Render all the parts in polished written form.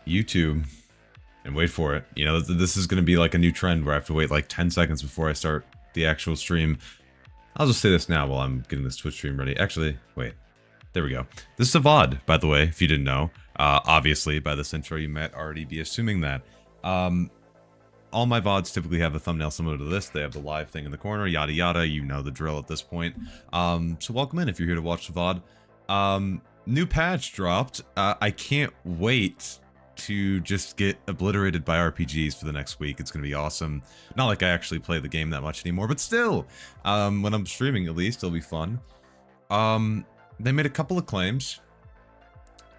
YouTube, and wait for it. You know, this is going to be like a new trend where I have to wait like 10 seconds before I start the actual stream. I'll just say this now while I'm getting this Twitch stream ready. Actually, wait. There we go. This is a VOD, by the way, if you didn't know. Obviously, by this intro, you might already be assuming that. All my VODs typically have a thumbnail similar to this. They have the live thing in the corner, yada yada. You know the drill at this point. So welcome in if you're here to watch the VOD. New patch dropped. I can't wait to just get obliterated by RPGs for the next week. It's going to be awesome. Not like I actually play the game that much anymore, but still, when I'm streaming at least, it'll be fun. They made a couple of claims.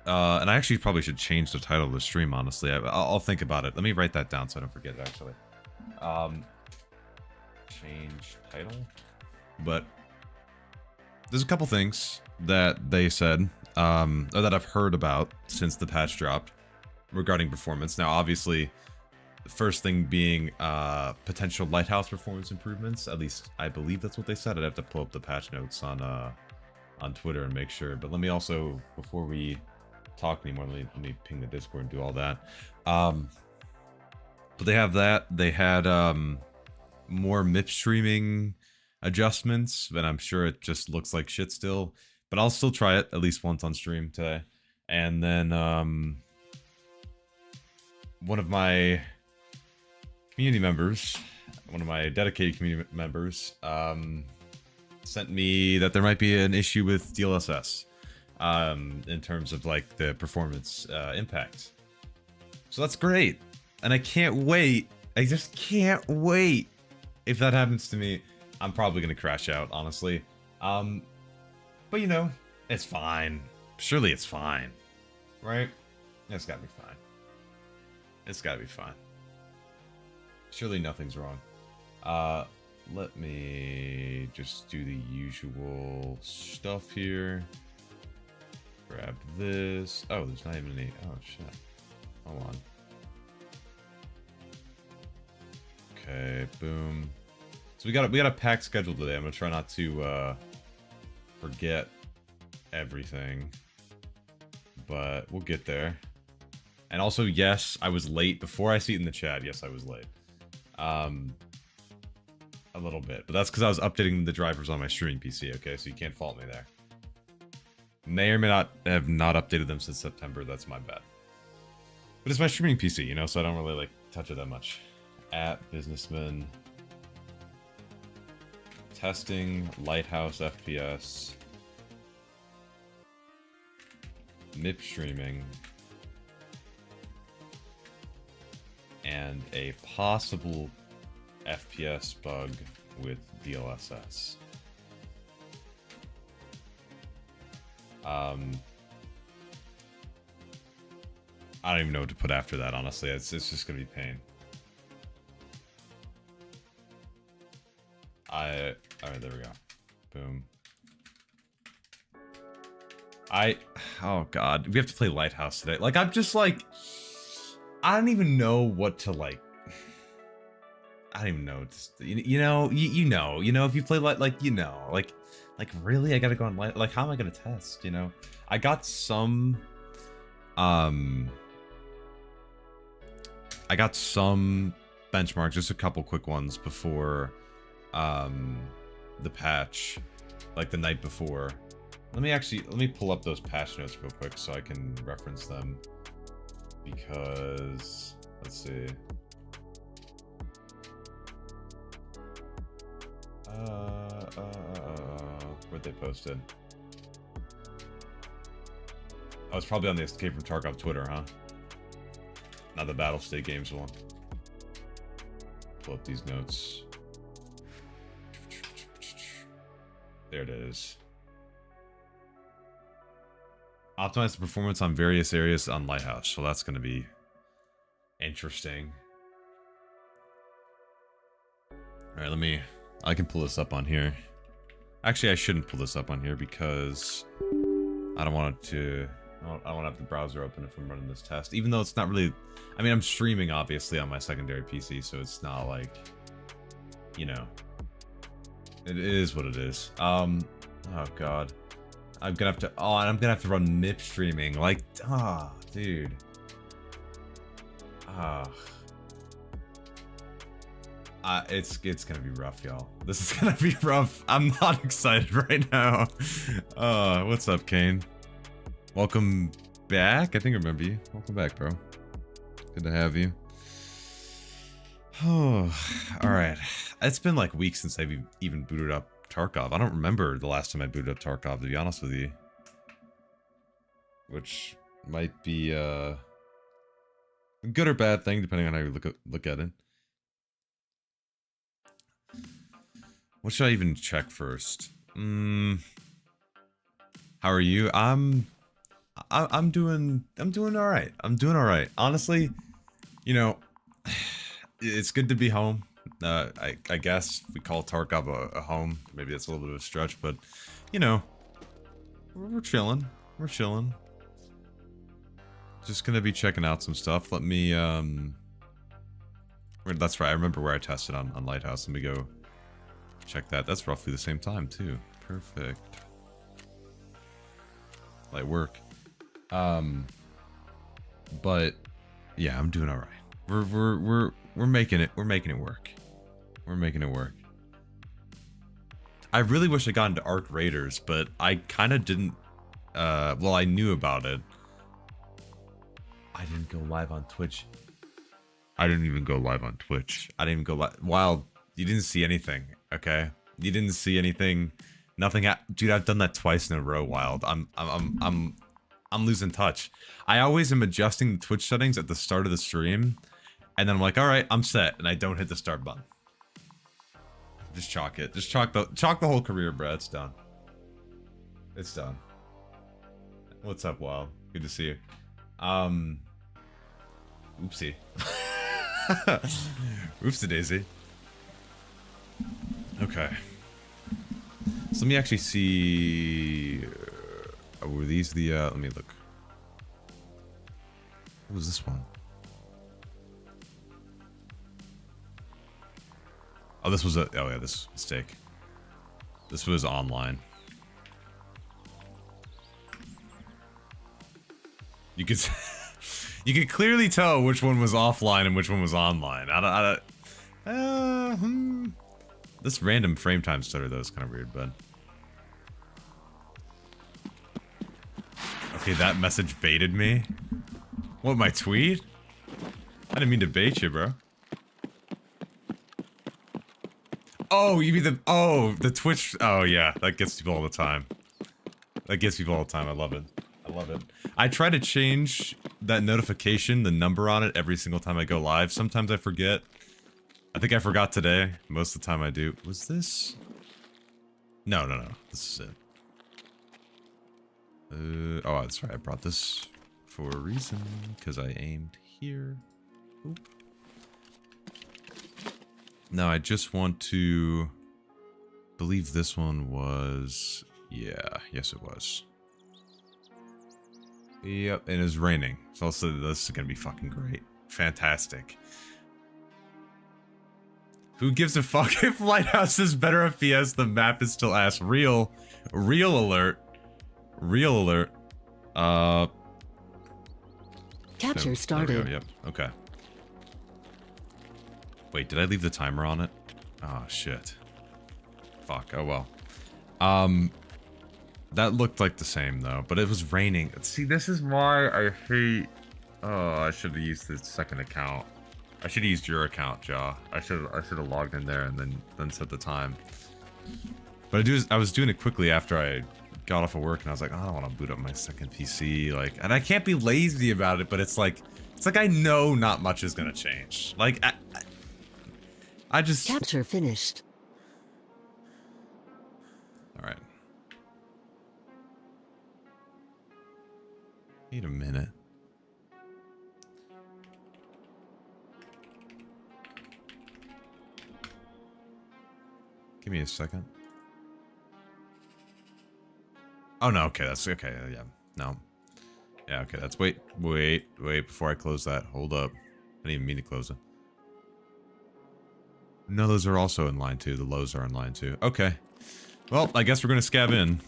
And I actually probably should change the title of the stream, honestly. I'll think about it. Let me write that down so I don't forget it, actually. Change title. But there's a couple things that they said, or that I've heard about since the patch dropped regarding performance. Now, obviously, the first thing being potential Lighthouse performance improvements. At least, I believe that's what they said. I'd have to pull up the patch notes on Twitter and make sure. But let me also, before we talk anymore, let me ping the Discord and do all that. But they have that. They had more MIP streaming adjustments, but I'm sure it just looks like shit still. But I'll still try it at least once on stream today. And then one of my community members, one of my dedicated community members, sent me that there might be an issue with DLSS. In terms of like the performance impact. So that's great. And I can't wait. I just can't wait. If that happens to me, I'm probably going to crash out, honestly. But you know, it's fine. Surely it's fine. Right? It's gotta be fine. It's gotta be fine. Surely nothing's wrong. Let me just do the usual stuff here. Grab this. Oh, there's not even any. Oh shit. Hold on. Okay, boom. So we got a packed schedule today. I'm gonna try not to forget everything, but we'll get there. And also, yes, I was late. Before I see it in the chat, yes, I was late. A little bit, but that's because I was updating the drivers on my streaming PC. Okay, so you can't fault me there. May or may not have not updated them since September. That's my bad. But it's my streaming PC, you know, so I don't really like touch it that much. At Businessman. Testing Lighthouse FPS. MIP streaming. And a possible FPS bug with DLSS. I don't even know what to put after that, honestly. It's just gonna be pain. Alright, there we go. Boom. Oh god, we have to play Lighthouse today. Like, I'm just like, I don't even know what to like. I don't even know. You know, if you play like really, I gotta go on light. Like, how am I gonna test? You know, I got some benchmarks, just a couple quick ones before the patch, like the night before. Let me pull up those patch notes real quick so I can reference them, because let's see. Where'd they posted? Oh, it's probably on the Escape from Tarkov Twitter, huh? Not the Battle State Games one. Pull up these notes. There it is. Optimize the performance on various areas on Lighthouse. So that's going to be interesting. Alright, I can pull this up on here. Actually, I shouldn't pull this up on here because I don't want it to... I don't want to have the browser open if I'm running this test. Even though it's not really... I mean, I'm streaming, obviously, on my secondary PC, so it's not like... You know. It is what it is. Oh, God. I'm gonna have to... Oh, and I'm gonna have to run MIP streaming. Like, dude. It's gonna be rough, y'all. This is gonna be rough. I'm not excited right now. What's up, Kane? Welcome back. I think I remember you. Welcome back, bro. Good to have you. Oh, all right. It's been like weeks since I've even booted up Tarkov. I don't remember the last time I booted up Tarkov, to be honest with you. Which might be a good or bad thing, depending on how you look at it. What should I even check first? How are you? I'm doing all right. I'm doing all right. Honestly, you know, it's good to be home. I guess we call Tarkov a home. Maybe that's a little bit of a stretch, but you know, we're chilling. We're chilling. Just gonna be checking out some stuff. Let me that's right. I remember where I tested on Lighthouse. Let me go check that. That's roughly the same time too. Perfect. Light work. But yeah, I'm doing all right. We're making it. We're making it work. We're making it work. I really wish I got into Arc Raiders, but I kind of didn't. Well, I knew about it. I didn't go live on Twitch. I didn't even go live on Twitch. I didn't even go live. Wild, you didn't see anything, okay? You didn't see anything. Nothing. Dude, I've done that twice in a row. Wild. I'm losing touch. I always am adjusting the Twitch settings at the start of the stream, and then I'm like, all right, I'm set, and I don't hit the start button. Just chalk it. Just chalk the whole career, bro. It's done. It's done. What's up, Wild? Good to see you. Oopsie. Oopsie daisy. Okay. So let me actually see. Were these the? Let me look. What was this one? Oh, this was a. Oh yeah, this mistake. This was online. You could. You could clearly tell which one was offline and which one was online. This random frame time stutter though is kind of weird, but okay, that message baited me. What, my tweet? I didn't mean to bait you, bro. Oh, you mean the Twitch? Oh yeah, that gets people all the time. That gets people all the time. I love it. I love it. I try to change that notification, the number on it, every single time I go live. Sometimes I forget. I think I forgot today. Most of the time I do. Was this? No. This is it. Oh, that's right. I brought this for a reason. Because I aimed here. Oop. Now, I just want to believe this one was... Yeah. Yes, it was. Yep, and it's raining. So also, this is gonna be fucking great. Fantastic. Who gives a fuck if Lighthouse is better FPS? The map is still ass. Real alert. Real alert. Capture started. Yep. Okay. Wait, did I leave the timer on it? Oh shit. Fuck. Oh well. That looked like the same though, but it was raining. See, this is why I hate. Oh, I should have used the second account. I should have used your account, Jaw. I should have logged in there and then set the time. But I was doing it quickly after I got off of work, and I was like, oh, I don't want to boot up my second PC, like, and I can't be lazy about it, but it's like I know not much is gonna change. Like, I just capture finished. All right. Wait a minute. Give me a second. Oh no, okay, that's okay, yeah. No. Yeah, okay, that's wait before I close that. Hold up. I didn't even mean to close it. No, those are also in line too. The lows are in line too. Okay. Well, I guess we're gonna scab in.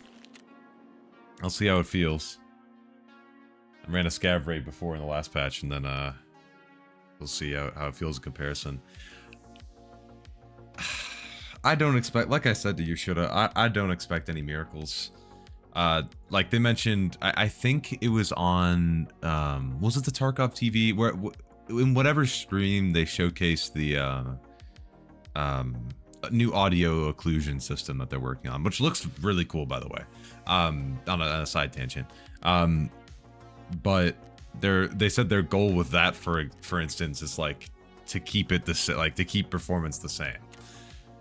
I'll see how it feels. I ran a scav raid before in the last patch, and then We'll see how it feels in comparison. I don't expect, like I said to you, Shoulda, I don't expect any miracles. Like they mentioned, I think it was on, was it the Tarkov TV? Where in whatever stream they showcased the new audio occlusion system that they're working on, which looks really cool, by the way. On a side tangent. But they said their goal with that, for instance, is like to keep it to keep performance the same.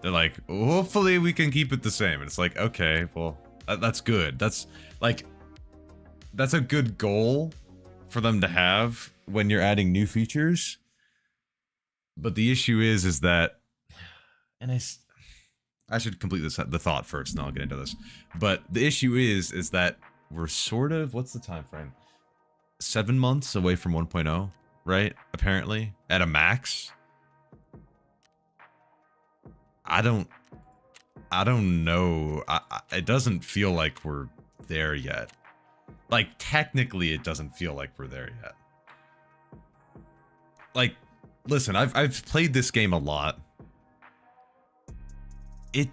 They're like, hopefully we can keep it the same. And it's like, okay, well, that's good. That's a good goal for them to have when you're adding new features. But the issue is that, and I should complete the thought first, and then I'll get into this. But the issue is that we're sort of, what's the time frame? 7 months away from 1.0, right? Apparently, at a max. I don't know. It doesn't feel like we're there yet. Like, technically, it doesn't feel like we're there yet. Like, listen, I've played this game a lot. It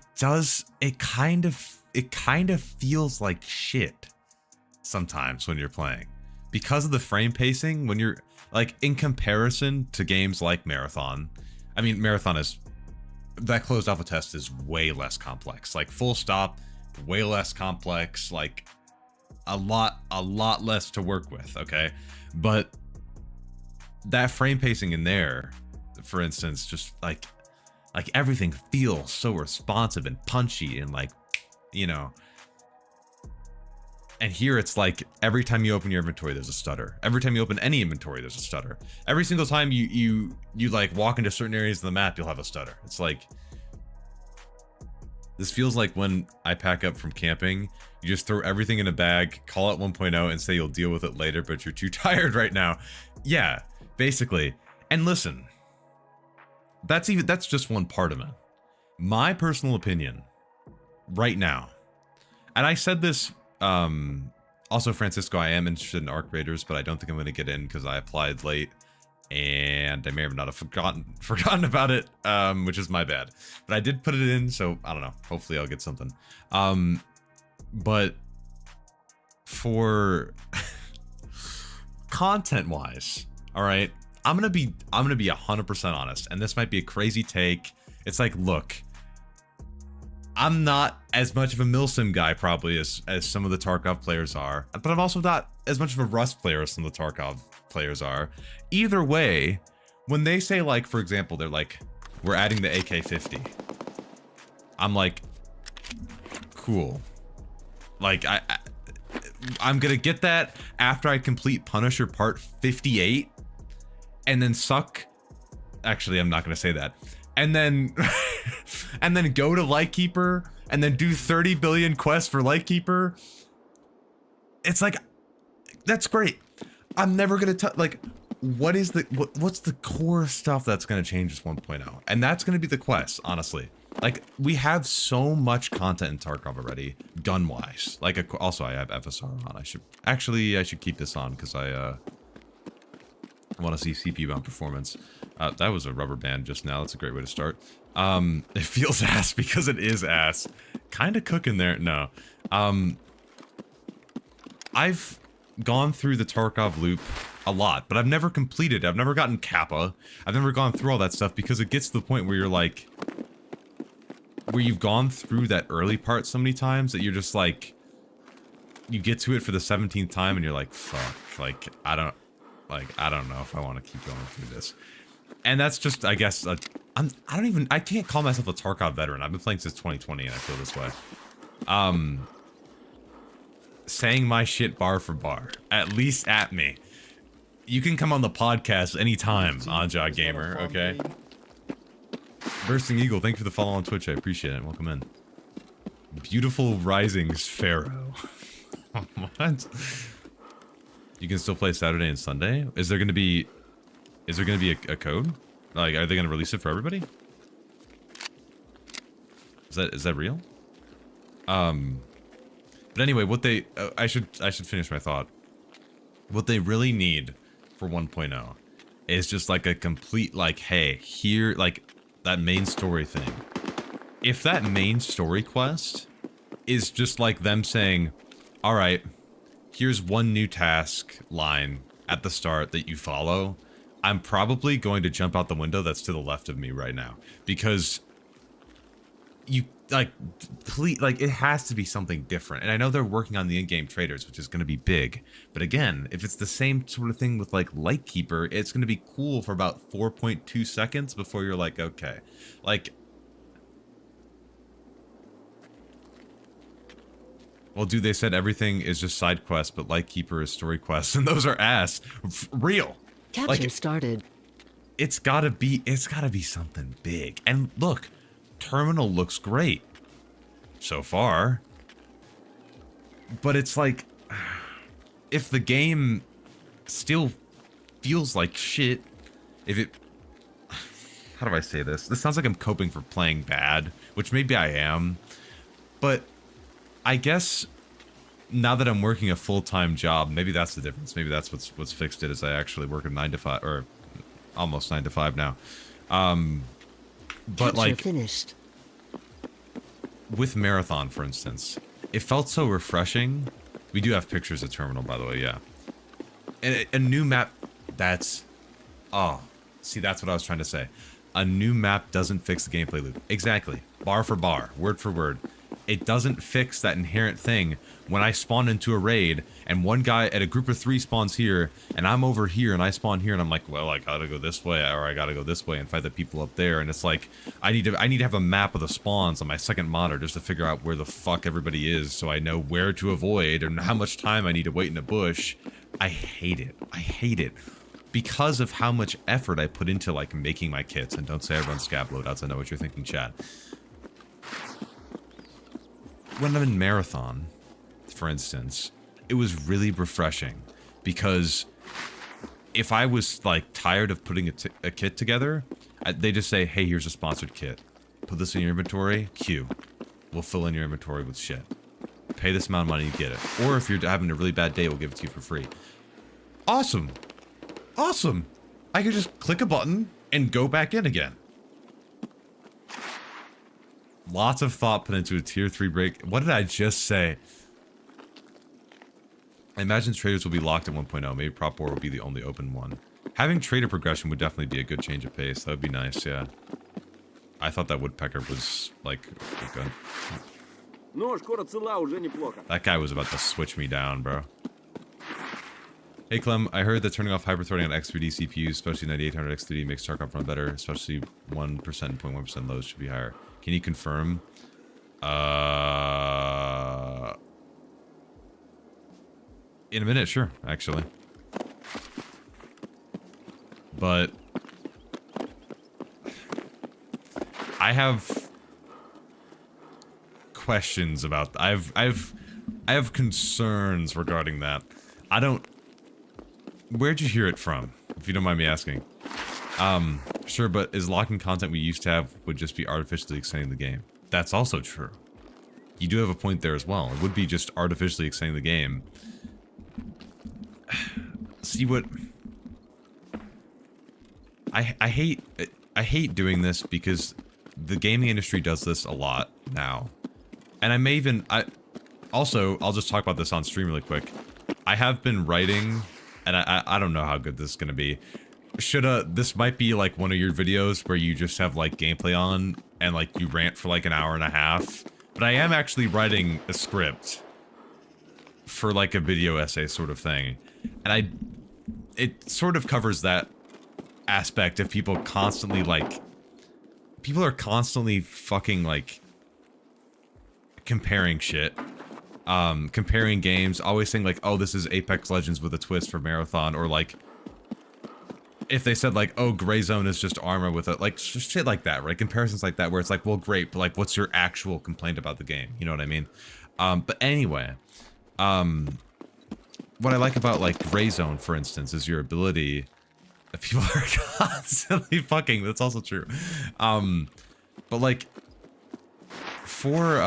kind of feels like shit sometimes when you're playing. Because of the frame pacing, when you're, like, in comparison to games like Marathon. I mean, Marathon is, that closed alpha test is way less complex. Like, full stop, way less complex, like, a lot less to work with, okay? But that frame pacing in there, for instance, just, like everything feels so responsive and punchy and, like, you know. And here it's like every time you open your inventory, there's a stutter. Every time you open any inventory, there's a stutter. Every single time you like walk into certain areas of the map, you'll have a stutter. It's like, this feels like when I pack up from camping, you just throw everything in a bag, call it 1.0 and say you'll deal with it later, but you're too tired right now. Yeah, basically. And listen, that's just one part of it. My personal opinion right now, and I said this, also, Francisco, I am interested in Arc Raiders, but I don't think I'm going to get in because I applied late and I may have not have forgotten about it, which is my bad. But I did put it in, so I don't know. Hopefully I'll get something. But for content-wise, all right, I'm gonna be 100% honest, and this might be a crazy take. It's like, look, I'm not as much of a Milsim guy probably as some of the Tarkov players are, but I'm also not as much of a Rust player as some of the Tarkov players are. Either way, when they say, like, for example, they're like, we're adding the AK-50, I'm like, cool. Like, I'm gonna get that after I complete Punisher Part 58, and then suck. Actually, I'm not gonna say that. And then and then go to Lightkeeper and then do 30 billion quests for Lightkeeper. It's like, that's great. I'm never gonna like, what's the core stuff that's gonna change this 1.0? And that's gonna be the quests, honestly. Like, we have so much content in Tarkov already, gun-wise. Like, also I have FSR on. I should keep this on because I want to see CPU bound performance. That was a rubber band just now. That's a great way to start. It feels ass because it is ass. Kind of cooking there. No. I've gone through the Tarkov loop a lot, but I've never completed it. I've never gotten Kappa. I've never gone through all that stuff because it gets to the point where you're like, where you've gone through that early part so many times that you're just like, you get to it for the 17th time and you're like, fuck, like, I don't know if I want to keep going through this. And that's just, I guess, I can't call myself a Tarkov veteran. I've been playing since 2020 and I feel this way. Saying my shit bar for bar, at least at me. You can come on the podcast anytime, Anja Gamer, okay? Bursting Eagle, thank you for the follow on Twitch. I appreciate it. Welcome in. Beautiful Risings Pharaoh. What? You can still play Saturday and Sunday? Is there gonna be a code? Like, are they gonna release it for everybody? Is that real? But anyway, what they I should finish my thought. What they really need for 1.0 is just like a complete like, hey, here, like that main story thing. If that main story quest is just like them saying, all right, here's one new task line at the start that you follow, I'm probably going to jump out the window that's to the left of me right now, because you like, please, like, it has to be something different. And I know they're working on the in-game traders, which is going to be big, but again, if it's the same sort of thing with like Lightkeeper, it's going to be cool for about 4.2 seconds before you're like, okay, like, well, dude, they said everything is just side quests, but Lightkeeper is story quests, and those are ass. Real. Capture like, started. It's gotta be something big. And look, Terminal looks great so far, but it's like, if the game still feels like shit, if it, how do I say this? This sounds like I'm coping for playing bad, which maybe I am, but I guess now that I'm working a full-time job, maybe that's the difference. Maybe that's what's fixed it, is I actually work a 9 to 5, or almost 9 to 5 now. But Capture like finished. with Marathon, for instance, it felt so refreshing. We do have pictures of Terminal, by the way, yeah. And a new map, that's, oh, see, that's what I was trying to say. A new map doesn't fix the gameplay loop. Exactly, bar for bar, word for word. It doesn't fix that inherent thing when I spawn into a raid and one guy at a group of 3 spawns here and I'm over here and I spawn here and I'm like, well, I gotta go this way, or I gotta go this way and fight the people up there, and it's like I need to have a map of the spawns on my second monitor just to figure out where the fuck everybody is, so I know where to avoid and how much time I need to wait in a bush. I hate it. I hate it. Because of how much effort I put into like making my kits. And don't say I run scab loadouts, I know what you're thinking, chat. When I'm in Marathon, for instance, it was really refreshing, because if I was like tired of putting a kit together, they just say, hey, here's a sponsored kit. Put this in your inventory, Q. We'll fill in your inventory with shit. Pay this amount of money to get it. Or if you're having a really bad day, we'll give it to you for free. Awesome. Awesome. I could just click a button and go back in again. Lots of thought put into a tier 3 break. What did I just say? I imagine traders will be locked at 1.0. Maybe Prop 4 will be the only open one. Having trader progression would definitely be a good change of pace. That would be nice, yeah. I thought that woodpecker was, like, good. That guy was about to switch me down, bro. Hey Clem, I heard that turning off hyperthreading on X3D CPUs, especially 9800 X3D, makes Tarkov run better, especially 1% and 0.1% loads should be higher. Can you confirm? In a minute, sure, actually. But I have questions about I have concerns regarding that. Where'd you hear it from, if you don't mind me asking? Sure, but is locking content we used to have would just be artificially extending the game? That's also true. You do have a point there as well. It would be just artificially extending the game. See what... I hate doing this because the gaming industry does this a lot now. And I may even... Also, I'll just talk about this on stream really quick. I have been writing... And I don't know how good this is gonna be. This might be like one of your videos where you just have like gameplay on and like you rant for like an hour and a half. But I am actually writing a script for like a video essay sort of thing. And it sort of covers that aspect of people constantly like, people are constantly fucking like comparing shit. Comparing games, always saying like, oh, this is Apex Legends with a twist for Marathon, or like, if they said like, oh, Gray Zone is just armor with it, like shit like that, right? Comparisons like that, where it's like, well, great, but like, what's your actual complaint about the game? You know what I mean? But anyway, what I like about like Gray Zone, for instance, is your ability. People are constantly fucking. That's also true. But like, for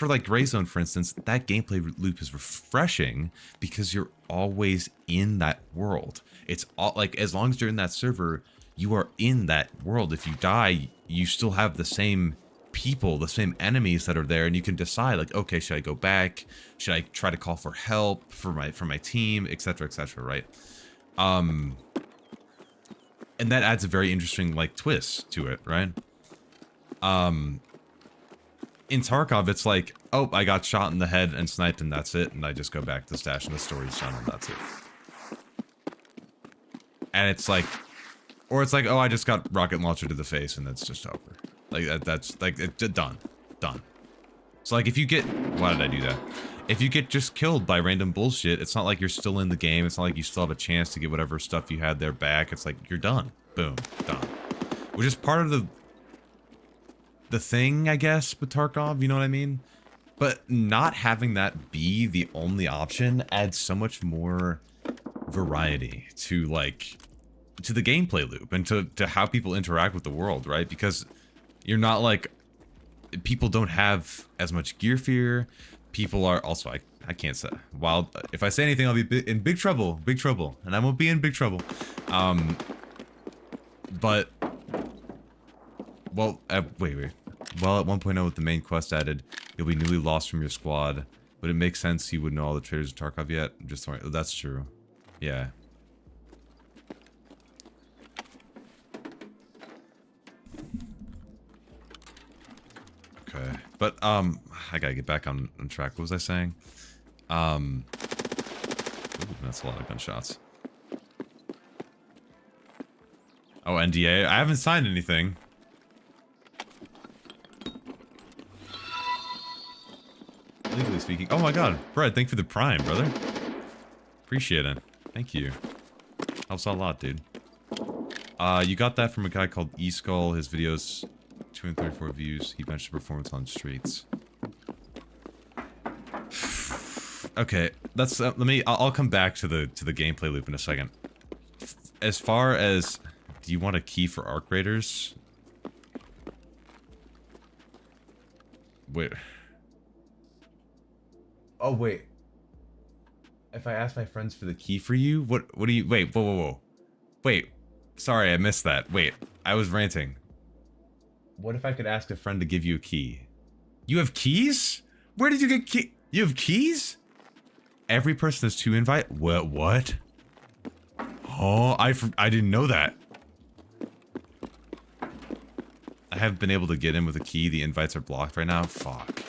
for like Gray Zone, for instance, that gameplay loop is refreshing because you're always in that world. It's all like, as long as you're in that server, you are in that world. If you die, you still have the same people, the same enemies that are there, and you can decide like, okay, should I go back? Should I try to call for help for my team, etc., right? And that adds a very interesting like twist to it, right? In Tarkov, it's like, oh, I got shot in the head and sniped, and that's it, and I just go back to the stash and the story's done, and that's it. And it's like, or it's like, oh, I just got rocket launcher to the face, and that's just over. Like that's like done. So like, if you get, why did I do that? If you get just killed by random bullshit, it's not like you're still in the game. It's not like you still have a chance to get whatever stuff you had there back. It's like you're done. Boom, done. Which is part of the thing, I guess, with Tarkov, you know what I mean? But not having that be the only option adds so much more variety to like, to the gameplay loop and to how people interact with the world, right? Because you're not like, people don't have as much gear fear. People are also, I can't say, while if I say anything, I'll be in big trouble, and I won't be in big trouble. But, well, wait. Well, at 1.0 with the main quest added, you'll be newly lost from your squad. But it makes sense you wouldn't know all the traders in Tarkov yet. I'm just sorry. That's true. Yeah. Okay. But, I gotta get back on track. What was I saying? Ooh, that's a lot of gunshots. Oh, NDA. I haven't signed anything. Legally speaking. Oh my god. Brad, thank you for the prime, brother. Appreciate it. Thank you. Helps out a lot, dude. You got that from a guy called eSkull. His videos, 234 views. He benched the performance on streets. Okay, that's I'll come back to the gameplay loop in a second. As far as, do you want a key for arc raiders? Wait. Oh wait. If I ask my friends for the key for you, what do you, wait, whoa. Wait, sorry, I missed that. Wait, I was ranting. What if I could ask a friend to give you a key? You have keys? Where did you get key? You have keys? Every person has 2 invite? What? Oh, I didn't know that. I haven't been able to get in with a key. The invites are blocked right now. Fuck.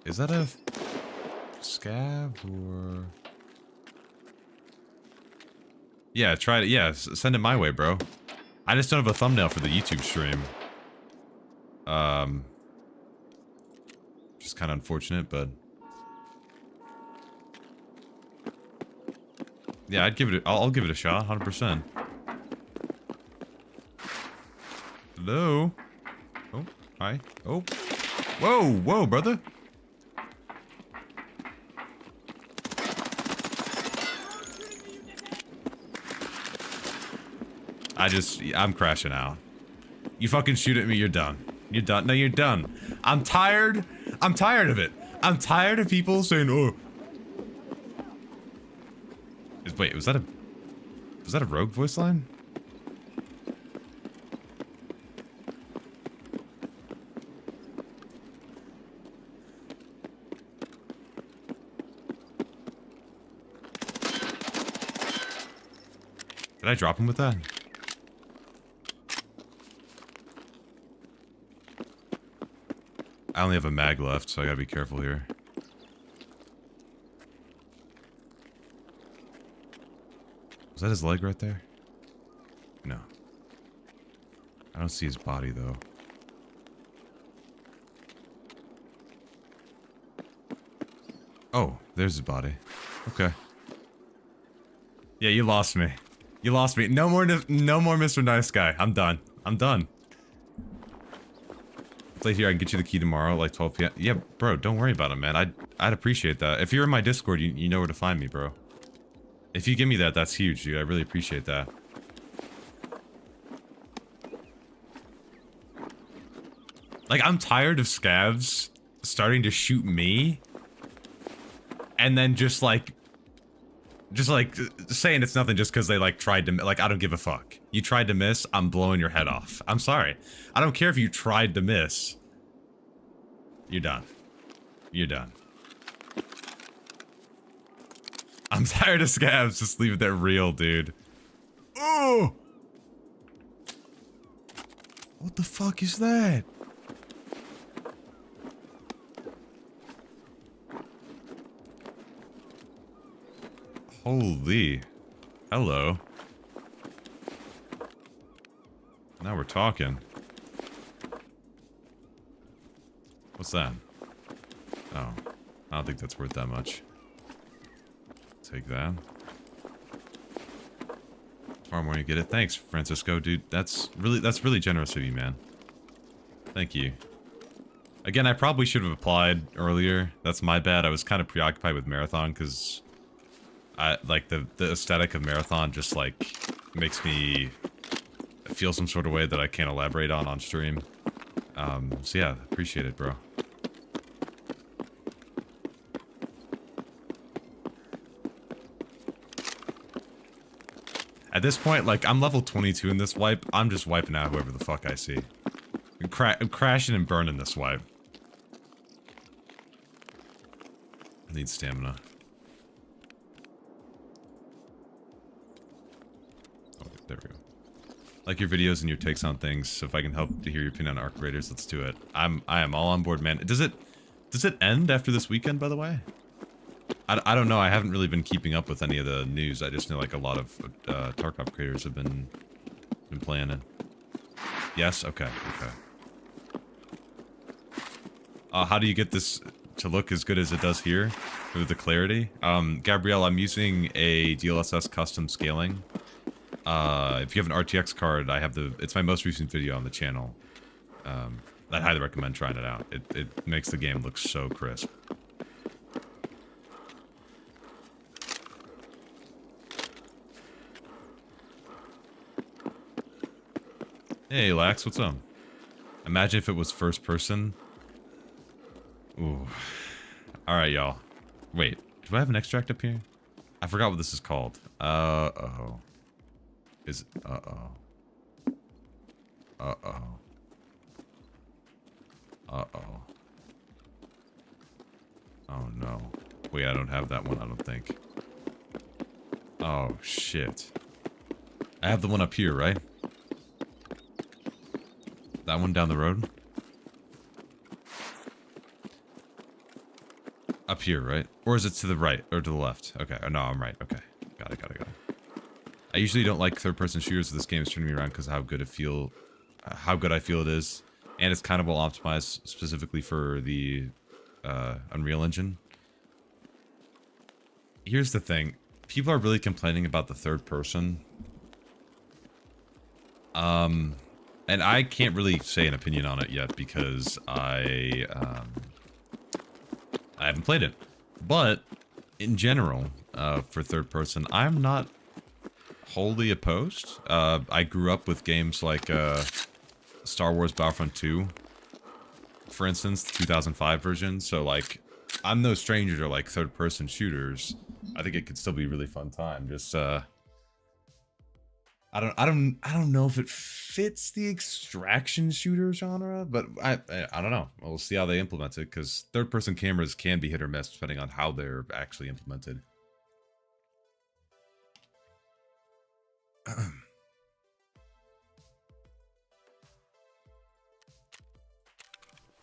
Is that a scav or? Yeah, try it. Yeah, send it my way, bro. I just don't have a thumbnail for the YouTube stream. Just kind of unfortunate, but yeah, I'd give it. I'll give it a shot, 100%. Hello. Oh, hi. Oh, whoa, brother. I'm crashing out. You fucking shoot at me, you're done. You're done. No, you're done. I'm tired of it. I'm tired of people saying, oh. Wait, was that a rogue voice line? Did I drop him with that? I only have a mag left, so I gotta be careful here. Was that his leg right there? No. I don't see his body, though. Oh, there's his body. Okay. Yeah, you lost me. You lost me. No more Mr. Nice Guy. I'm done. I'm done. Play here, I can get you the key tomorrow, like 12 p.m. Yeah, bro, don't worry about it, man. I'd appreciate that. If you're in my Discord, you know where to find me, bro. If you give me that, that's huge, dude. I really appreciate that. Like, I'm tired of scavs starting to shoot me and then just like saying it's nothing just because they like tried to, like, I don't give a fuck. You tried to miss, I'm blowing your head off. I'm sorry. I don't care if you tried to miss. You're done. You're done. I'm tired of scavs. Just leave it there real, dude. Oh! What the fuck is that? Holy. Hello. Now we're talking. What's that? Oh. I don't think that's worth that much. Take that. Tomorrow morning you get it. Thanks, Francisco, dude. That's really generous of you, man. Thank you. Again, I probably should have applied earlier. That's my bad. I was kind of preoccupied with Marathon because I like the aesthetic of Marathon just like makes me feel some sort of way that I can't elaborate on stream. So yeah, appreciate it, bro. At this point, like, I'm level 22 in this wipe. I'm just wiping out whoever the fuck I see. I'm crashing and burning this wipe. I need stamina. Oh, there we go. Like your videos and your takes on things. So if I can help to hear your opinion on Arc Raiders, let's do it. I am all on board, man. Does it end after this weekend, by the way? I don't know. I haven't really been keeping up with any of the news. I just know like a lot of Tarkov creators have been playing it. Yes. Okay. Okay. How do you get this to look as good as it does here with the clarity? Gabrielle, I'm using a DLSS custom scaling. If you have an RTX card, I have it's my most recent video on the channel. I'd highly recommend trying it out. It makes the game look so crisp. Hey, Lax, what's up? Imagine if it was first person. Ooh. Alright, y'all. Wait, do I have an extract up here? I forgot what this is called. Uh-oh. Uh-oh. Uh-oh. Uh-oh. Oh, no. Wait, I don't have that one, I don't think. Oh, shit. I have the one up here, right? That one down the road? Up here, right? Or is it to the right or to the left? Okay. Oh, no, I'm right. Okay. Got it. I usually don't like third-person shooters, so this game is turning me around because of how good I feel it is. And it's kind of well optimized specifically for the Unreal Engine. Here's the thing. People are really complaining about the third person. And I can't really say an opinion on it yet because I haven't played it. But in general, for third person, I'm not wholly opposed. I grew up with games like Star Wars Battlefront 2, for instance, the 2005 version. So like, I'm no stranger to like third person shooters. I think it could still be a really fun time. Just I don't know if it fits the extraction shooter genre, but I don't know. We'll see how they implement it because third-person cameras can be hit or miss depending on how they're actually implemented.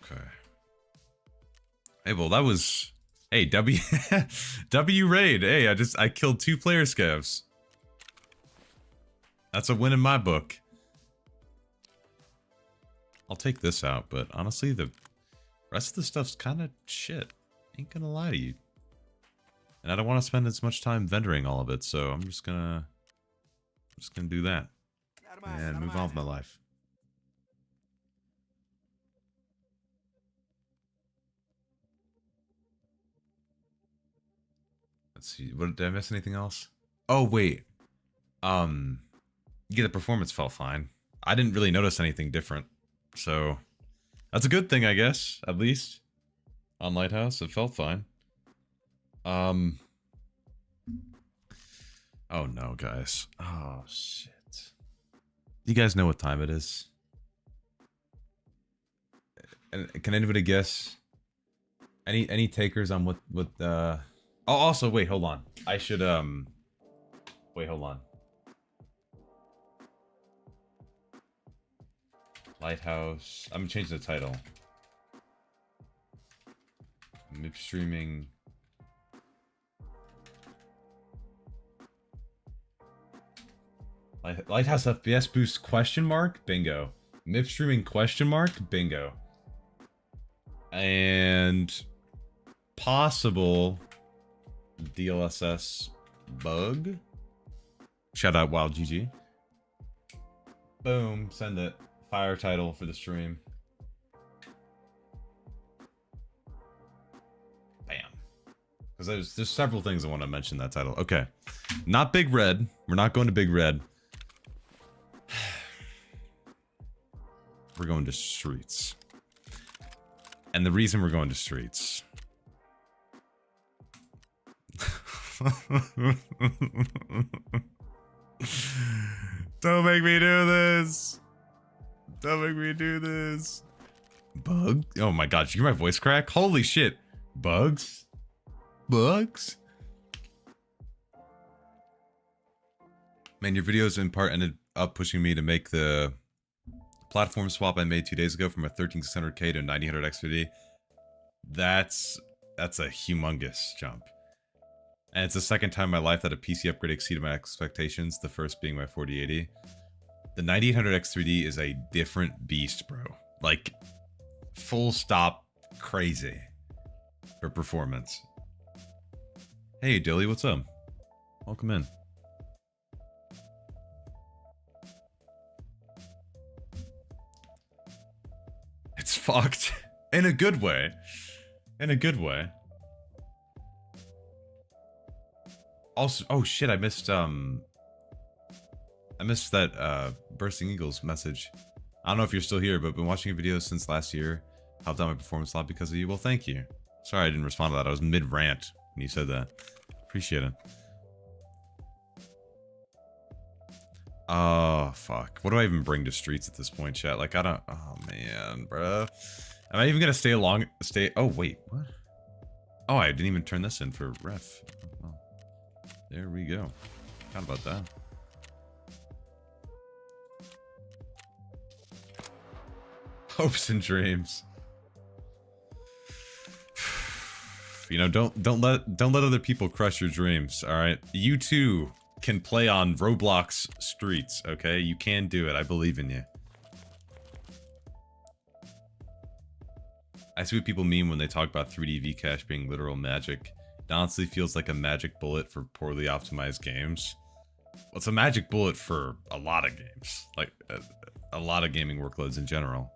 Okay. Hey, well, that was... Hey, W raid. Hey, I killed 2 player scavs. That's a win in my book. I'll take this out, but honestly, the rest of the stuff's kind of shit. Ain't gonna lie to you. And I don't want to spend as much time vendoring all of it, so I'm just gonna do that. And move on with my life. Let's see. What, did I miss anything else? Oh, wait. Yeah, the performance felt fine. I didn't really notice anything different. So, That's a good thing, I guess. At least on Lighthouse, it felt fine. Oh no, guys. Oh shit. You guys know what time it is? Can anybody guess? Any takers on what Oh, also wait, hold on. I should wait, hold on. Lighthouse. I'm gonna change the title. MIP Streaming. Lighthouse FPS boost question mark? Bingo. MIP Streaming question mark? Bingo. And possible DLSS bug. Shout out Wild GG. Boom, send it. Fire title for the stream. Bam. Because there's several things I want to mention that title. Okay. Not Big Red. We're not going to Big Red. We're going to Streets. And the reason we're going to Streets. Don't make me do this. Don't make me do this. Bug? Oh my god, did you hear my voice crack? Holy shit. Bugs? Bugs? Man, your videos in part ended up pushing me to make the platform swap I made 2 days ago from a 13600K to a 9000 X3D. That's a humongous jump. And it's the second time in my life that a PC upgrade exceeded my expectations, the first being my 4080. The 9800 X3D is a different beast, bro. Like, full stop crazy for performance. Hey, Dilly, what's up? Welcome in. It's fucked. In a good way. In a good way. Also, oh shit, I missed that Bursting Eagles message. I don't know if you're still here, but been watching your videos since last year. Helped out my performance a lot because of you. Well, thank you. Sorry I didn't respond to that. I was mid-rant when you said that. Appreciate it. Oh, fuck. What do I even bring to Streets at this point, chat? Like, I don't... Oh, man, bruh. Am I even gonna stay along... Oh, wait. What? Oh, I didn't even turn this in for ref. Well, there we go. Forgot about that. Hopes and dreams. You know, don't let other people crush your dreams, all right? You too can play on Roblox Streets, okay? You can do it. I believe in you. I see what people mean when they talk about 3D Vcache being literal magic. It honestly feels like a magic bullet for poorly optimized games. Well, it's a magic bullet for a lot of games. Like, a lot of gaming workloads in general.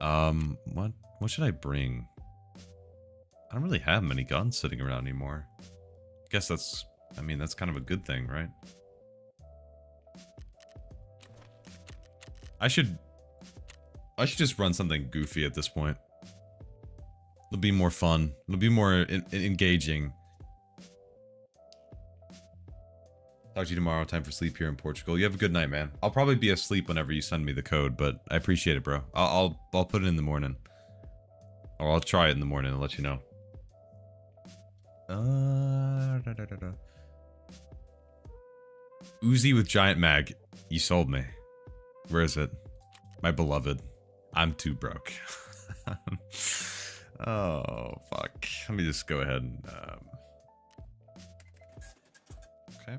What should I bring? I don't really have many guns sitting around anymore. I guess that's, I mean, that's kind of a good thing, right? I should just run something goofy at this point. It'll be more fun. It'll be more engaging. Talk to you tomorrow. Time for sleep here in Portugal. You have a good night, man. I'll probably be asleep whenever you send me the code, but I appreciate it, bro. I'll put it in the morning. Or I'll try it in the morning and let you know. Uzi with giant mag. You sold me. Where is it? My beloved. I'm too broke. Oh, fuck. Let me just go ahead and... Okay.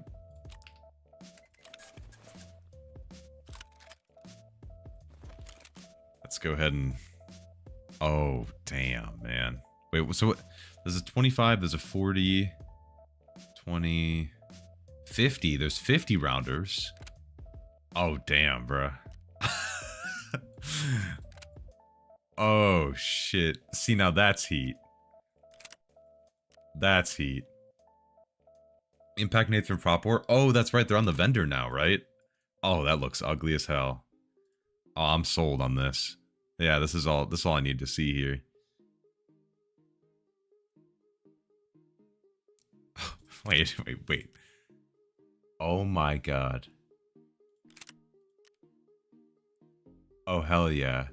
Let's go ahead and... Oh, damn, man. Wait, so what? There's a 25, there's a 40, 20, 50. There's 50 rounders. Oh, damn, bruh. Oh, shit. See, now that's heat. That's heat. Impact Nathan Prop War? Oh, that's right. They're on the vendor now, right? Oh, that looks ugly as hell. Oh, I'm sold on this. Yeah, this is all I need to see here. Wait. Oh my god. Oh hell yeah.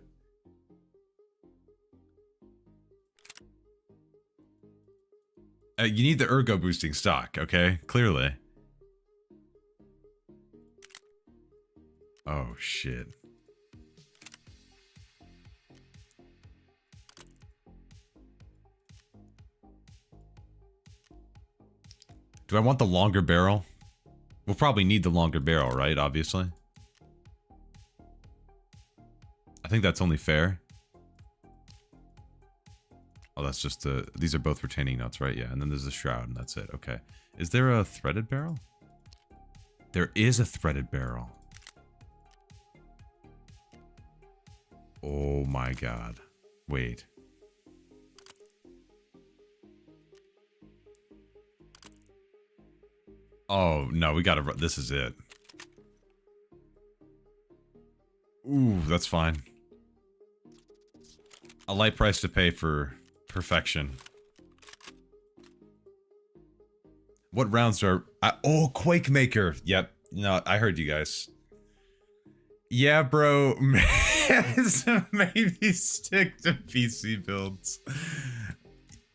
You need the ergo boosting stock, okay? Clearly. Oh shit. Do I want the longer barrel? We'll probably need the longer barrel, right? Obviously. I think that's only fair. Oh, that's just the... These are both retaining nuts, right? Yeah, and then there's the shroud, and that's it. Okay. Is there a threaded barrel? There is a threaded barrel. Oh my god. Wait. Oh, no, we gotta... This is it. Ooh, that's fine. A light price to pay for perfection. What rounds are... oh, Quake Maker. Yep. No, I heard you guys. Yeah, bro. Maybe stick to PC builds.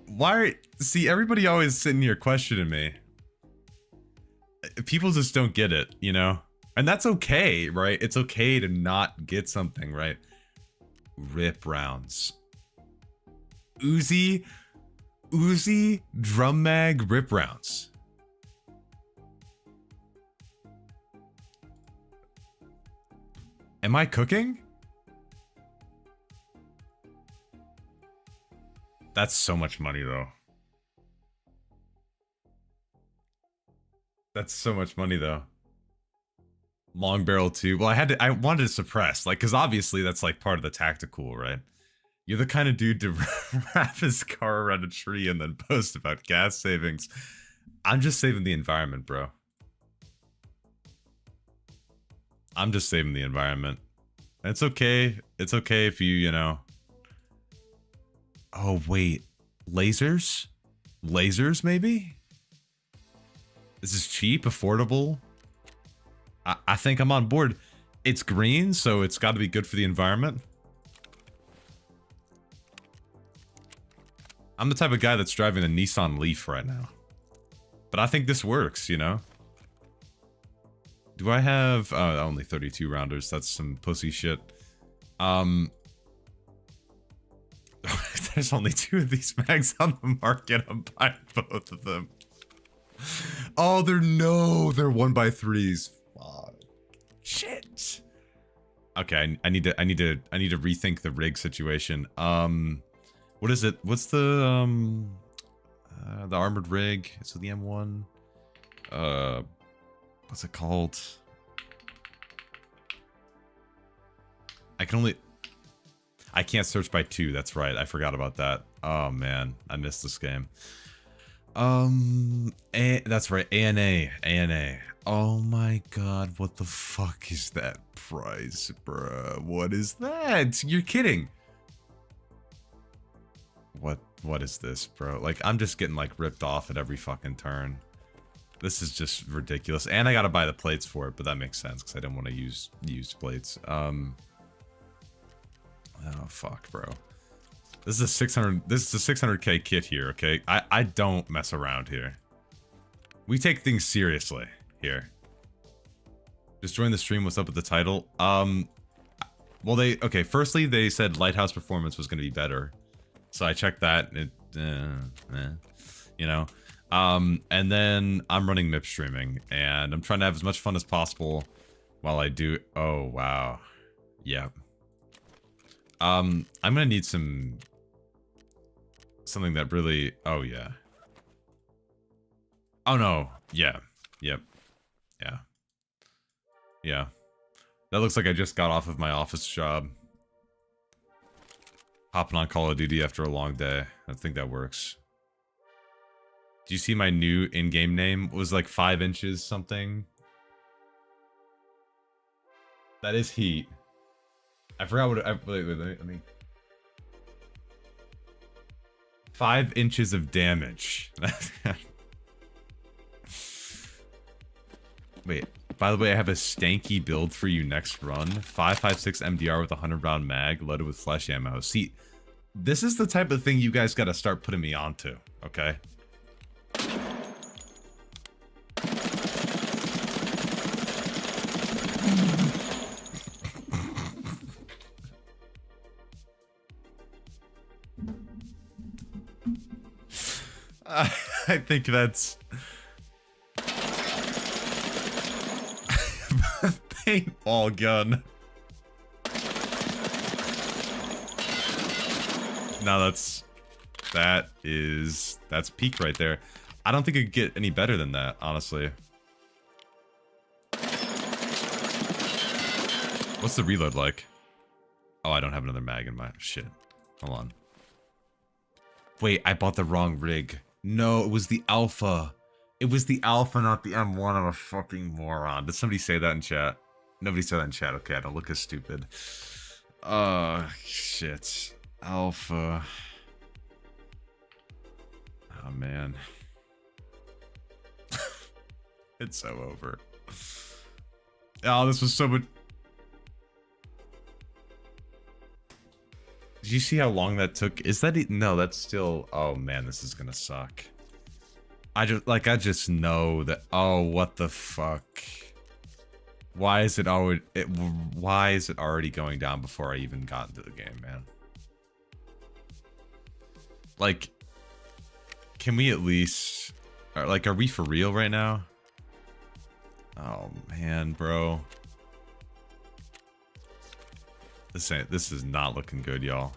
Why? See, everybody always sitting here questioning me. People just don't get it, you know? And that's okay, right? It's okay to not get something, right? Rip rounds. Uzi drum mag rip rounds. Am I cooking? That's so much money though. That's so much money though. Long barrel too. Well, I wanted to suppress, like, because obviously that's like part of the tactical, right? You're the kind of dude to wrap his car around a tree and then post about gas savings. I'm just saving the environment, bro. I'm just saving the environment. It's okay. It's okay if you know. Oh, wait. Lasers? Lasers, maybe? This is cheap, affordable. I think I'm on board. It's green, so it's got to be good for the environment. I'm the type of guy that's driving a Nissan Leaf right now. But I think this works, you know? Do I have... Oh, only 32 rounders. That's some pussy shit. There's only 2 of these mags on the market. I'm buying both of them. Oh, they're 1x3s. Fuck. Shit. Okay, I need to rethink the rig situation. What is it? What's the armored rig? Is it the M1? What's it called? I can't search by 2. That's right. I forgot about that. Oh man, I missed this game. That's right. ANA. Oh my god, what the fuck is that price, bruh? What is that? You're kidding. What is this, bro? Like, I'm just getting like ripped off at every fucking turn. This is just ridiculous. And I gotta buy the plates for it, but that makes sense because I didn't want to use used plates. Oh fuck, bro. This is a 600k kit here, okay? I don't mess around here. We take things seriously here. Just join the stream. What's up with the title? Well, okay, firstly they said Lighthouse performance was going to be better. So I checked that, and you know. And then I'm running MIP streaming, and I'm trying to have as much fun as possible while I do. Oh wow, yeah. I'm gonna need something that really. Oh yeah. Oh no, yeah, yep, yeah. That looks like I just got off of my office job. Hopping on Call of Duty after a long day. I think that works. Do you see my new in-game name? It was like 5 inches something. That is heat. I forgot what. Wait, let me. 5 inches of damage. Wait. By the way, I have a stanky build for you next run. 5.56 MDR with a 100-round mag, loaded with flesh ammo. See, this is the type of thing you guys got to start putting me onto. Okay. I think that's paintball gun. No, that's peak right there. I don't think it could get any better than that, honestly. What's the reload like? Oh, I don't have another mag in my shit. Hold on. Wait, I bought the wrong rig. No, it was the alpha. It was the alpha, not the M1. I'm a fucking moron. Did somebody say that in chat? Nobody said that in chat. Okay, I don't look as stupid. Shit. Alpha. Oh, man. It's so over. Oh, this was so much... Did you see how long that took? Is that... No, that's still... Oh, man, this is gonna suck. I just know that... Oh, what the fuck? Why is it already... Why is it already going down before I even got into the game, man? Like... Can we at least... Like, are we for real right now? Oh, man, bro. This is not looking good, y'all.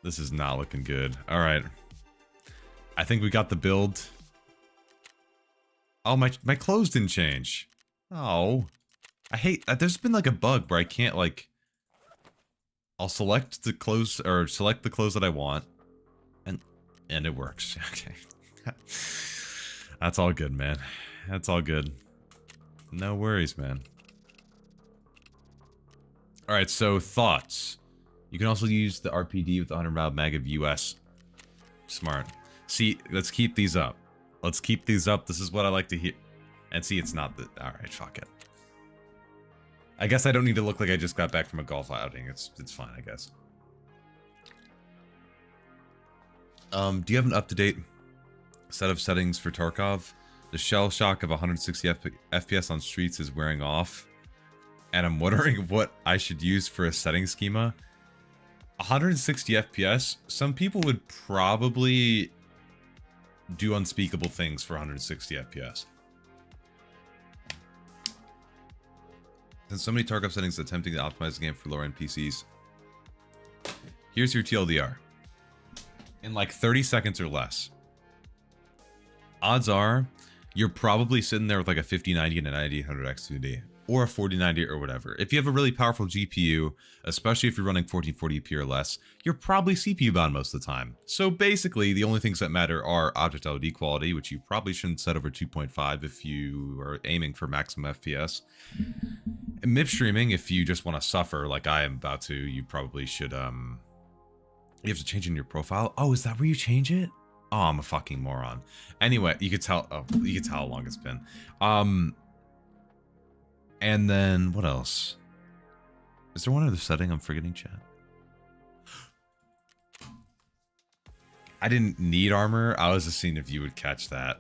This is not looking good. All right. I think we got the build. Oh, my clothes didn't change. Oh. I hate... There's been like a bug where I can't like... I'll select the clothes, or select the clothes that I want. And it works. Okay. That's all good, man. That's all good. No worries, man. Alright, so thoughts. You can also use the RPD with the 100 round mag of US. Smart. See, let's keep these up. Let's keep these up. This is what I like to hear. And see, it's not the... Alright, fuck it. I guess I don't need to look like I just got back from a golf outing. It's fine, I guess. Do you have an up-to-date set of settings for Tarkov? The shell shock of 160 FPS on streets is wearing off. And I'm wondering what I should use for a setting schema. 160 FPS, some people would probably do unspeakable things for 160 FPS. Since so many Tarkov settings attempting to optimize the game for lower-end PCs. Here's your TLDR. In like 30 seconds or less. Odds are, you're probably sitting there with like a 5090 and a 9800 X2D. Or a 4090 or whatever. If you have a really powerful GPU, especially if you're running 1440p or less, you're probably CPU bound most of the time. So basically, the only things that matter are object LOD quality, which you probably shouldn't set over 2.5 if you are aiming for maximum FPS. And MIP streaming, if you just want to suffer like I am about to, you probably should, you have to change in your profile. Oh, is that where you change it? Oh, I'm a fucking moron. Anyway, you could tell, you could tell how long it's been. And then, what else? Is there one other setting I'm forgetting, chat? I didn't need armor. I was just seeing if you would catch that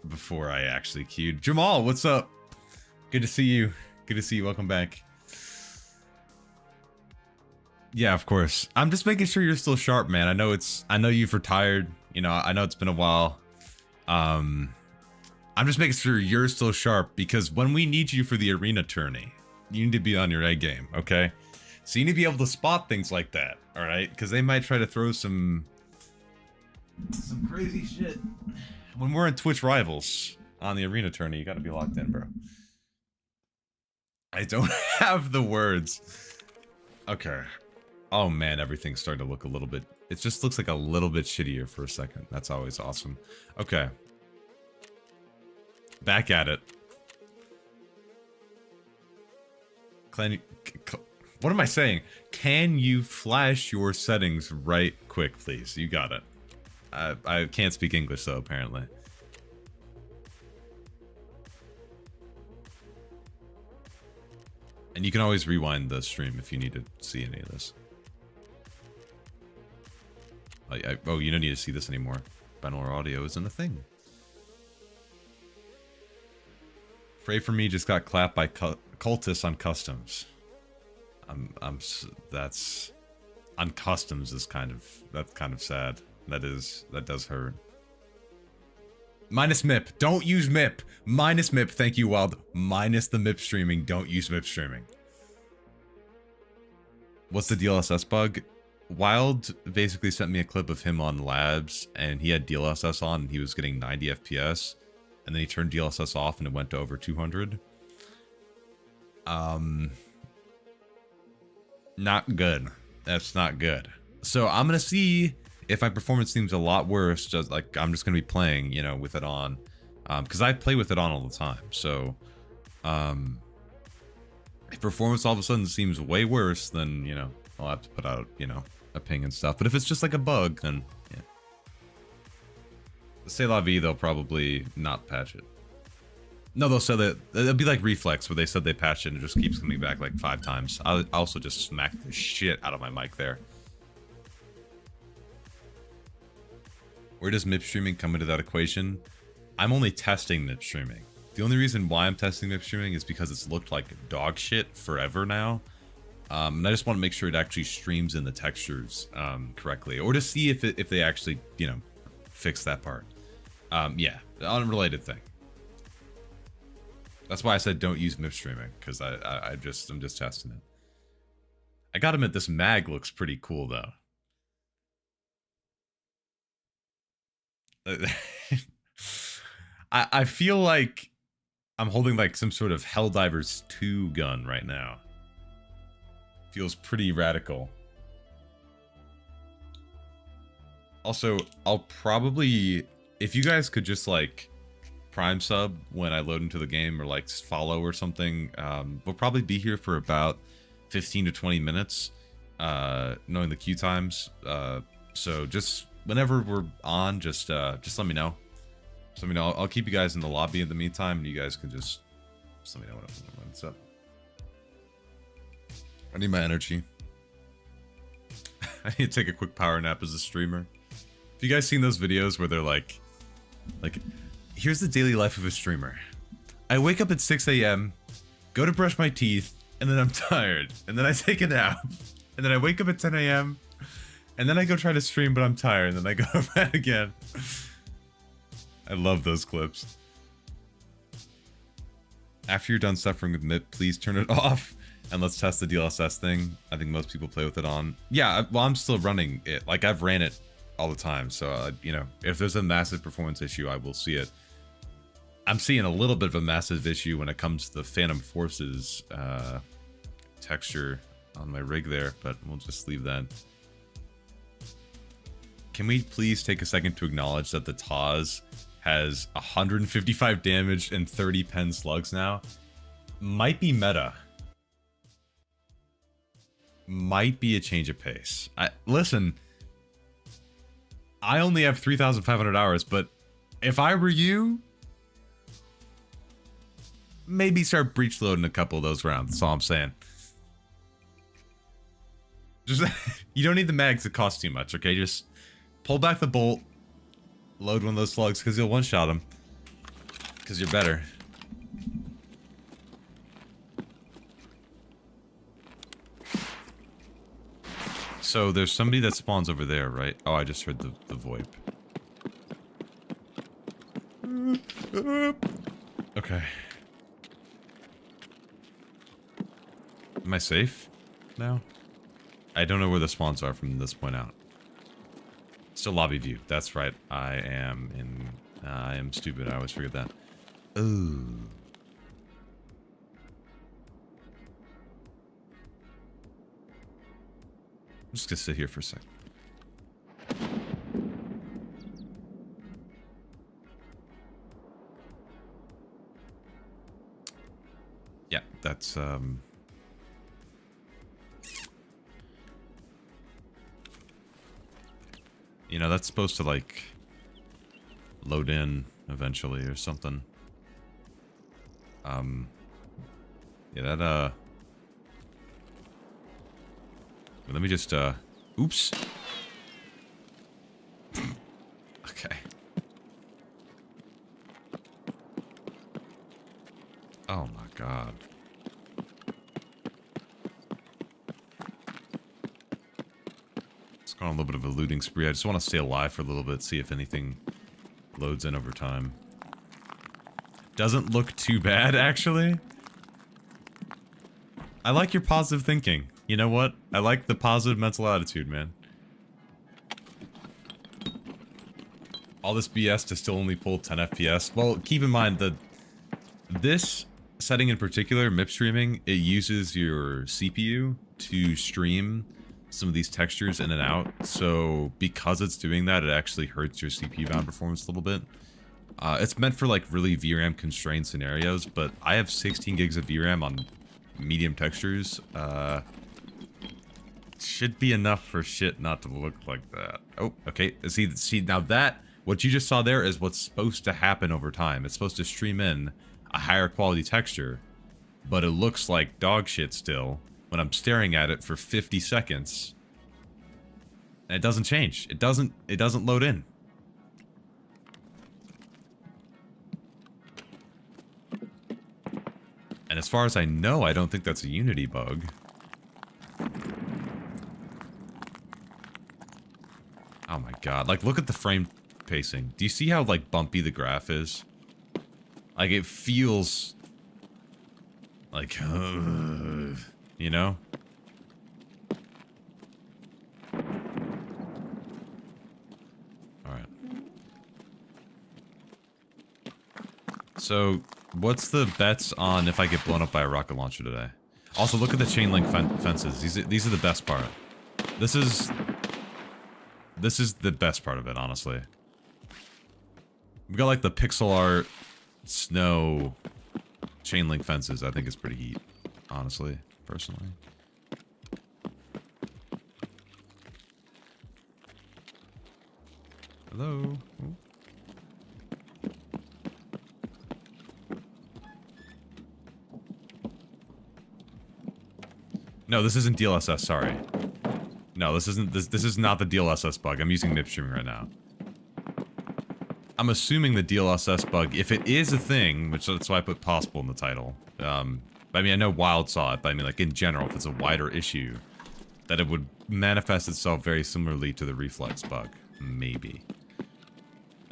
before I actually queued. Jamal, what's up? Good to see you. Good to see you. Welcome back. Yeah, of course. I'm just making sure you're still sharp, man. I know you've retired. You know, I know it's been a while. I'm just making sure you're still sharp, because when we need you for the arena tourney, you need to be on your A game, okay? So you need to be able to spot things like that, alright? Because they might try to throw some crazy shit. When we're in Twitch Rivals on the arena tourney, you gotta be locked in, bro. I don't have the words. Okay. Oh man, everything's starting to look a little bit... It just looks like a little bit shittier for a second. That's always awesome. Okay. Back at it. What am I saying? Can you flash your settings right quick, please? You got it. I can't speak English though, apparently. And you can always rewind the stream if you need to see any of this. Oh, you don't need to see this anymore. Binaural audio isn't a thing. Pray for me just got clapped by cultists on customs. That's on customs is that's kind of sad. That does hurt. Minus MIP. Don't use MIP. Minus MIP. Thank you, Wild. Minus the MIP streaming. Don't use MIP streaming. What's the DLSS bug? Wild basically sent me a clip of him on labs, and he had DLSS on, and he was getting 90 FPS, and then he turned DLSS off, and it went to over 200. Not good. That's not good. So I'm gonna see if my performance seems a lot worse. Just like I'm just gonna be playing, you know, with it on, because I play with it on all the time. So, if performance all of a sudden seems way worse, then you know I'll have to put out, you know, a ping and stuff. But if it's just like a bug, then yeah. The C'est La Vie, they'll probably not patch it. No, they'll say that it'll be like Reflex, where they said they patched it and it just keeps coming back like 5 times. I also just smacked the shit out of my mic there. Where does MIP streaming come into that equation? I'm only testing MIP streaming. The only reason why I'm testing MIP streaming is because it's looked like dog shit forever now. And I just want to make sure it actually streams in the textures correctly, or to see if they actually, you know, fix that part. Yeah, unrelated thing. That's why I said don't use MIP streaming, because I'm just testing it. I gotta admit, this mag looks pretty cool though. I feel like I'm holding like some sort of Helldivers 2 gun right now. Feels pretty radical. Also, I'll probably, if you guys could just like Prime sub when I load into the game, or like follow or something, we'll probably be here for about 15 to 20 minutes, knowing the queue times. So just whenever we're on, just let me know. Just let me know. I'll keep you guys in the lobby in the meantime, and you guys can just let me know what's up. I need my energy. I need to take a quick power nap as a streamer. Have you guys seen those videos where they're like, here's the daily life of a streamer. I wake up at 6 a.m., go to brush my teeth, and then I'm tired. And then I take a nap. And then I wake up at 10 a.m., and then I go try to stream, but I'm tired. And then I go to bed again. I love those clips. After you're done suffering with MIP, please turn it off. And let's test the DLSS thing. I think most people play with it on. Yeah, well, I'm still running it. Like, I've ran it all the time. So, you know, if there's a massive performance issue, I will see it. I'm seeing a little bit of a massive issue when it comes to the Phantom Forces texture on my rig there, but we'll just leave that. Can we please take a second to acknowledge that the TAAs has 155 damage and 30 pen slugs now? Might be meta. Might be a change of pace. Listen, I only have 3,500 hours, but if I were you, maybe start breach loading a couple of those rounds. That's all I'm saying. Just you don't need the mags that cost too much, okay? Just pull back the bolt, load one of those slugs, because you'll one-shot them. Because you're better. So there's somebody that spawns over there, right? Oh, I just heard the VoIP. Okay. Am I safe now? I don't know where the spawns are from this point out. Still lobby view. That's right. I am stupid. I always forget that. Ooh. I'm just gonna sit here for a sec. Yeah, that's You know, that's supposed to, like, load in eventually or something. Yeah, that, let me just, oops. Okay. Oh my god. It's gone on a little bit of a looting spree. I just want to stay alive for a little bit, see if anything loads in over time. Doesn't look too bad, actually. I like your positive thinking. You know what? I like the positive mental attitude, man. All this BS to still only pull 10 FPS. Well, keep in mind that this setting in particular, MIP streaming, it uses your CPU to stream some of these textures in and out. So because it's doing that, it actually hurts your CPU bound performance a little bit. It's meant for like really VRAM constrained scenarios, but I have 16 gigs of VRAM on medium textures. Should be enough for shit not to look like that. Oh, okay. See now that what you just saw there is what's supposed to happen over time. It's supposed to stream in a higher quality texture, but it looks like dog shit still when I'm staring at it for 50 seconds. And it doesn't change. It doesn't load in. And as far as I know, I don't think that's a Unity bug. Oh my god. Like, look at the frame pacing. Do you see how, like, bumpy the graph is? Like, it feels... like, you know? Alright. So, what's the bets on if I get blown up by a rocket launcher today? Also, look at the chain link fences. These are the best part. This is the best part of it, honestly. We got like the pixel art snow chain link fences. I think it's pretty heat, honestly, personally. Hello. Ooh. No, this isn't DLSS, sorry. No, this is not the DLSS bug. I'm using MIP streaming right now. I'm assuming the DLSS bug, if it is a thing, which that's why I put possible in the title. I mean, I know Wild saw it, but I mean, like, in general, if it's a wider issue, that it would manifest itself very similarly to the Reflex bug. Maybe.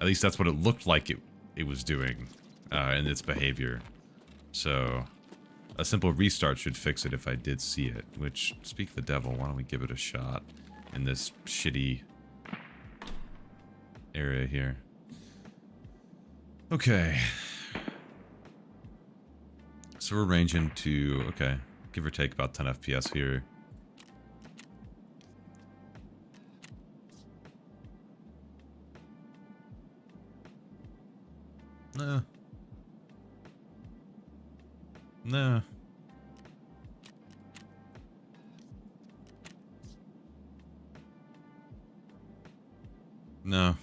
At least that's what it looked like it was doing in its behavior. So... a simple restart should fix it if I did see it, which, speak the devil, why don't we give it a shot in this shitty area here. Okay. So we're ranging to, okay, give or take about 10 FPS here. Nah. Nah. No.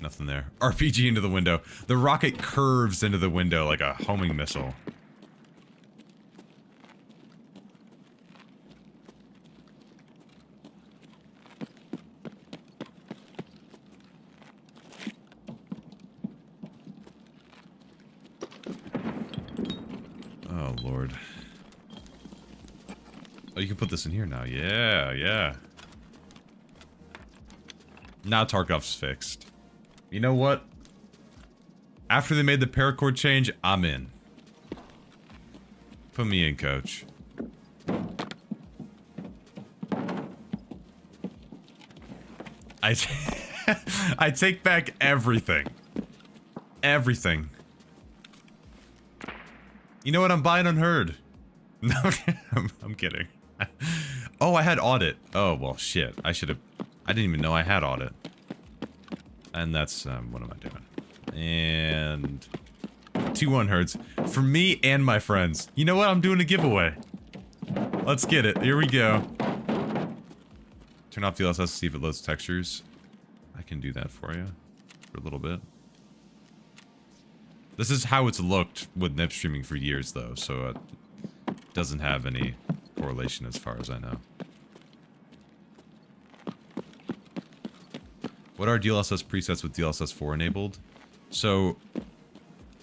Nothing there. RPG into the window. The rocket curves into the window like a homing missile. Oh, Lord. Oh, you can put this in here now. Yeah, yeah. Now Tarkov's fixed. You know what? After they made the paracord change, I'm in. Put me in, coach. I take back everything. Everything. You know what? I'm buying Unheard. No, I'm kidding. Oh, I had audit. Oh, well, shit. I should have... I didn't even know I had audit. And that's, what am I doing? And... 2 Unheards. For me and my friends. You know what? I'm doing a giveaway. Let's get it. Here we go. Turn turn off DLSS to see if it loads textures? I can do that for you for a little bit. This is how it's looked with MIP streaming for years, though, so it doesn't have any correlation as far as I know. What are DLSS presets with DLSS 4 enabled? So,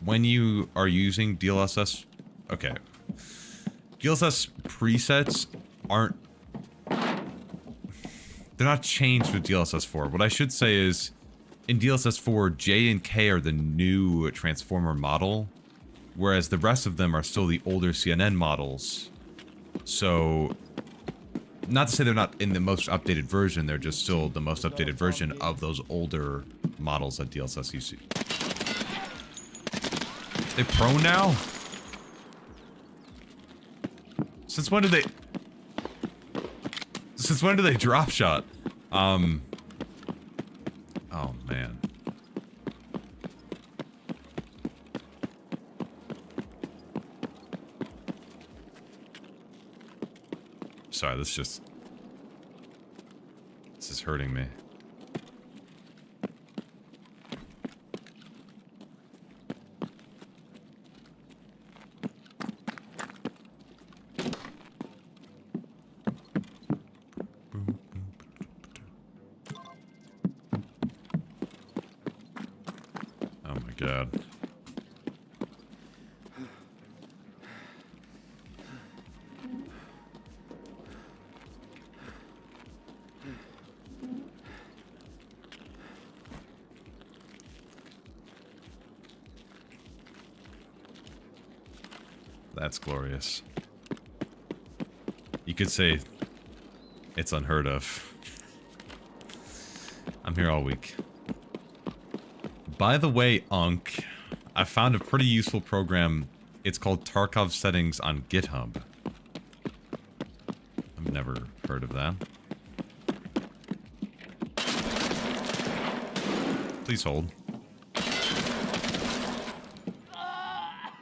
when you are using DLSS... Okay. DLSS presets aren't... They're not changed with DLSS 4. What I should say is, in DLSS 4, J and K are the new transformer model, whereas the rest of them are still the older CNN models. So, not to say they're not in the most updated version, they're just still the most updated version of those older models that DLSS used to. They prone now? Since when did they drop shot? Oh man. Sorry, this is hurting me. Oh my god. That's glorious. You could say it's unheard of. I'm here all week. By the way, Unk, I found a pretty useful program. It's called Tarkov Settings on GitHub. I've never heard of that. Please hold.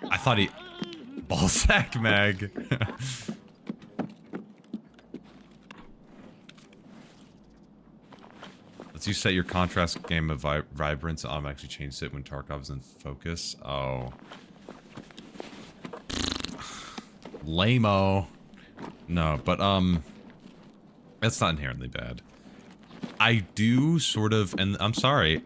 I thought he... Ballsack mag. Let's you set your contrast game of vibrance. I'm actually changed it when Tarkov's in focus. Oh. Lame-o. No, but that's not inherently bad. I do sort of, and I'm sorry.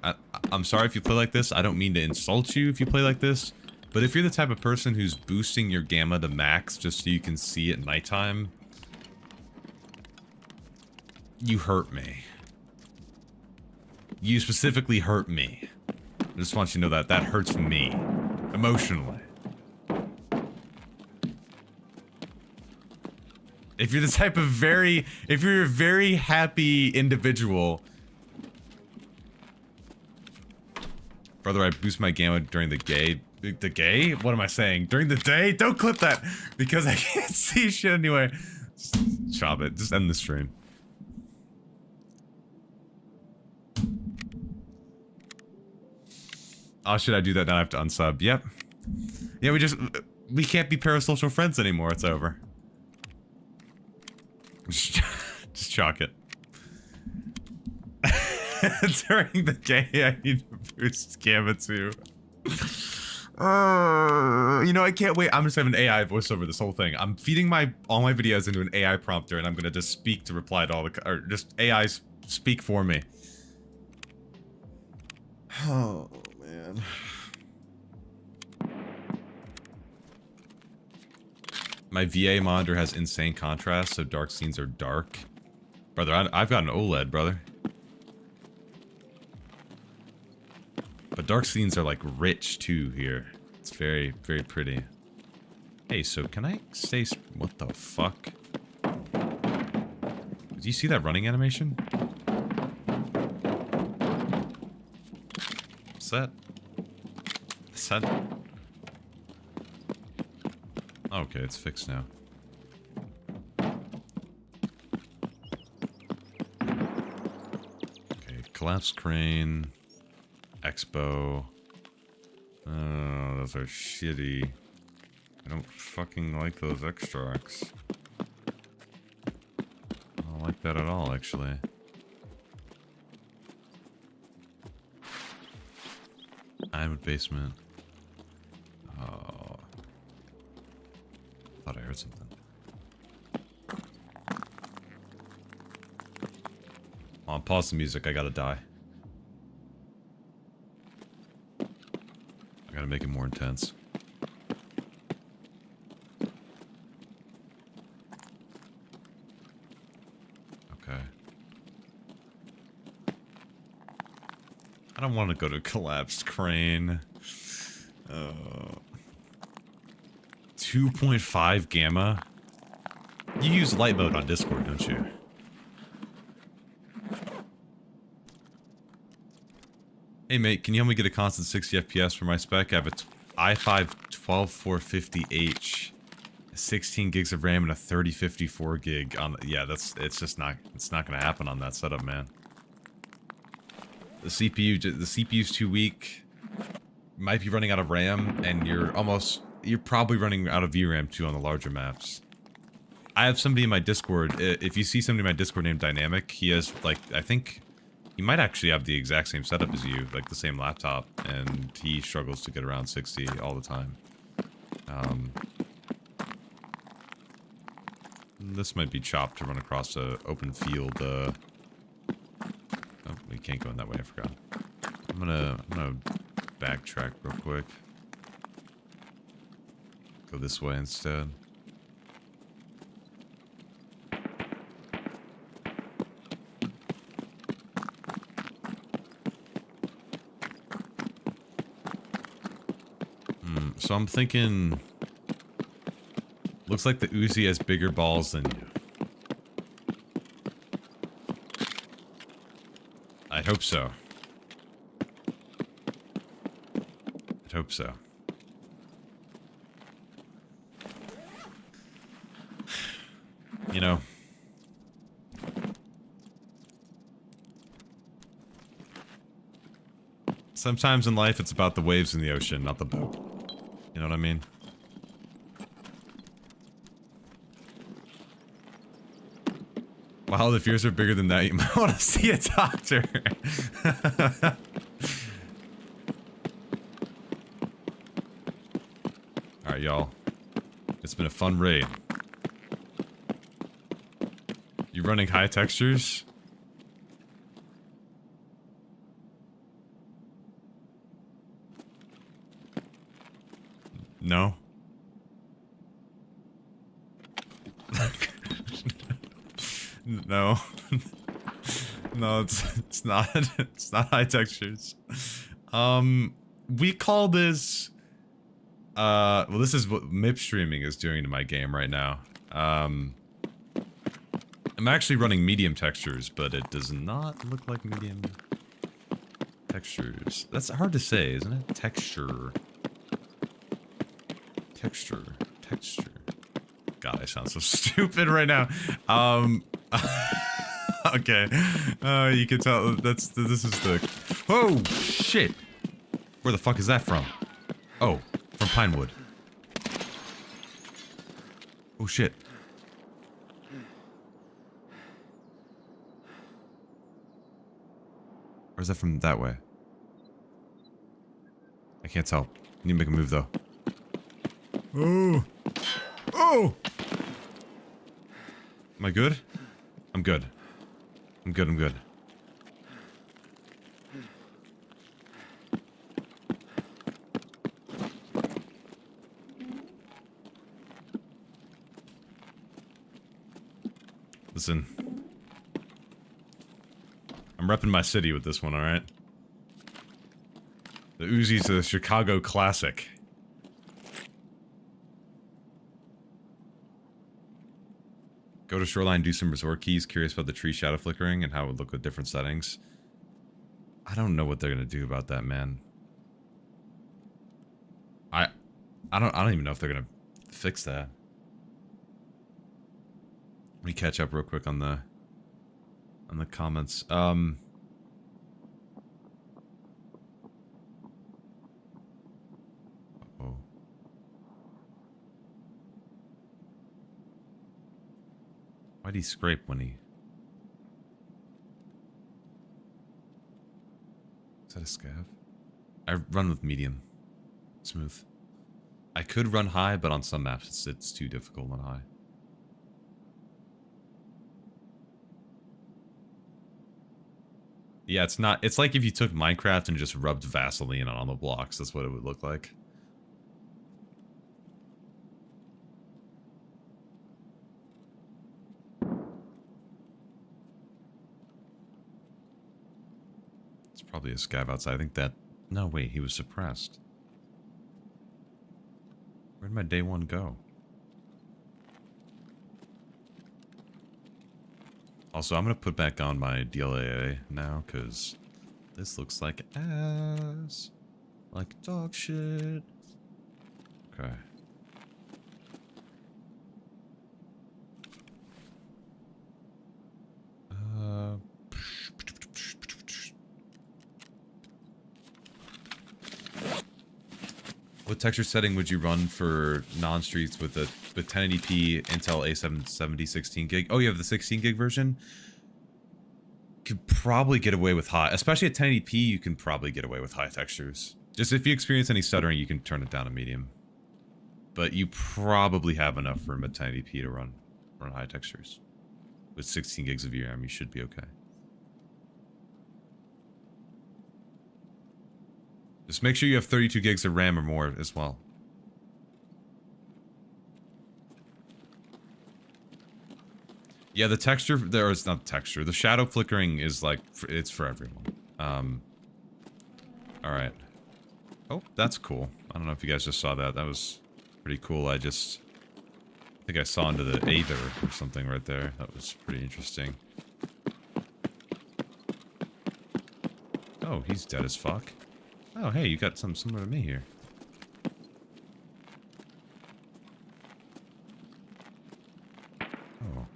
I'm sorry if you play like this. I don't mean to insult you if you play like this. But if you're the type of person who's boosting your gamma to max just so you can see at nighttime, you hurt me. You specifically hurt me. I just want you to know that that hurts me. Emotionally. If you're the type of if you're a very happy individual. Brother, I boost my gamma during the gay. The gay? What am I saying? During the day? Don't clip that! Because I can't see shit anyway. Just chop it. Just end the stream. Oh, should I do that now? I have to unsub. Yep. Yeah, we can't be parasocial friends anymore. It's over. Just chalk it. During the gay, I need to boost gamma too. You know, I can't wait. I'm just having an AI voiceover this whole thing. I'm feeding all my videos into an AI prompter, and I'm gonna just speak to reply to all the, or just AI speak for me. Oh man. My VA monitor has insane contrast, so dark scenes are dark. Brother, I've got an OLED, brother. But dark scenes are like rich too here. It's very, very pretty. Hey, so can I say what the fuck? Do you see that running animation? What's that? Is that... Okay, it's fixed now. Okay, collapse crane. Expo. Oh, those are shitty. I don't fucking like those extracts. I don't like that at all, actually. Ironwood basement. Oh. Thought I heard something. On, pause the music. I gotta die. I gotta make it more intense. Okay. I don't want to go to collapsed crane. 2.5 gamma. You use light mode on Discord, don't you? Hey mate, can you help me get a constant 60 FPS for my spec? I have a i5 12450H, 16 gigs of RAM, and a 3054 gig on. Yeah, it's not gonna happen on that setup, man. The CPU's too weak. Might be running out of RAM, and you're probably running out of VRAM too on the larger maps. I have somebody in my Discord. If you see somebody in my Discord named Dynamic, he has like, I think he might actually have the exact same setup as you, like the same laptop, and he struggles to get around 60 all the time. This might be chopped to run across a open field. Oh, we can't go in that way. I forgot. I'm gonna backtrack real quick. Go this way instead. So I'm thinking, looks like the Uzi has bigger balls than you. I'd hope so. I'd hope so. You know, sometimes in life it's about the waves in the ocean, not the boat. You know what I mean? Wow, if yours are bigger than that, you might want to see a doctor. Alright, y'all. It's been a fun raid. You running high textures? No. No. No, it's not. It's not high textures. We call this. Well, this is what MIP Streaming is doing to my game right now. I'm actually running medium textures, but it does not look like medium textures. That's hard to say, isn't it? Texture. Texture. God, I sound so stupid right now. Okay. You can tell this is the. Oh shit! Where the fuck is that from? Oh, from Pinewood. Oh shit. Or is that from that way? I can't tell. I need to make a move though. Oh! Oh! Am I good? I'm good. I'm good. Listen. I'm repping my city with this one, alright? The Uzi's a Chicago classic. Go to Shoreline, do some resort keys. Curious about the tree shadow flickering and how it would look with different settings. I don't know what they're gonna do about that, man. I don't even know if they're gonna fix that. Let me catch up real quick on the comments. Oh. Why'd he scrape when he... Is that a scav? I run with medium. Smooth. I could run high, but on some maps it's too difficult on high. Yeah, it's not. It's like if you took Minecraft and just rubbed Vaseline on the blocks. That's what it would look like. It's probably a scav outside. I think that... No, wait, he was suppressed. Where'd my day one go? Also, I'm gonna put back on my DLAA now, because this looks like ass. Like dog shit. Okay. What texture setting would you run for non-streets with 1080p Intel A770 16 gig? Oh, you have the 16 gig version? Could probably get away with high, especially at 1080p. You can probably get away with high textures. Just if you experience any stuttering, you can turn it down to medium. But you probably have enough room at 1080p to run high textures. With 16 gigs of VRAM, you should be okay. Just make sure you have 32 gigs of RAM or more as well. Yeah, the texture, it's not texture. The shadow flickering is like, it's for everyone. Alright. Oh, that's cool. I don't know if you guys just saw that. That was pretty cool. I think I saw into the Aether or something right there. That was pretty interesting. Oh, he's dead as fuck. Oh, hey, you got something similar to me here. Oh.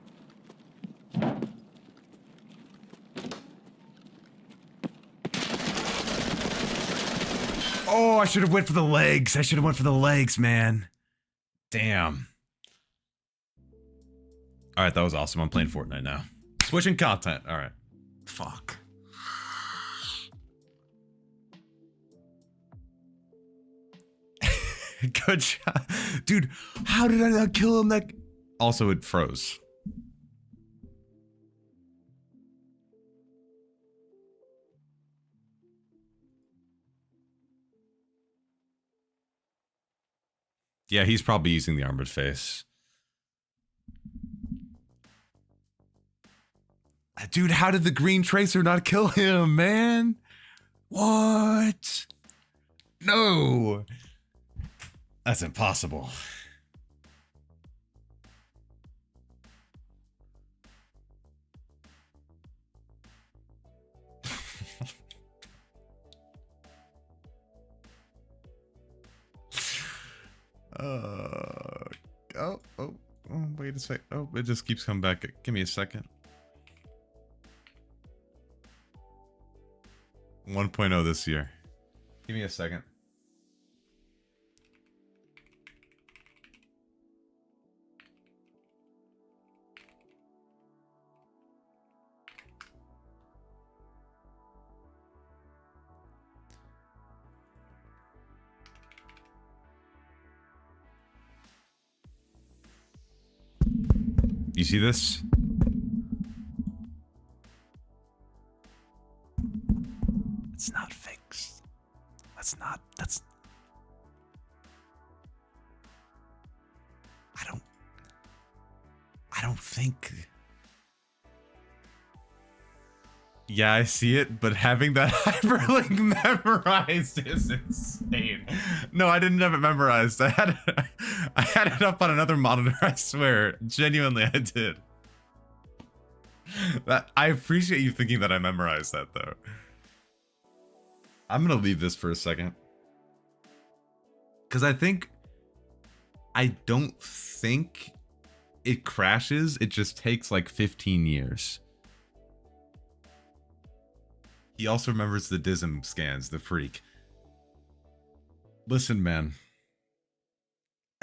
Oh, I should have went for the legs. I should have went for the legs, man. Damn. Alright, that was awesome. I'm playing Fortnite now. Switching content. Alright. Fuck. Good job. Dude, how did I not kill him? That also, it froze. Yeah, he's probably using the armored face. Dude, how did the green tracer not kill him, man? What? No. That's impossible. Wait a sec. Oh, it just keeps coming back. Give me a second. 1.0 this year. Give me a second. You see this? It's not fixed. That's... I don't think... Yeah, I see it, but having that hyperlink memorized is insane. No, I didn't have it memorized. I had it up on another monitor, I swear. Genuinely, I did. I appreciate you thinking that I memorized that, though. I'm gonna leave this for a second. Because I don't think it crashes. It just takes like 15 years. He also remembers the DISM scans, the freak. Listen, man.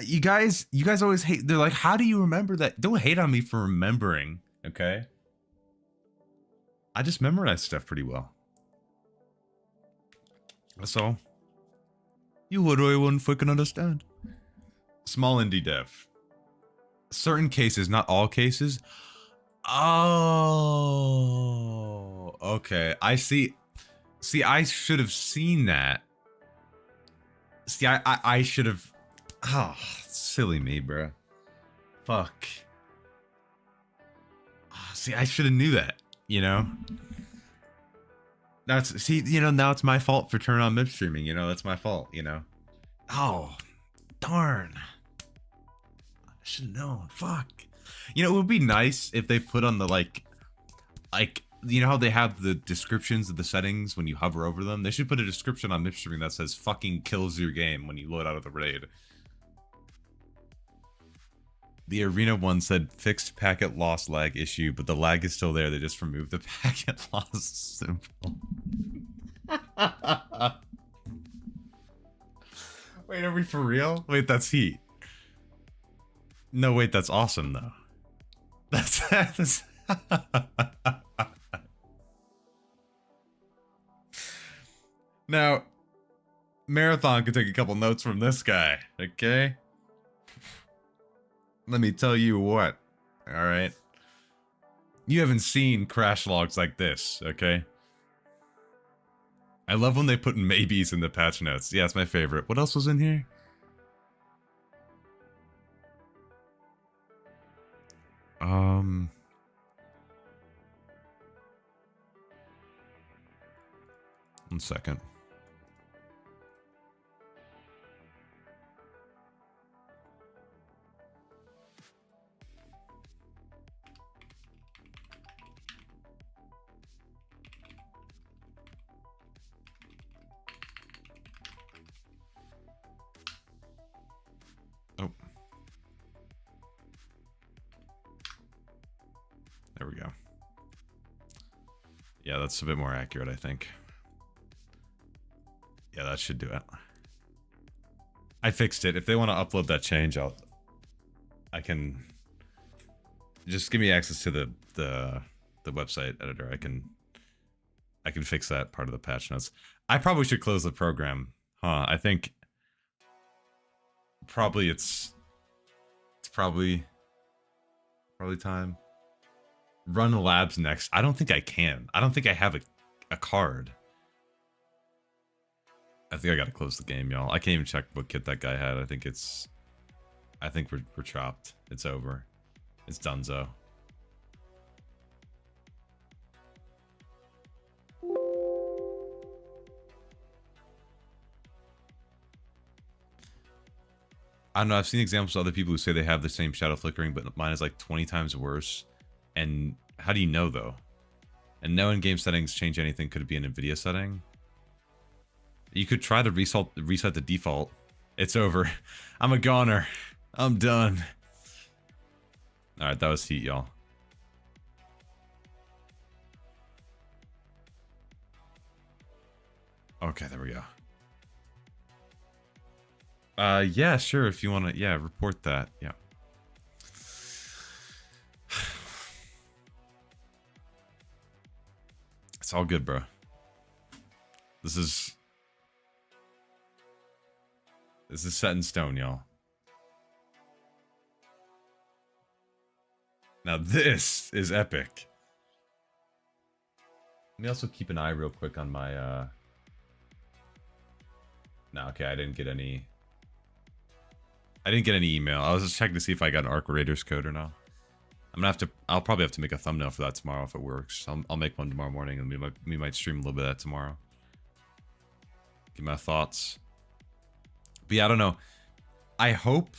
You guys always hate. They're like, how do you remember that? Don't hate on me for remembering, okay? I just memorize stuff pretty well. That's all. You literally wouldn't fucking understand. Small indie dev. Certain cases, not all cases. Oh, okay. I see. See, I should have seen that. See, I should have. Oh, silly me, bro. Fuck. Oh, see, I should have knew that. You know. That's now it's my fault for turning on MIP streaming. You know, that's my fault. You know. Oh, darn. I should have known. Fuck. You know, it would be nice if they put on the like, you know how they have the descriptions of the settings when you hover over them? They should put a description on MIP streaming that says fucking kills your game when you load out of the raid. The arena one said fixed packet loss lag issue, but the lag is still there. They just removed the packet loss symbol. Wait, are we for real? Wait, that's heat. No, wait, that's awesome though. That's Now, Marathon could take a couple notes from this guy, okay? Let me tell you what, alright? You haven't seen crash logs like this, okay? I love when they put maybes in the patch notes. Yeah, it's my favorite. What else was in here? One second. Oh. There we go. Yeah, that's a bit more accurate, I think. Yeah, that should do it. I fixed it. If they want to upload that change, I can just give me access to the website editor. I can fix that part of the patch notes. I probably should close the program, huh? I think probably it's probably time. Run labs next. I don't think I can. I don't think I have a card. I think I gotta close the game, y'all. I can't even check what kit that guy had. I think we're chopped. It's over. It's donezo. I don't know. I've seen examples of other people who say they have the same shadow flickering, but mine is like 20 times worse. And how do you know though? And no in-game settings change anything. Could it be an Nvidia setting? You could try to reset the default. It's over. I'm a goner. I'm done. Alright, that was heat, y'all. Okay, there we go. Yeah, sure, if you want to, yeah, report that, yeah. It's all good, bro. This is set in stone, y'all. Now this is epic. Let me also keep an eye real quick on my, no, okay, I didn't get any email. I was just checking to see if I got an Arc Raiders code or not. I'll probably have to make a thumbnail for that tomorrow if it works. I'll make one tomorrow morning and we might stream a little bit of that tomorrow. Give my thoughts. But yeah, I don't know. I hope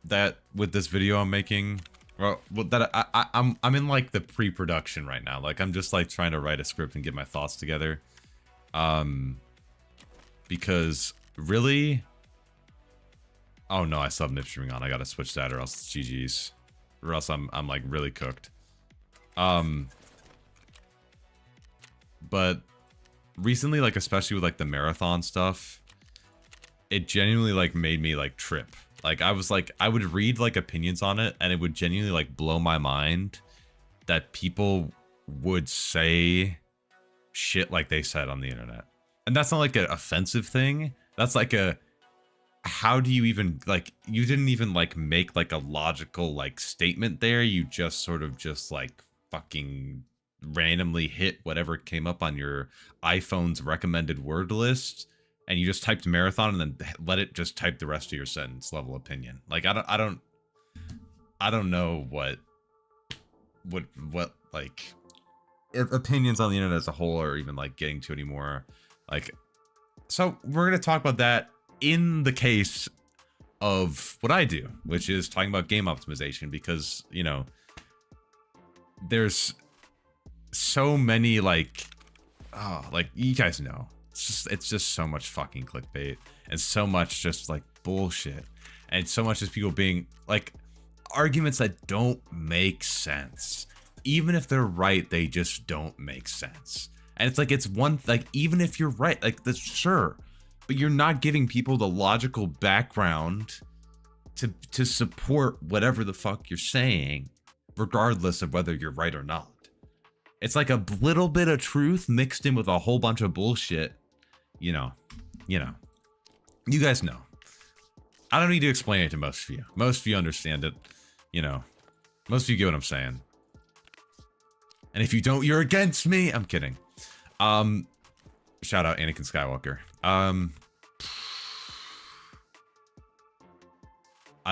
that with this video I'm making, well, that I'm in like the pre-production right now. Like I'm just like trying to write a script and get my thoughts together. Because really, oh no, I still have MIP streaming on. I gotta switch that or else it's GG's. Or else I'm like really cooked. But recently, like especially with like the marathon stuff, it genuinely like made me like trip. Like I was like, I would read like opinions on it and it would genuinely like blow my mind that people would say shit like they said on the internet. And that's not like an offensive thing. That's like how do you even, like, you didn't even, like, make, like, a logical, like, statement there. You just sort of just, like, fucking randomly hit whatever came up on your iPhone's recommended word list, and you just typed marathon and then let it just type the rest of your sentence level opinion. Like, I don't know what like, if opinions on the internet as a whole are even, like, getting to anymore. Like, so we're going to talk about that in the case of what I do, which is talking about game optimization, because, you know, there's so many, like, oh, like, you guys know, it's just so much fucking clickbait and so much just, like, bullshit, and so much just people being, like, arguments that don't make sense. Even if they're right, they just don't make sense. And it's like, it's one, like, even if you're right, like, that's sure, but you're not giving people the logical background to support whatever the fuck you're saying, regardless of whether you're right or not. It's like a little bit of truth mixed in with a whole bunch of bullshit. You know, you guys know. I don't need to explain it to most of you. Most of you understand it. You know, most of you get what I'm saying. And if you don't, you're against me. I'm kidding. Shout out Anakin Skywalker. I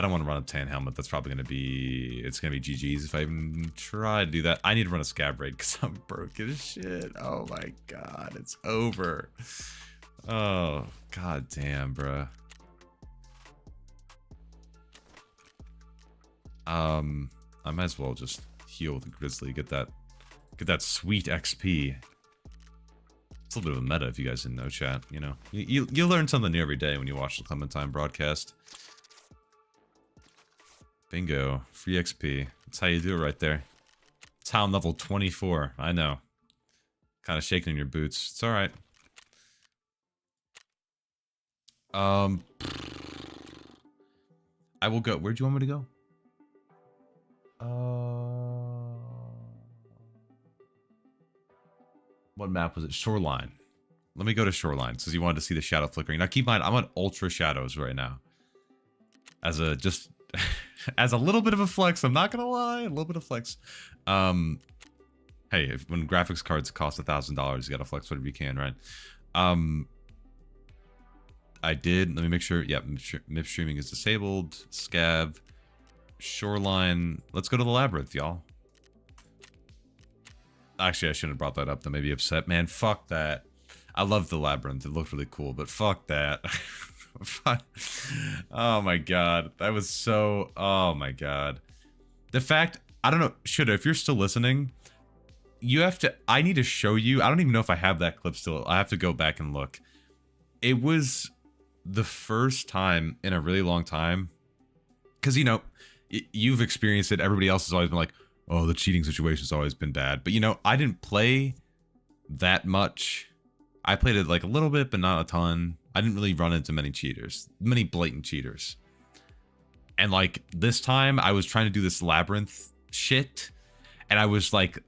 don't want to run a tan helmet. That's probably going to be, it's going to be GG's if I even try to do that. I need to run a scab raid because I'm broken as shit. Oh my god, it's over. Oh, god damn, bruh. I might as well just heal with the Grizzly, get that sweet XP. It's a little bit of a meta if you guys didn't know, chat. You know, you learn something new every day when you watch the Clementine broadcast. Bingo, free XP. That's how you do it right there. Town level 24. I know. Kind of shaking in your boots. It's all right. I will go. Where'd you want me to go? What map was it? Shoreline. Let me go to Shoreline, because you wanted to see the shadow flickering. Now keep in mind, I'm on ultra shadows right now. As a just as a little bit of a flex, I'm not gonna lie, a little bit of flex. Hey, when graphics cards cost $1,000, you gotta flex whatever you can, right? I did. Let me make sure. Yeah, MIP streaming is disabled. Scav. Shoreline. Let's go to the labyrinth, y'all. Actually, I shouldn't have brought that up. That made me upset. Man, fuck that. I love the labyrinth. It looked really cool, but fuck that. Oh my god. That was so... Oh my god. The fact... I don't know. Should if you're still listening, you have to... I need to show you... I don't even know if I have that clip still. I have to go back and look. It was the first time in a really long time. Because, you know, you've experienced it. Everybody else has always been like, oh, the cheating situation's always been bad. But, you know, I didn't play that much. I played it like a little bit, but not a ton. I didn't really run into many cheaters. Many blatant cheaters. And, like, this time, I was trying to do this labyrinth shit. And I was, like,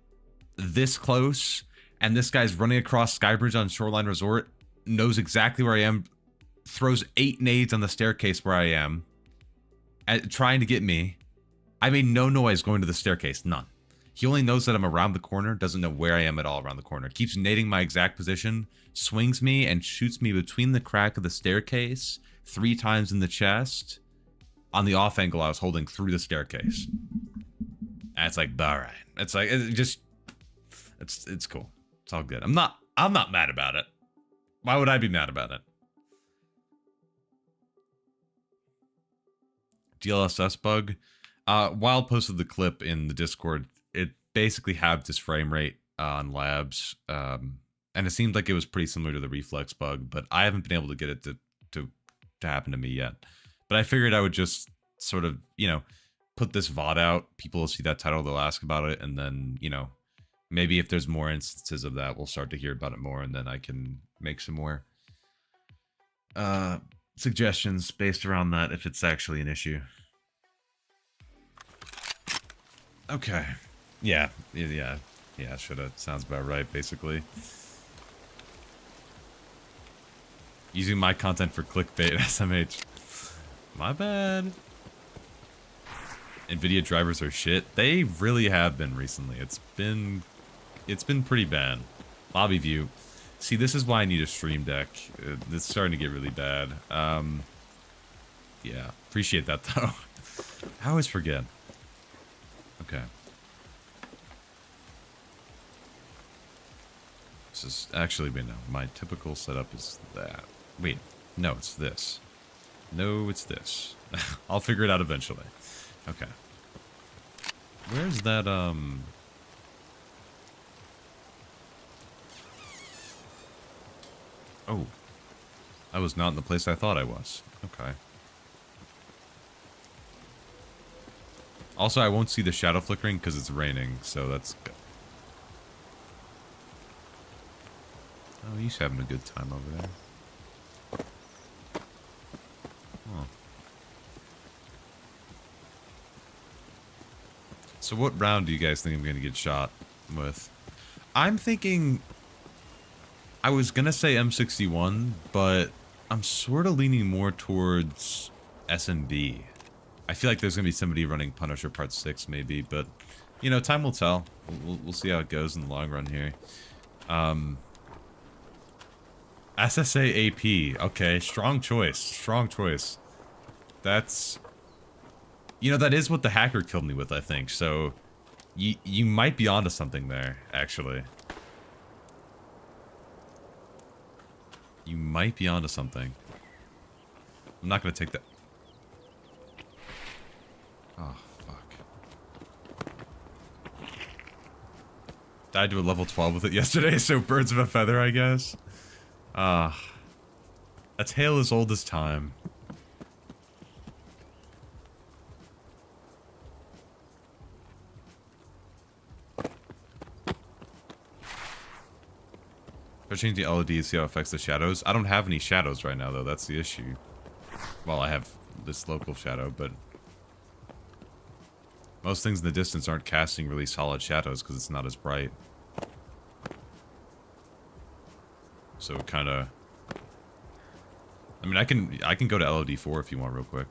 this close. And this guy's running across Skybridge on Shoreline Resort. Knows exactly where I am. Throws 8 nades on the staircase where I am. Trying to get me. I made no noise going to the staircase. None. He only knows that I'm around the corner. Doesn't know where I am at all around the corner. Keeps nading my exact position. Swings me and shoots me between the crack of the staircase 3 times in the chest. On the off angle I was holding through the staircase. And it's like, alright. It's like, it just... It's cool. It's all good. I'm not mad about it. Why would I be mad about it? DLSS bug. Wild posted the clip in the Discord. It basically halved his frame rate on labs, and it seemed like it was pretty similar to the reflex bug, but I haven't been able to get it to happen to me yet. But I figured I would just sort of, you know, put this VOD out. People will see that title, they'll ask about it, and then, you know, maybe if there's more instances of that, we'll start to hear about it more, and then I can make some more suggestions based around that if it's actually an issue. Okay. Yeah, shoulda. Sounds about right, basically. Using my content for clickbait, SMH. My bad. Nvidia drivers are shit. They really have been recently. It's been pretty bad. Lobby view. See, this is why I need a stream deck. It's starting to get really bad. Yeah, appreciate that though. I always forget. Okay. This is actually, wait, no. My typical setup is that. Wait, no, it's this. No, it's this. I'll figure it out eventually. Okay. Where's that, Oh. I was not in the place I thought I was. Okay. Also, I won't see the shadow flickering because it's raining, so that's good. Oh, he's having a good time over there. Oh. So what round do you guys think I'm going to get shot with? I'm thinking... I was going to say M61, but I'm sort of leaning more towards SMB. I feel like there's going to be somebody running Punisher Part 6 maybe, but, you know, time will tell. We'll see how it goes in the long run here. SSA AP. Okay, strong choice. Strong choice. That's... You know, that is what the hacker killed me with, I think. So, you might be onto something there, actually. You might be onto something. I'm not going to take that... Oh, fuck. Died to a level 12 with it yesterday, so birds of a feather, I guess. A tale as old as time. They're changing the LOD to see how it affects the shadows. I don't have any shadows right now, though. That's the issue. Well, I have this local shadow, but... most things in the distance aren't casting really solid shadows because it's not as bright. So kind of... I mean, I can go to LOD 4 if you want real quick.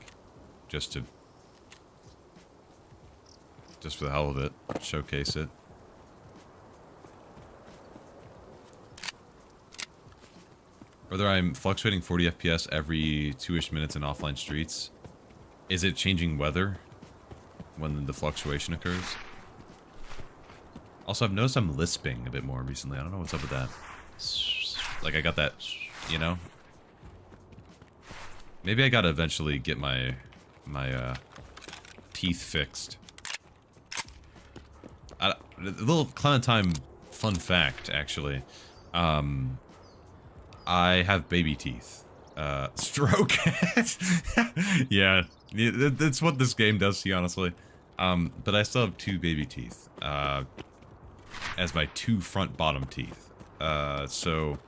Just for the hell of it. Showcase it. Whether I'm fluctuating 40 FPS every 2-ish minutes in offline streets. Is it changing weather when the fluctuation occurs? Also, I've noticed I'm lisping a bit more recently. I don't know what's up with that. Like, I got that, you know? Maybe I gotta eventually get my teeth fixed. A little Clementine fun fact, actually. I have baby teeth. Stroke. Yeah, that's what this game does to you, honestly. But I still have 2 baby teeth. As my 2 front bottom teeth. So...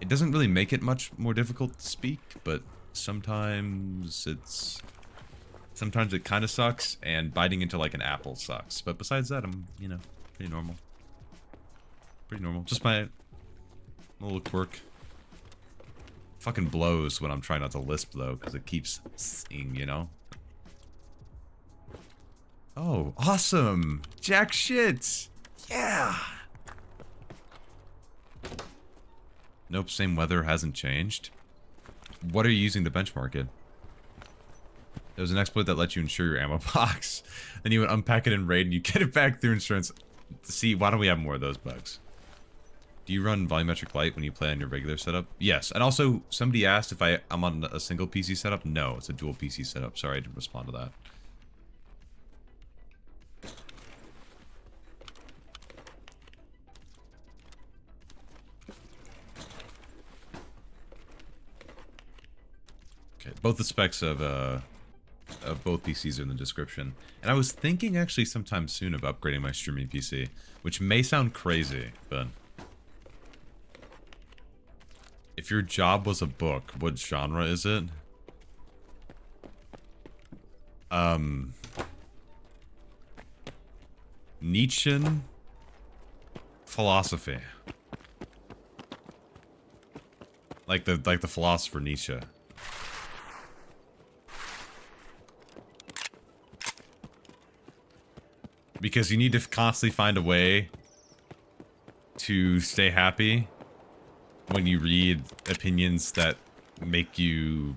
it doesn't really make it much more difficult to speak, but sometimes sometimes it kind of sucks, and biting into like an apple sucks. But besides that, I'm, you know, pretty normal. Pretty normal. Just my little quirk. Fucking blows when I'm trying not to lisp, though, because it keeps singing, you know? Oh, awesome! Jack shit! Yeah! Nope, same weather, hasn't changed. What are you using to benchmark it? There was an exploit that lets you insure your ammo box. Then you would unpack it in RAID and you get it back through insurance. See, why don't we have more of those bugs? Do you run volumetric light when you play on your regular setup? Yes, and also, somebody asked if I'm on a single PC setup. No, it's a dual PC setup. Sorry, I didn't respond to that. Okay, both the specs of both PCs are in the description. And I was thinking actually sometime soon of upgrading my streaming PC, which may sound crazy, but... if your job was a book, what genre is it? Nietzschean philosophy. Like the philosopher Nietzsche. Because you need to constantly find a way to stay happy when you read opinions that make you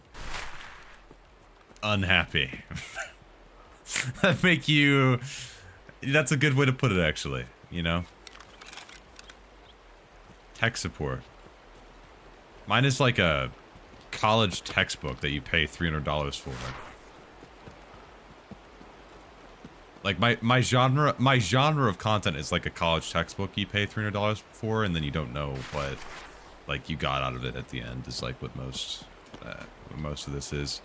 unhappy. That make you... That's a good way to put it, actually, you know? Tech support. Mine is like a college textbook that you pay $300 for. Like my genre of content is like a college textbook you pay $300 for, and then you don't know what like you got out of it at the end. Is like what most of this is.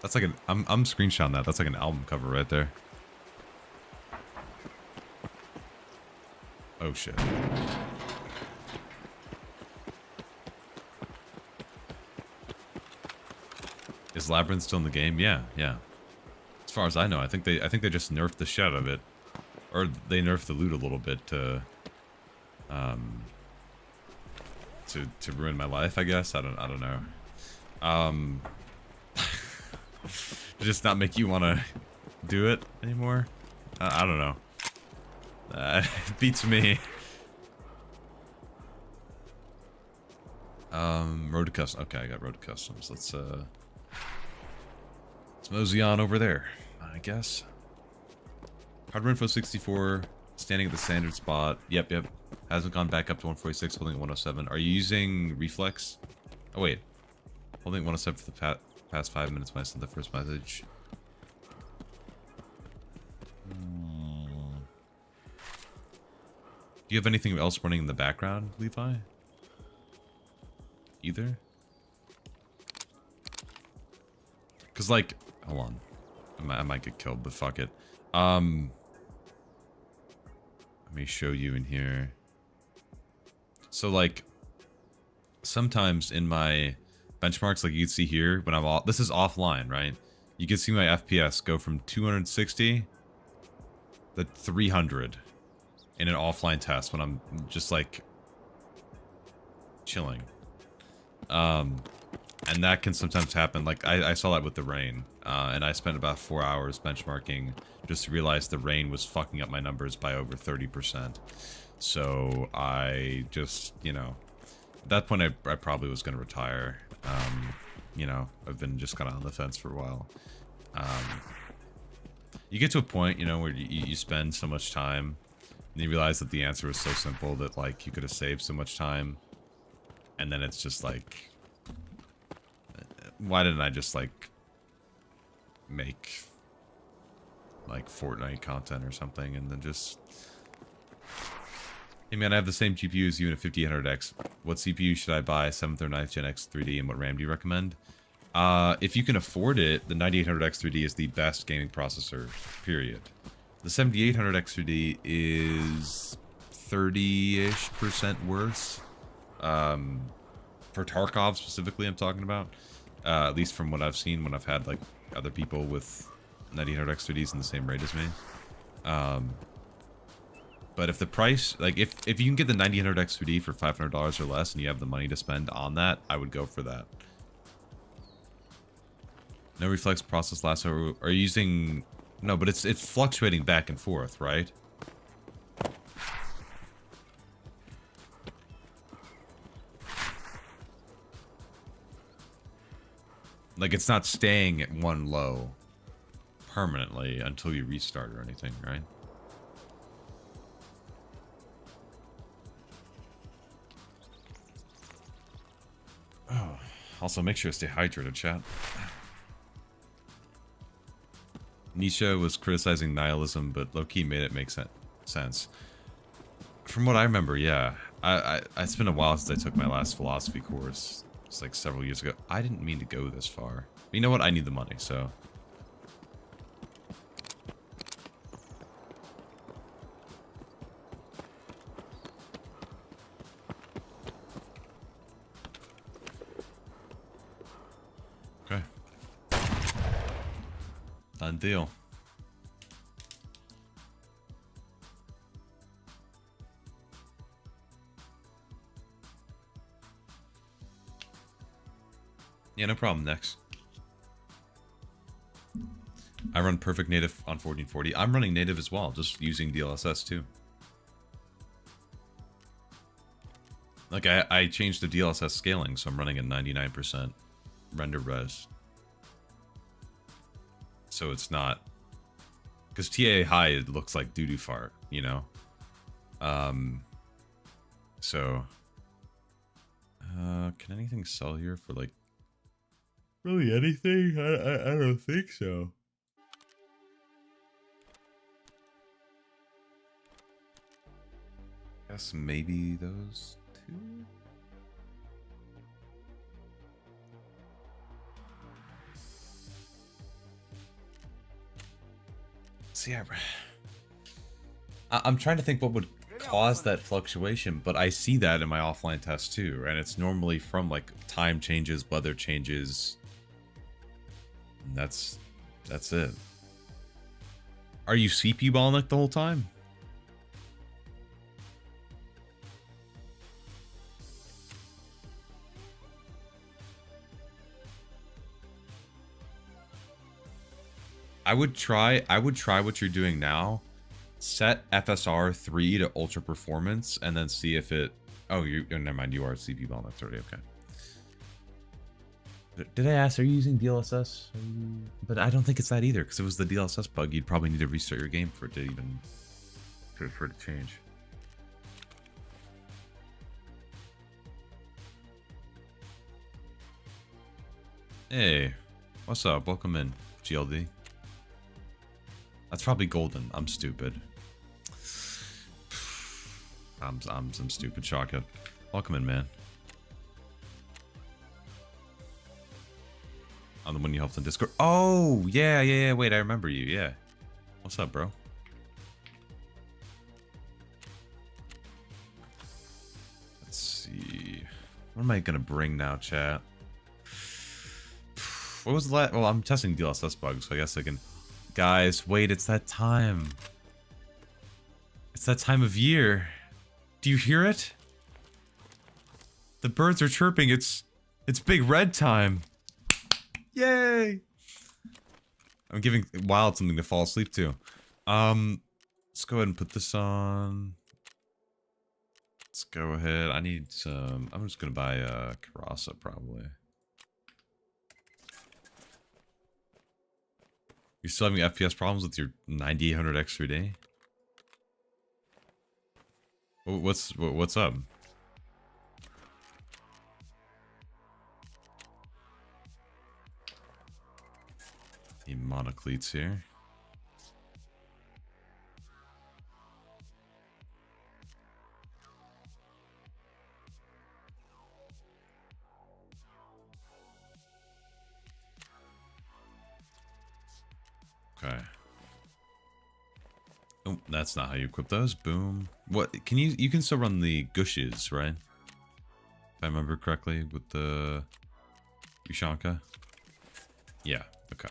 That's like an I'm screenshotting that. That's like an album cover right there. Oh shit. Is Labyrinth still in the game? Yeah, yeah. As far as I know, I think they just nerfed the shit out of it. Or they nerfed the loot a little bit to ruin my life, I guess. I don't know. To just not make you want to do it anymore. I don't know. It beats me. Road to custom. Okay, I got road to customs. Let's mosey on over there, I guess. Hardware info 64, standing at the standard spot. Yep. Hasn't gone back up to 146, holding at 107. Are you using Reflex? Oh wait, holding at 107 for the past 5 minutes when I sent the first message. Do you have anything else running in the background, Levi? Either? Cause like, hold on, I might get killed, but fuck it. Let me show you in here. So like, sometimes in my benchmarks, like you can see here, when I'm all, this is offline, right? You can see my FPS go from 260 to 300 in an offline test when I'm just like chilling. And that can sometimes happen. Like I saw that with the rain, and I spent about 4 hours benchmarking just to realize the rain was fucking up my numbers by over 30%. So I just, you know, at that point I probably was going to retire. You know, I've been just kind of on the fence for a while. You get to a point, you know, where you spend so much time and you realize that the answer was so simple that like you could have saved so much time, and then it's just like, why didn't I just like make like Fortnite content or something, and then just, hey man, I have the same GPU as you in a 5800X. What CPU should I buy? 7th or 9th Gen X 3D, and what RAM do you recommend? If you can afford it, the 9800X 3D is the best gaming processor, period. The 7800X 3D is 30-ish% worse. For Tarkov specifically, I'm talking about. At least from what I've seen when I've had like other people with 9800X 3Ds in the same rate as me. But if the price, like if you can get the 9800X 3D for $500 or less and you have the money to spend on that, I would go for that. No reflex process lasts over. Are you using... No, but it's fluctuating back and forth, right? Like, it's not staying at one low permanently until you restart or anything, right? Oh, also make sure to stay hydrated, chat. Nietzsche was criticizing nihilism, but low-key made it make sense. From what I remember, yeah. It's been a while since I took my last philosophy course. It's like several years ago. I didn't mean to go this far. But you know what? I need the money, so... Okay. Done deal. Yeah, no problem. Next. I run perfect native on 1440. I'm running native as well, just using DLSS too. Like I changed the DLSS scaling, so I'm running at 99% render res. So it's not, because TAA High, it looks like doo-doo fart, you know? So can anything sell here for like really anything? I don't think so. Guess maybe those two. See, I'm trying to think what would cause that fluctuation, but I see that in my offline test too, and it's normally from like time changes, weather changes. And that's it. Are you CPU bottleneck the whole time? I would try what you're doing now. Set FSR 3 to ultra performance and then see if it... Oh, never mind, you are CPU bottleneck already, okay. Did I ask, are you using DLSS? But I don't think it's that either, because if it was the DLSS bug, you'd probably need to restart your game for it to even... for it to change. Hey, what's up? Welcome in, GLD. That's probably golden. I'm stupid. I'm some stupid Shaka. Welcome in, man. I'm the one you helped in Discord. Oh, yeah. Wait, I remember you. Yeah. What's up, bro? Let's see. What am I gonna bring now, chat? What was the last? Well, I'm testing DLSS bugs, so I guess I can. Guys, wait, it's that time. It's that time of year. Do you hear it? The birds are chirping. It's big red time. Yay! I'm giving Wild something to fall asleep to. Let's go ahead and put this on. Let's go ahead. I need some. I'm just gonna buy a Karasa probably. You're still having FPS problems with your 9800X 3D? What's up? Need monocleats here. Okay. Oh, that's not how you equip those. Boom. What can you can still run the gushes, right? If I remember correctly with the Ushanka. Yeah, okay.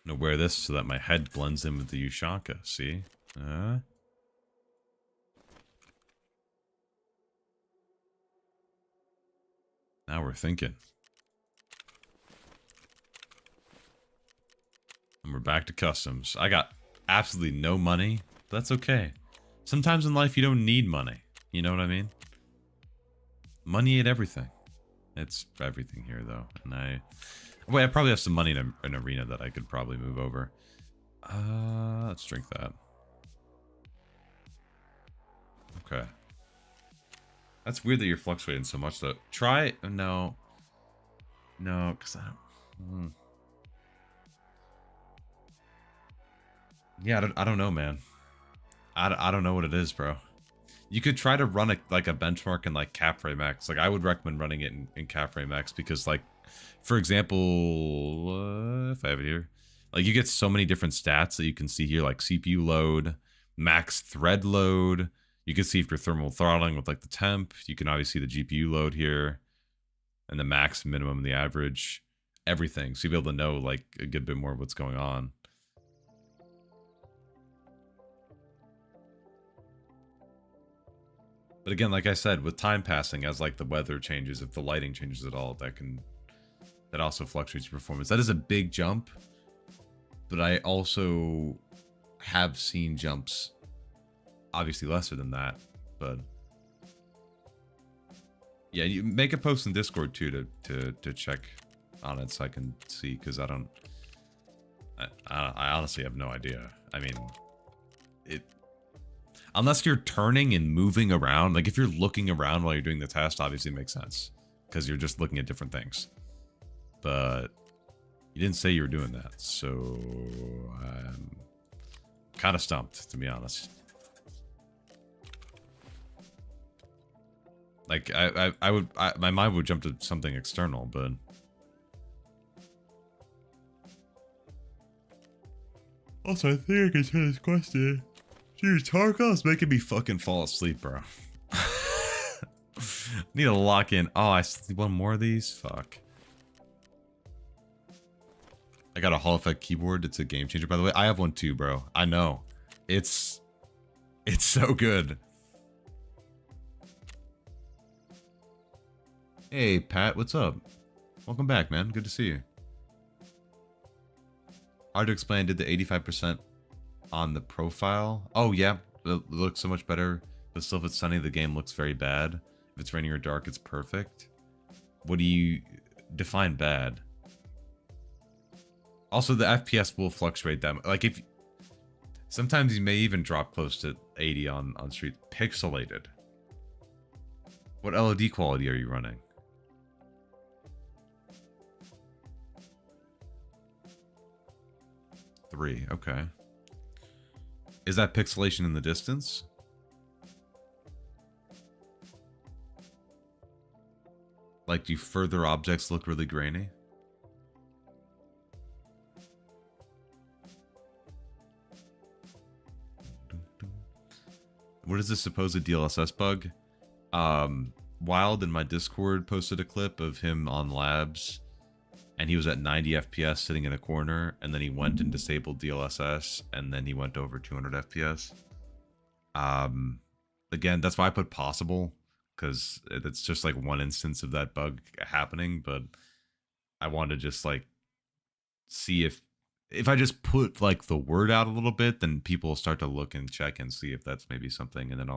I'm gonna wear this so that my head blends in with the Ushanka, see? Now we're thinking. And we're back to customs. I got absolutely no money. But that's okay. Sometimes in life you don't need money. You know what I mean? Money ain't everything. It's everything here though. And I probably have some money in an arena that I could probably move over. Let's drink that. Okay. That's weird that you're fluctuating so much though. Try no, because I don't. Yeah, I don't know, man. I don't know what it is, bro. You could try to run like a benchmark in like cap frame X. Like I would recommend running it in cap frame X because like, for example, if I have it here, like you get so many different stats that you can see here, like CPU load, max thread load. You can see if you're thermal throttling with like the temp. You can obviously see the GPU load here, and the max, minimum, and the average, everything. So you'll be able to know like a good bit more of what's going on. But again, like I said, with time passing, as like the weather changes, if the lighting changes at all, that also fluctuates your performance. That is a big jump, but I also have seen jumps obviously lesser than that. But yeah, you make a post in Discord too to check on it so I can see, because I honestly have no idea. I mean, unless you're turning and moving around, like if you're looking around while you're doing the test, obviously it makes sense because you're just looking at different things. But you didn't say you were doing that, so I'm kind of stumped, to be honest. Like my mind would jump to something external, but also I think I can tell this question. Dude, Tarkov's making me fucking fall asleep, bro. Need to lock in. Oh, I still need one more of these? Fuck. I got a Hall Effect keyboard. It's a game changer, by the way. I have one too, bro. I know. It's so good. Hey, Pat, what's up? Welcome back, man. Good to see you. Hard to explain. Did the 85% on the profile? Oh, yeah. It looks so much better. But still, if it's sunny, the game looks very bad. If it's raining or dark, it's perfect. What do you define bad? Also, the FPS will fluctuate that. Like, if sometimes you may even drop close to 80 on street. Pixelated. What LOD quality are you running? Three. Okay. Is that pixelation in the distance? Like, do further objects look really grainy? What is this supposed DLSS bug? Wild in my Discord posted a clip of him on labs, and he was at 90 FPS sitting in a corner, and then he went and disabled DLSS, and then he went over 200 FPS. Again, that's why I put possible, because it's just like one instance of that bug happening, but I want to just like see if I just put like the word out a little bit, then people will start to look and check and see if that's maybe something, and then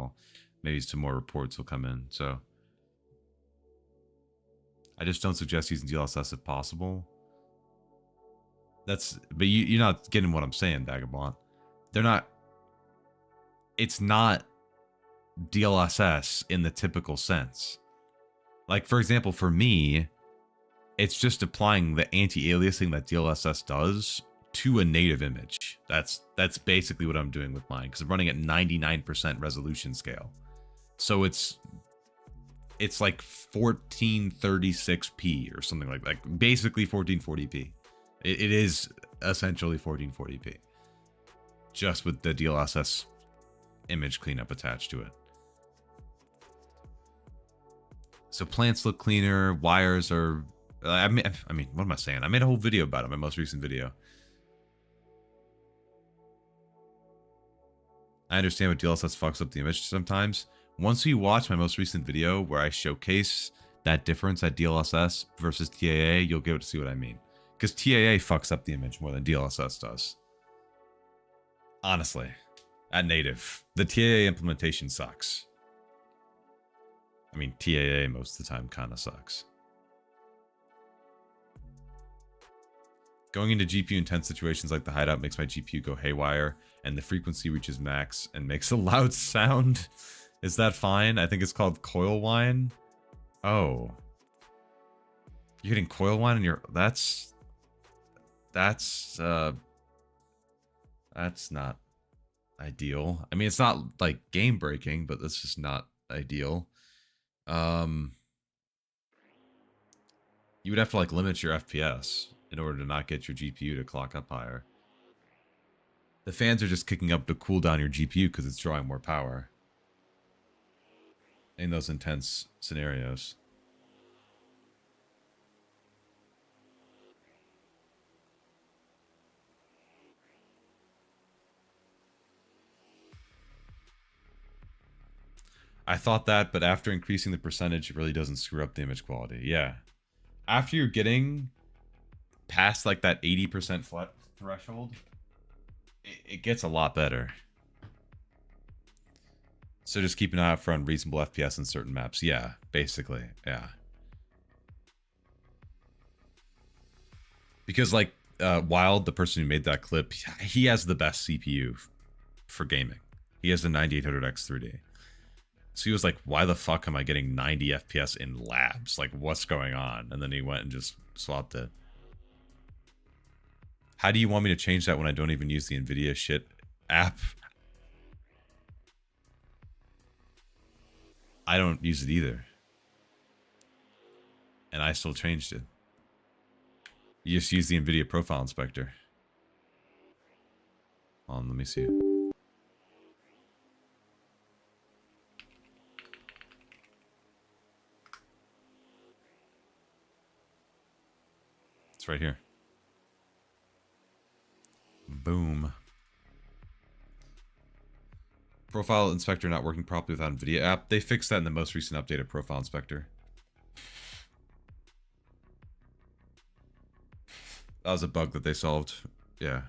maybe some more reports will come in. So I just don't suggest using DLSS if possible. But you're not getting what I'm saying, Vagabond. It's not DLSS in the typical sense. Like, for example, for me, it's just applying the anti-aliasing that DLSS does to a native image. That's basically what I'm doing with mine, because I'm running at 99% resolution scale. So it's like 1436p or something like that. Basically 1440p. It is essentially 1440p. Just with the DLSS image cleanup attached to it. So plants look cleaner, wires are... I mean, what am I saying? I made a whole video about it, my most recent video. I understand what DLSS fucks up the image sometimes. Once you watch my most recent video where I showcase that difference at DLSS versus TAA, you'll get to see what I mean. Because TAA fucks up the image more than DLSS does. Honestly. At native. The TAA implementation sucks. I mean, TAA most of the time kind of sucks. Going into GPU intense situations like the hideout makes my GPU go haywire, and the frequency reaches max and makes a loud sound. Is that fine? I think it's called coil whine. Oh. You're hitting coil whine in your... That's not ideal. I mean, it's not like game breaking, but that's just not ideal. You would have to like limit your FPS in order to not get your GPU to clock up higher. The fans are just kicking up to cool down your GPU because it's drawing more power in those intense scenarios. I thought that, but after increasing the percentage, it really doesn't screw up the image quality. Yeah. After you're getting past like that 80% flat threshold, it gets a lot better. So just keep an eye out for unreasonable FPS in certain maps. Yeah, basically. Yeah. Because like Wild, the person who made that clip, he has the best CPU for gaming. He has the 9800X 3D. So he was like, why the fuck am I getting 90 FPS in labs? Like, what's going on? And then he went and just swapped it. How do you want me to change that when I don't even use the Nvidia shit app? I don't use it either. And I still changed it. You just use the Nvidia profile inspector. Hold on, let me see. It's right here. Boom. Profile inspector not working properly without Nvidia app. They fixed that in the most recent update of profile inspector. That was a bug that they solved. Yeah.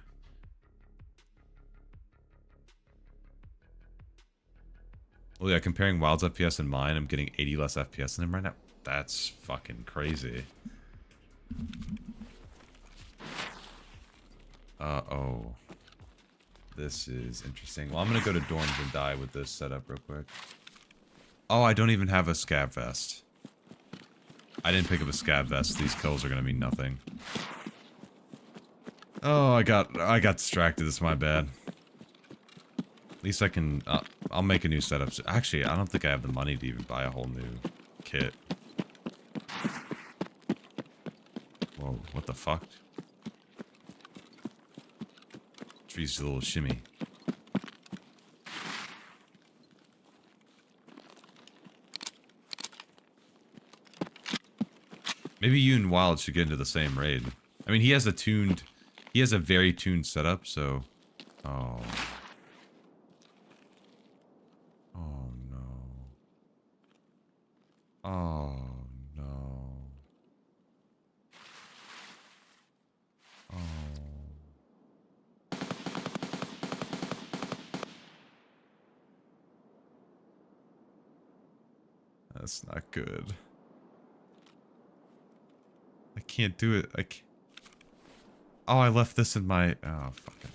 Well, yeah, comparing Wild's FPS and mine, I'm getting 80 less FPS than him right now. That's fucking crazy. Oh. This is interesting. Well, I'm gonna go to dorms and die with this setup real quick. Oh, I don't even have a scab vest. I didn't pick up a scab vest. These kills are gonna mean nothing. Oh, I got distracted. It's my bad. At least I can... I'll make a new setup. Actually, I don't think I have the money to even buy a whole new kit. Whoa, what the fuck? Tree's a little shimmy. Maybe you and Wild should get into the same raid. I mean, he has a very tuned setup, so... Oh. Oh, no. Oh, no. Oh. That's not good. I can't do it. I can't. Oh, I left this in my... Oh, fuck it.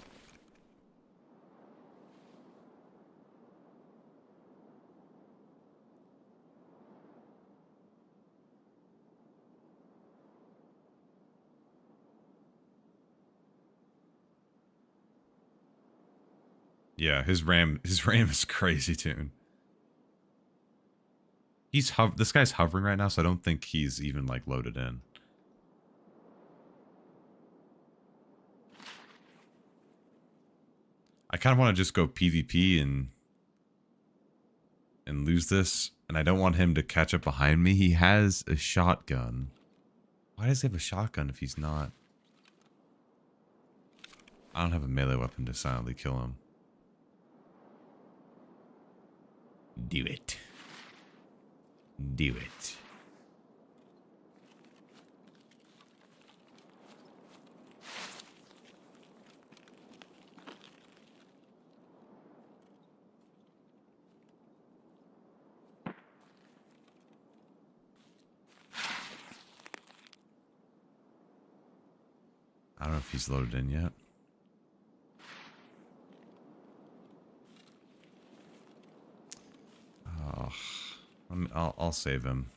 Yeah, his RAM is crazy tuned. This guy's hovering right now, so I don't think he's even like loaded in. I kind of want to just go PvP and lose this, and I don't want him to catch up behind me. He has a shotgun. Why does he have a shotgun if he's not? I don't have a melee weapon to silently kill him. Do it. Do it. I don't know if he's loaded in yet. Oh, I'll save him.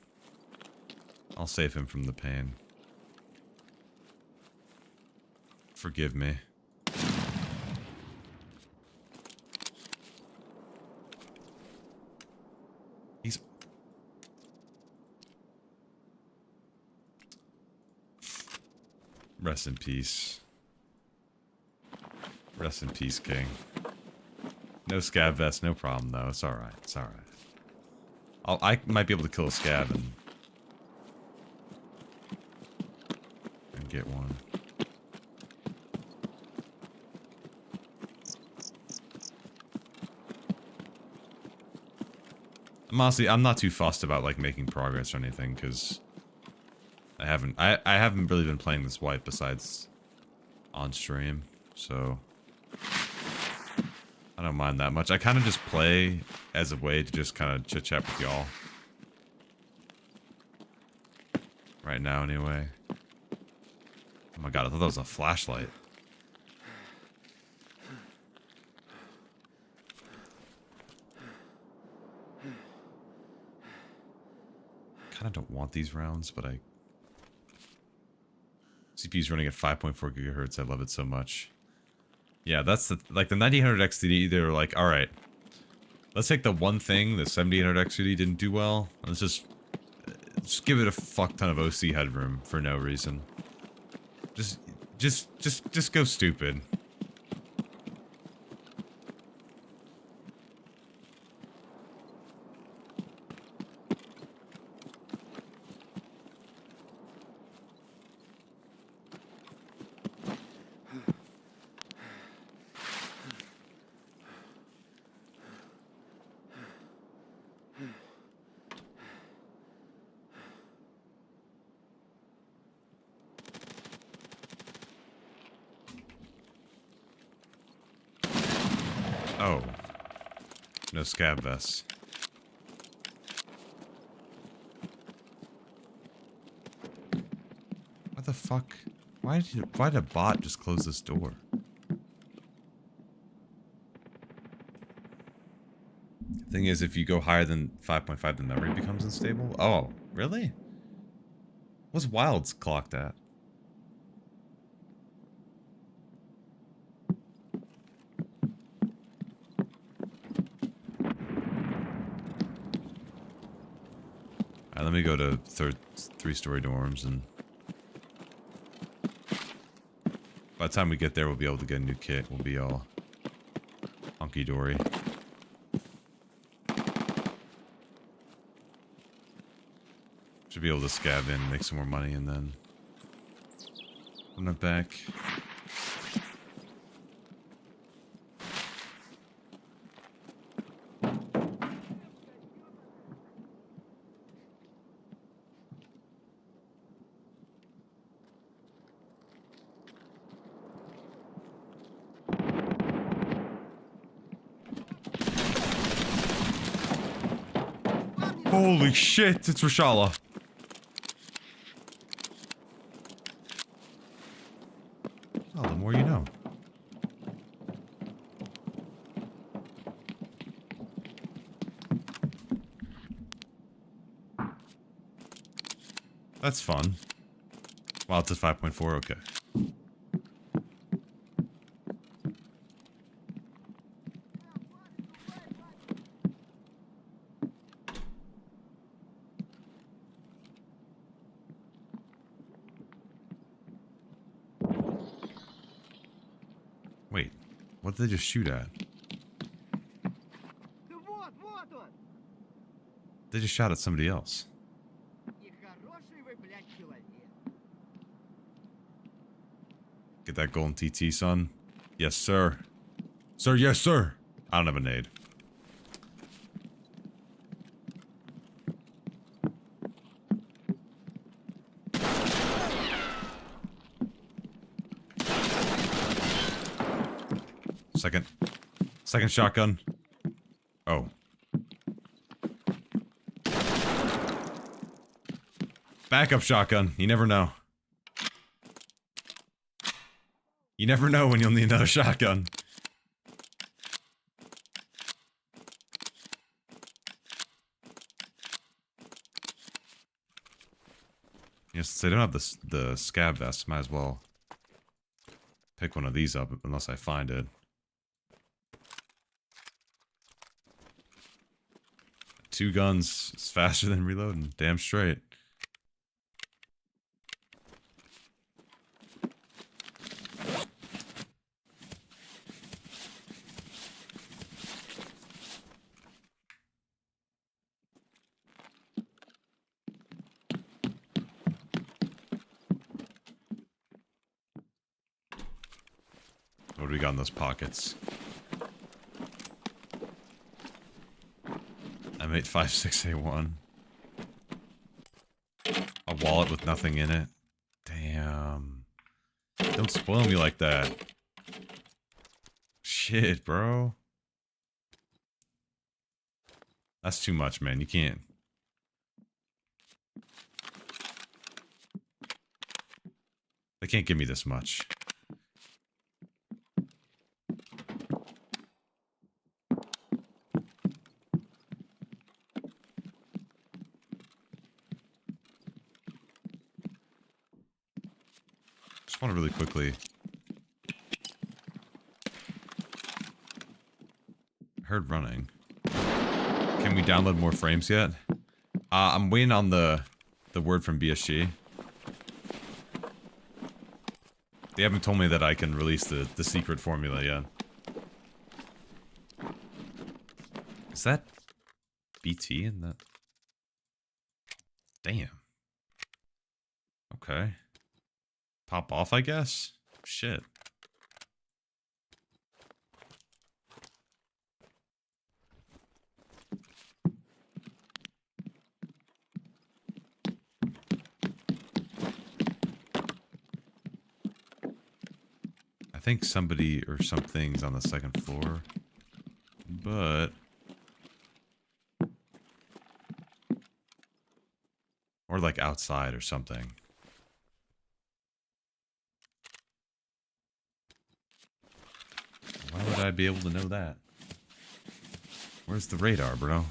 I'll save him from the pain. Forgive me. He's... Rest in peace. Rest in peace, King. No scab vest, no problem though. It's alright. It's alright. I might be able to kill a scab and get one. Honestly, I'm not too fussed about like making progress or anything because I haven't really been playing this wipe besides on stream, so I don't mind that much. I kind of just play as a way to just kind of chit chat with y'all. Right now, anyway. Oh my god, I thought that was a flashlight. Kind of don't want these rounds, but CPU's running at 5.4 gigahertz. I love it so much. Yeah, that's the 9800 XTD. They're like, all right, let's take the one thing the 7800 XTD didn't do well. Let's just give it a fuck ton of OC headroom for no reason. Just go stupid. Oh. No scab vests. What the fuck? Why did a bot just close this door? Thing is, if you go higher than 5.5, the memory becomes unstable. Oh, really? What's Wild's clocked at? Alright, let me go to three-story dorms, and by the time we get there, we'll be able to get a new kit. We'll be all hunky-dory. Should be able to scab in, make some more money, and then run it back. Holy shit, it's Rashala. Oh, the more you know. That's fun. Wow, it's at 5.4, okay. Wait, what did they just shoot at? They just shot at somebody else. Get that golden TT, son. Yes, sir. Sir, yes, sir. I don't have a nade. Second shotgun. Oh. Backup shotgun. You never know. You never know when you'll need another shotgun. Yes, since they don't have the scab vest, might as well pick one of these up unless I find it. Two guns is faster than reloading. Damn straight. What do we got in those pockets? M856A1. A wallet with nothing in it. Damn. Don't spoil me like that. Shit, bro. That's too much, man. You can't. They can't give me this much. Just want to really quickly. I heard running. Can we download more frames yet? I'm waiting on the word from BSG. They haven't told me that I can release the secret formula yet. Is that BT in that? Damn. Okay. Pop off, I guess? Shit. I think somebody or something's on the second floor, but or like outside or something. Why would I be able to know that? Where's the radar, bro?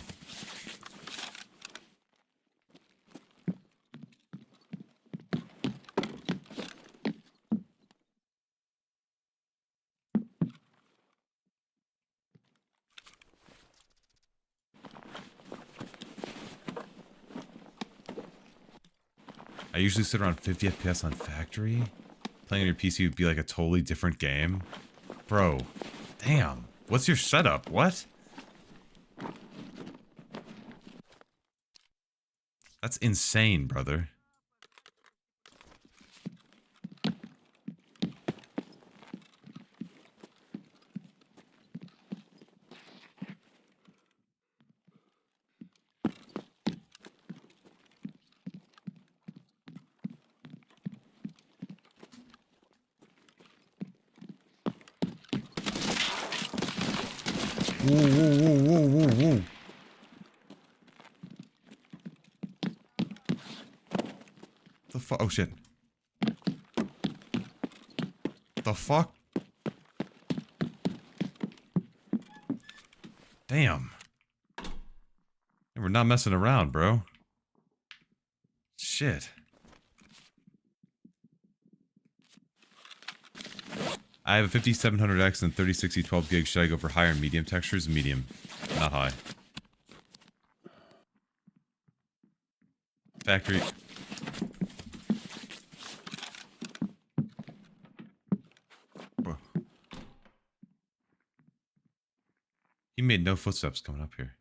I usually sit around 50 FPS on factory. Playing on your PC would be like a totally different game. Bro, damn. What's your setup? What? That's insane, brother. Whoa, whoa, whoa, whoa, whoa, whoa. The fuck? Oh, shit. The fuck? Damn. We're not messing around, bro. Shit. I have a 5700X and 3060 12 gig. Should I go for higher and medium textures? Medium, not high. Factory. Whoa. He made no footsteps coming up here.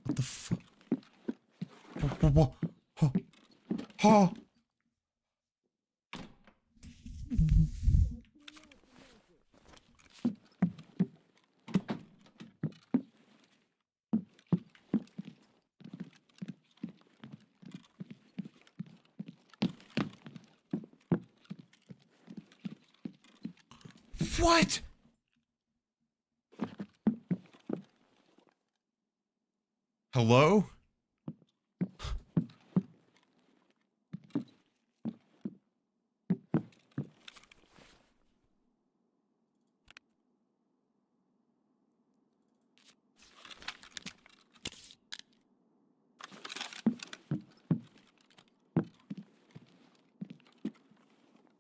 What the fuck? Whoa. Oh. Oh. What? Hello?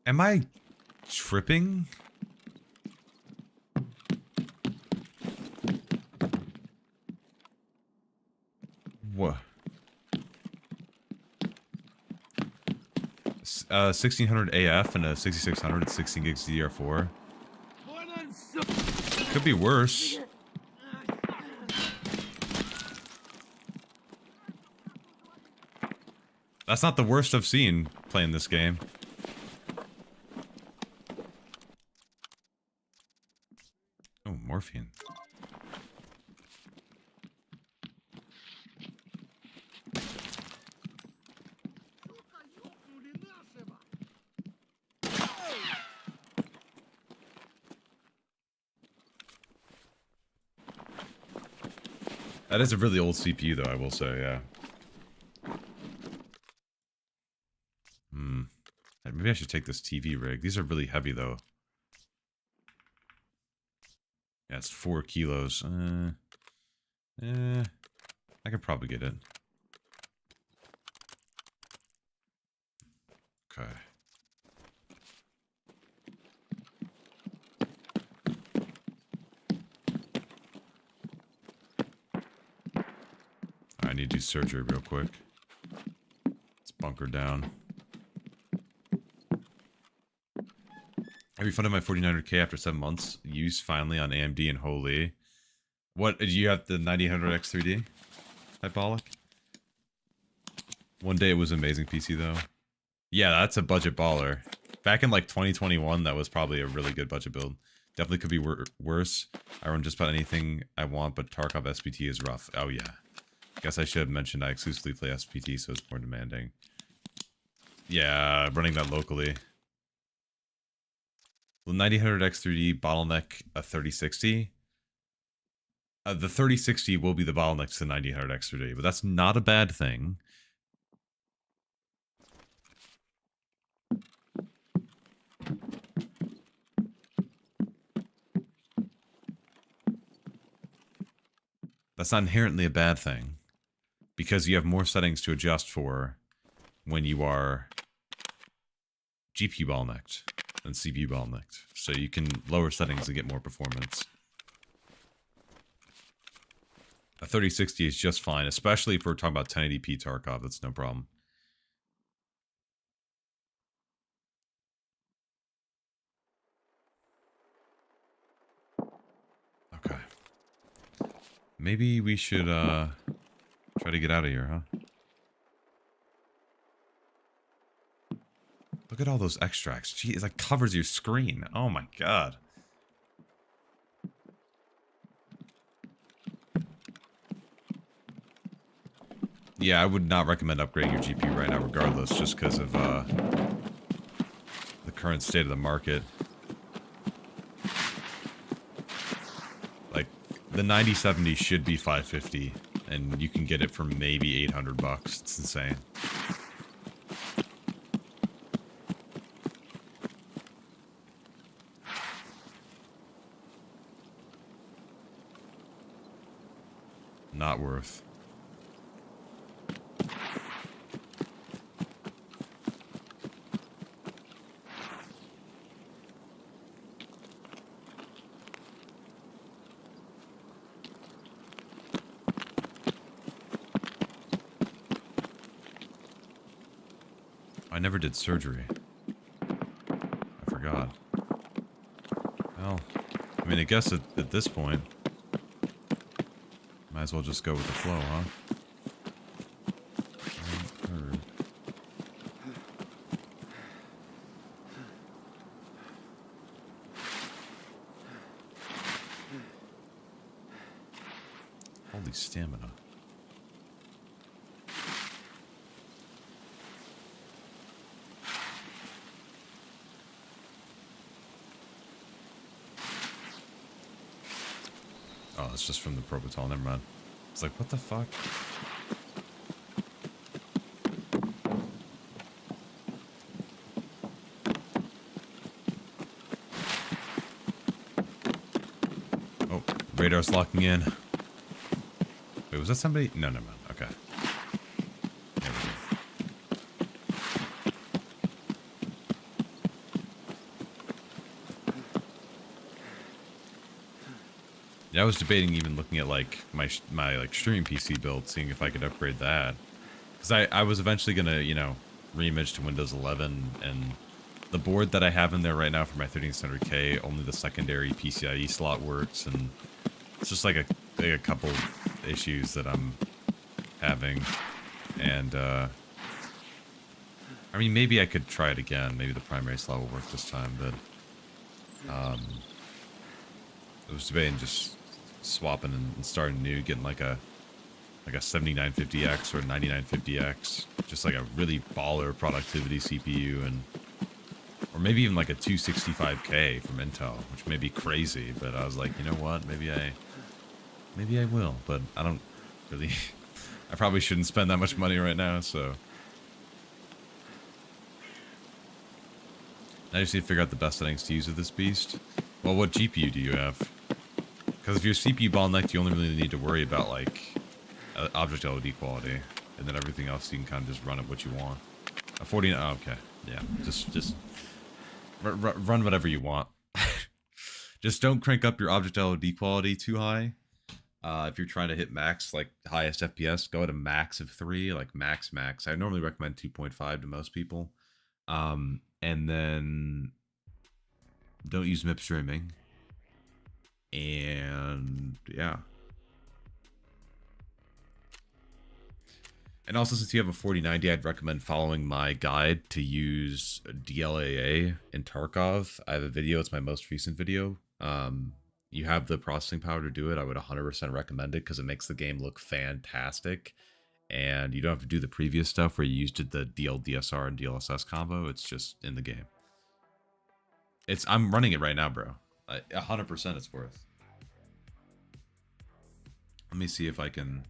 Am I tripping? What? 1600 AF and a 6600 at 16 gigs DDR4. Could be worse. That's not the worst I've seen playing this game. Oh, morphine. That is a really old CPU, though, I will say, yeah. Maybe I should take this TV rig. These are really heavy, though. Yeah, it's 4 kilos. I could probably get it. Okay. I need to do surgery real quick. Let's bunker down. I refunded my 4900K after 7 months. Use finally on AMD and holy. What, do you have the 9800X 3D? Hypolic? One day it was an amazing PC though. Yeah, that's a budget baller. Back in like 2021, that was probably a really good budget build. Definitely could be worse. I run just about anything I want, but Tarkov SPT is rough. Oh yeah. Guess I should have mentioned I exclusively play SPT, so it's more demanding. Yeah, running that locally. Will 9000X 3D bottleneck a 3060? The 3060 will be the bottleneck to the 9000X 3D, but that's not a bad thing. That's not inherently a bad thing, because you have more settings to adjust for when you are GPU bottlenecked than CPU bottlenecked. So you can lower settings and get more performance. A 3060 is just fine, especially if we're talking about 1080p Tarkov. That's no problem. Okay. Maybe we should try to get out of here, huh? Look at all those extracts. Gee, it like covers your screen. Oh my god. Yeah, I would not recommend upgrading your GPU right now regardless, just because of the current state of the market. Like, the 9070 should be $550, and you can get it for maybe $800. It's insane. Not worth. I never did surgery. I forgot. Well, I mean, I guess at this point, might as well just go with the flow, huh? Holy stamina. Oh, it's just from the Propital, never mind. It's like, what the fuck? Oh, radar's locking in. Wait, was that somebody? No, never mind. Okay. There we go. Yeah, I was debating even looking at like my like streaming PC build, seeing if I could upgrade that, because I was eventually gonna, you know, reimage to Windows 11, and the board that I have in there right now for my 3600K, only the secondary PCIe slot works, and it's just like a couple issues that I'm having, and I mean, maybe I could try it again. Maybe the primary slot will work this time, but I was debating just swapping and starting new, getting like a 7950X or a 9950X, just like a really baller productivity CPU, and or maybe even like a 265K from Intel, which may be crazy, but I was like, you know what, maybe I will, but I don't really, I probably shouldn't spend that much money right now, so. Now you just need to figure out the best settings to use with this beast. Well, what GPU do you have? Because if you're CPU bottlenecked, you only really need to worry about, like, object LOD quality. And then everything else, you can kind of just run it what you want. A 40, oh, okay. Yeah, just run whatever you want. Just don't crank up your object LOD quality too high. If you're trying to hit max, like highest FPS, go at a max of 3, like max. I normally recommend 2.5 to most people. And then don't use MIP streaming. And yeah. And also, since you have a 4090, I'd recommend following my guide to use DLAA in Tarkov. I have a video, it's my most recent video. You have the processing power to do it. I would 100% recommend it because it makes the game look fantastic. And you don't have to do the previous stuff where you used the DSR and DLSS combo. It's just in the game. I'm running it right now, bro. 100% it's worth. Let me see if I can.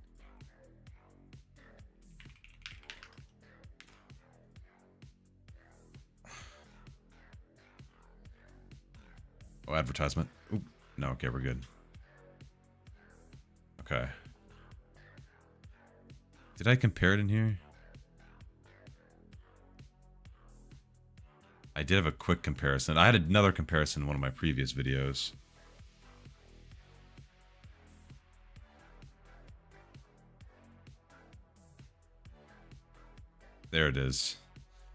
Oh, advertisement. Oop. No, okay, we're good. Okay. Did I compare it in here? I did have a quick comparison. I had another comparison in one of my previous videos. There it is.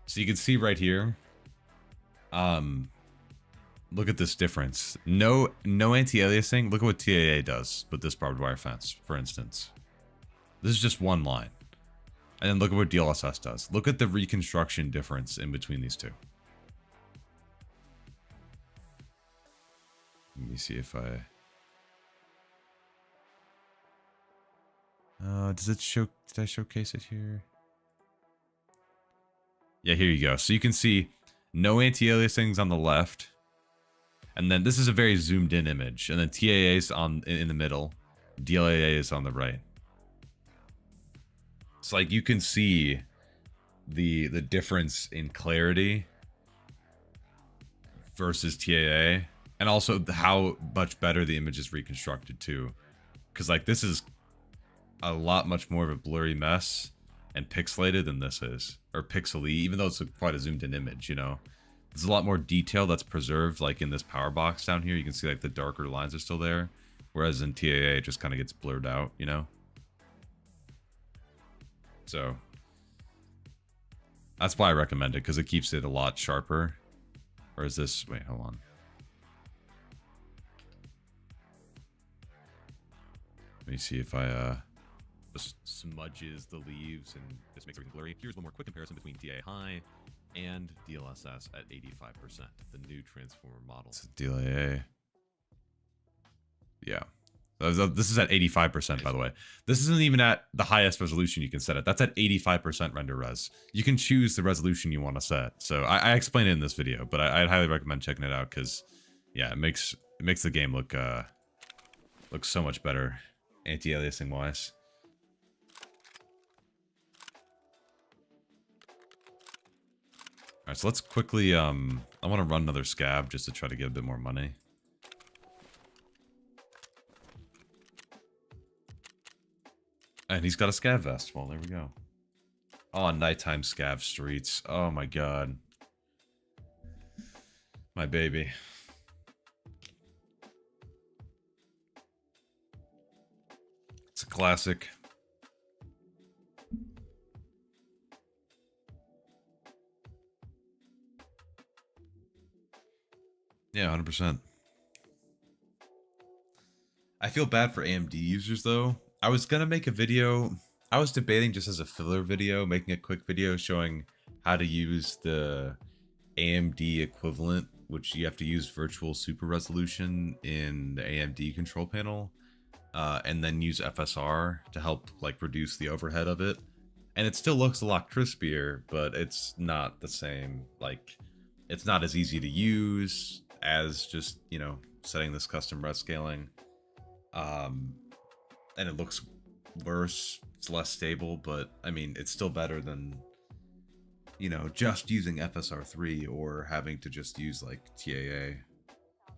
So you can see right here. Look at this difference. No anti-aliasing. Look at what TAA does with this barbed wire fence, for instance. This is just one line. And then look at what DLSS does. Look at the reconstruction difference in between these two. Let me see if I... does it show... Did I showcase it here? Yeah, here you go. So you can see no anti-aliasings on the left. And then this is a very zoomed in image. And then TAA is in the middle. DLAA is on the right. It's like you can see the difference in clarity versus TAA. And also how much better the image is reconstructed too. Because like this is a lot much more of a blurry mess and pixelated than this is. Or pixely, even though it's quite a zoomed in image, you know. There's a lot more detail that's preserved, like in this power box down here. You can see like the darker lines are still there. Whereas in TAA, it just kind of gets blurred out, you know. So that's why I recommend it, because it keeps it a lot sharper. Or is this... Wait, hold on. Let me see if I just smudges the leaves and just makes everything blurry. Here's one more quick comparison between TAA High and DLSS at 85%, the new transformer model. It's DLAA. Yeah. This is at 85%, by the way. This isn't even at the highest resolution you can set it. That's at 85% render res. You can choose the resolution you want to set. So I explained it in this video, but I'd highly recommend checking it out because, yeah, it makes the game look so much better, anti-aliasing wise. All right, so let's quickly. I want to run another scab just to try to get a bit more money. And he's got a scav vest. Well, there we go. Oh, nighttime scav streets. Oh my god. My baby. It's a classic. Yeah, 100%. I feel bad for AMD users though. I was gonna make a video. I was debating just as a filler video, making a quick video showing how to use the AMD equivalent, which you have to use virtual super resolution in the AMD control panel, and then use FSR to help like reduce the overhead of it. And it still looks a lot crispier, but it's not the same. Like, it's not as easy to use as just, you know, setting this custom res scaling. And it looks worse, it's less stable, but I mean, it's still better than, you know, just using FSR3 or having to just use like TAA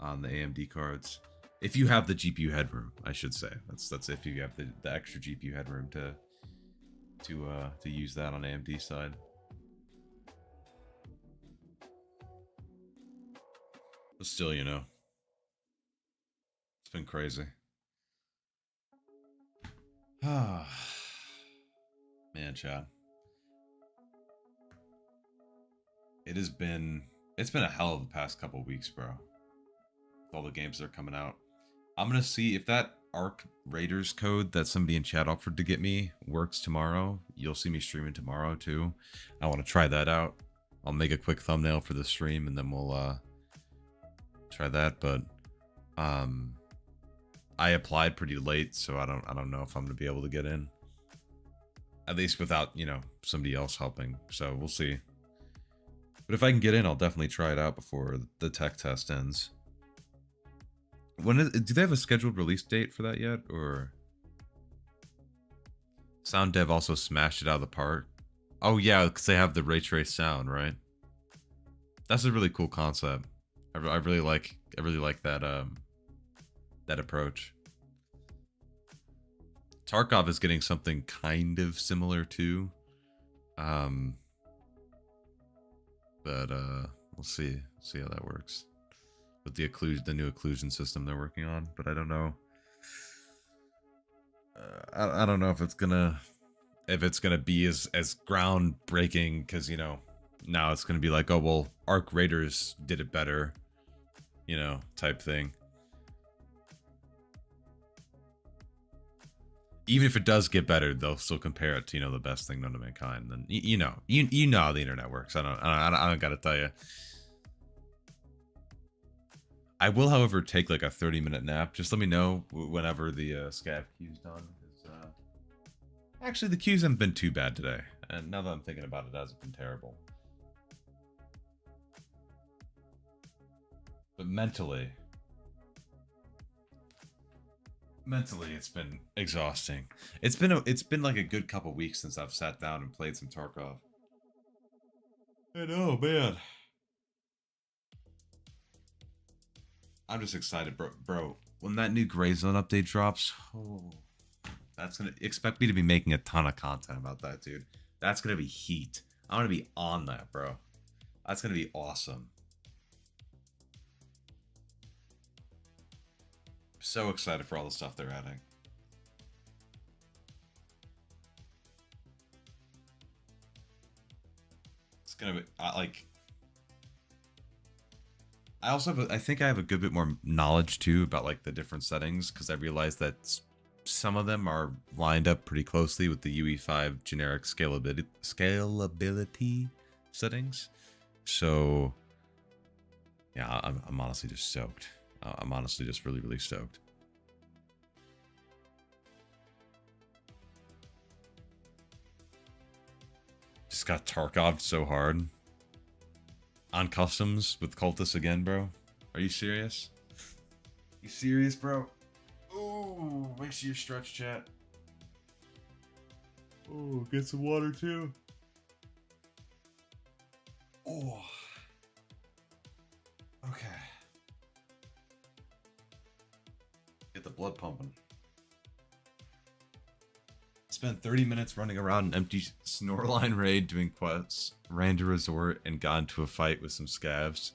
on the AMD cards. If you have the GPU headroom, I should say. That's if you have the extra GPU headroom to use that on AMD side. But still, you know, it's been crazy. Man, Chad. It's been a hell of the past couple weeks, bro. With all the games that are coming out. I'm gonna see if that Arc Raiders code that somebody in chat offered to get me works tomorrow. You'll see me streaming tomorrow too. I want to try that out. I'll make a quick thumbnail for the stream and then we'll try that. But I applied pretty late, so I don't know if I'm gonna be able to get in. At least without, you know, somebody else helping. So we'll see. But if I can get in, I'll definitely try it out before the tech test ends. Do they have a scheduled release date for that yet, or? Sound Dev also smashed it out of the park. Oh yeah, because they have the ray trace sound, right? That's a really cool concept. I really like that that approach. Tarkov is getting something kind of similar too. But we'll see how that works with the new occlusion system they're working on. But I don't know. I don't know if it's gonna be as groundbreaking, because, you know, now it's gonna be like, oh well, Arc Raiders did it better, you know, type thing. Even if it does get better, they'll still compare it to, you know, the best thing known to mankind. And you know how the internet works. I don't gotta tell you. I will, however, take like a 30-minute nap. Just let me know whenever the scav queue's done. Actually, the queues haven't been too bad today. And now that I'm thinking about it, it hasn't been terrible. But mentally, it's been exhausting. It's been like a good couple weeks since I've sat down and played some Tarkov. I know, man. I'm just excited, bro. When that new Gray Zone update drops, oh, that's gonna expect me to be making a ton of content about that, dude. That's gonna be heat. I'm gonna be on that, bro. That's gonna be awesome. So excited for all the stuff they're adding. It's gonna be like. I also have I think I have a good bit more knowledge too about like the different settings, because I realized that some of them are lined up pretty closely with the UE5 generic scalability settings. So yeah, I'm honestly just stoked. I'm honestly just really stoked. Just got Tarkov so hard. On customs with Cultists again, bro. Are you serious? You serious, bro? Ooh, make sure you stretch, chat. Oh, get some water too. Oh. Okay. Get the blood pumping. Spent 30 minutes running around an empty Snorline raid doing quests, ran to resort, and got into a fight with some scavs.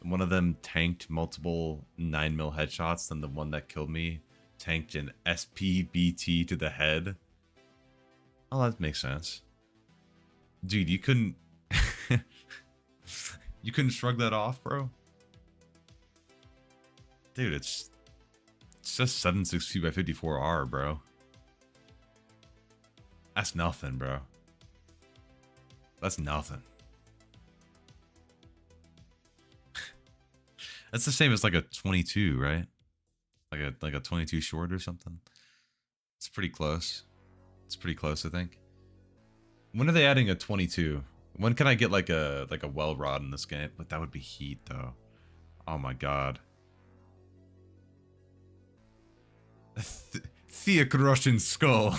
One of them tanked multiple 9mm headshots, then the one that killed me tanked an SPBT to the head. Oh, that makes sense. Dude, you couldn't... you couldn't shrug that off, bro? Dude, it's just 762x54R, bro. That's nothing, bro. That's nothing. That's the same as like a 22, right? Like a 22 short or something. It's pretty close. It's pretty close, I think. When are they adding a 22? When can I get like a well rod in this game? But that would be heat though. Oh my god. Thick Russian skull.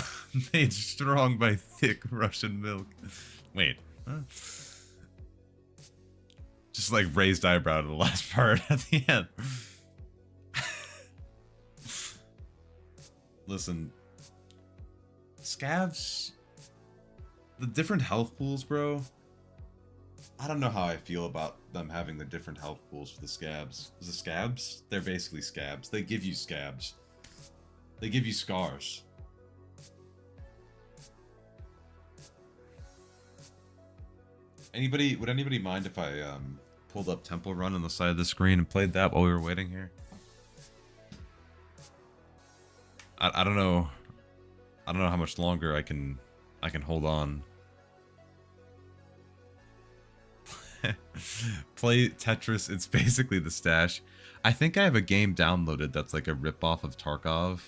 Made strong by thick Russian milk. Wait. Huh? Just like raised eyebrow to the last part at the end. Listen. Scavs. The different health pools, bro. I don't know how I feel about them having the different health pools for the scabs. The scabs? They're basically scabs. They give you scabs. They give you scars. Would anybody mind if I pulled up Temple Run on the side of the screen and played that while we were waiting here? I don't know. I don't know how much longer I can hold on. Play Tetris, it's basically the stash. I think I have a game downloaded that's like a ripoff of Tarkov.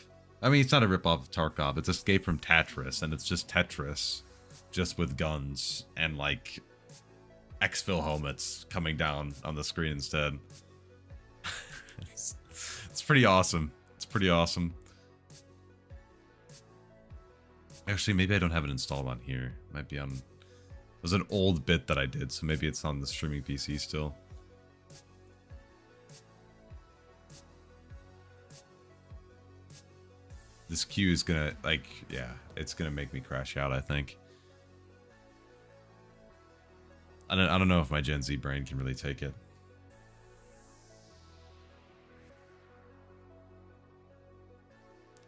I mean, it's not a ripoff of Tarkov, it's Escape from Tetris, and it's just Tetris, just with guns, and like exfil helmets coming down on the screen instead. It's pretty awesome. It's pretty awesome. Actually, maybe I don't have it installed on here. It might be on... It was an old bit that I did, so maybe it's on the streaming PC still. This queue is gonna, like, yeah, it's gonna make me crash out, I think. I don't know if my Gen Z brain can really take it.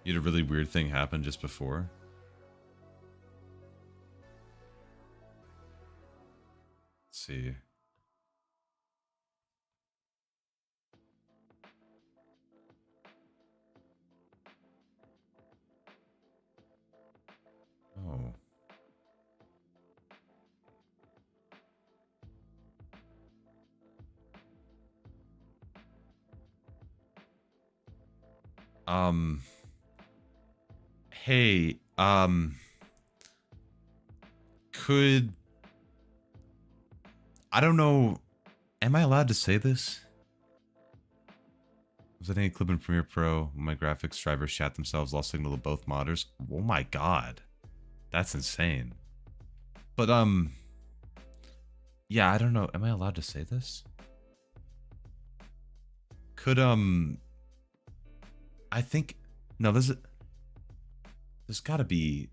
You had a really weird thing happen just before. Let's see. Oh. Hey, could... I don't know, am I allowed to say this? Was that any clip in Premiere Pro when my graphics drivers shat themselves, lost signal to both modders? Oh my god. That's insane. But, yeah, I don't know, am I allowed to say this? Could, I think, no, there's gotta be,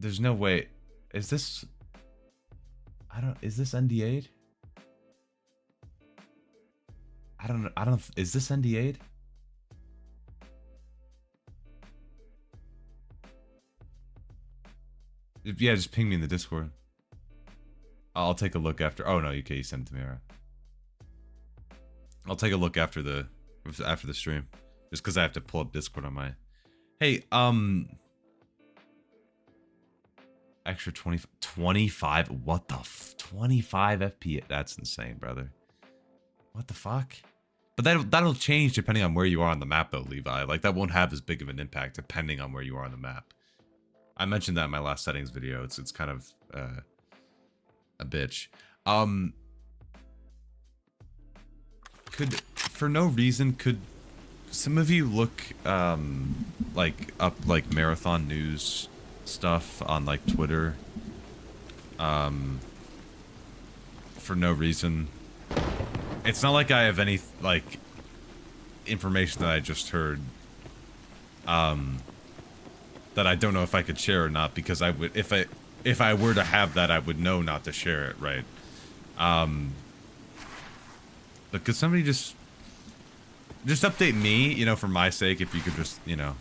there's no way, is this, is this NDA'd? I don't, is this NDA'd? Yeah, just ping me in the Discord. I'll take a look after, oh no, okay, you sent it to me, alright. I'll take a look after the stream. Just because I have to pull up Discord on my... Hey, extra 25, what the 25 FPS, that's insane, brother. What the fuck? But that'll change depending on where you are on the map though, Levi. Like, that won't have as big of an impact depending on where you are on the map. I mentioned that in my last settings video. It's kind of a bitch. For no reason, could some of you look like up like marathon news stuff on like Twitter for no reason? It's not like I have any like information that I just heard that I don't know if I could share or not, because I would, if I were to have that, I would know not to share it, right? But could somebody just update me, you know, for my sake, if you could just, you know,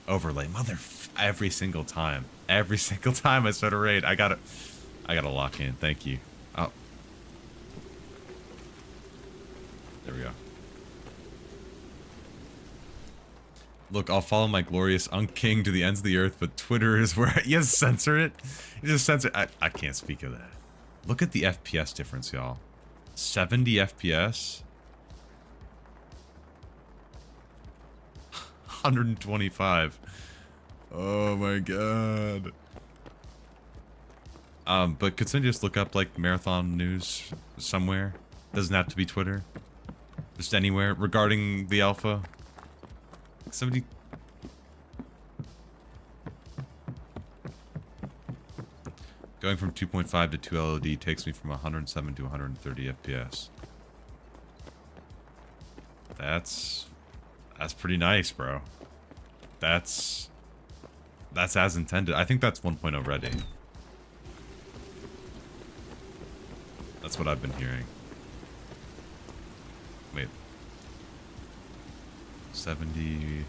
overlay every single time I start a raid, I gotta lock in. Thank you. Oh, there we go. Look, I'll follow my glorious King to the ends of the earth, but Twitter is where you just censor it. You just censor. I can't speak of that. Look at the FPS difference, y'all. 70 FPS. 125. Oh my god. But could somebody just look up like marathon news somewhere? Doesn't have to be Twitter. Just anywhere regarding the alpha. Somebody Going from 2.5 to 2 LOD takes me from 107 to 130 FPS. That's pretty nice, bro. That's as intended. I think that's 1.0 ready. That's what I've been hearing. Wait. 70...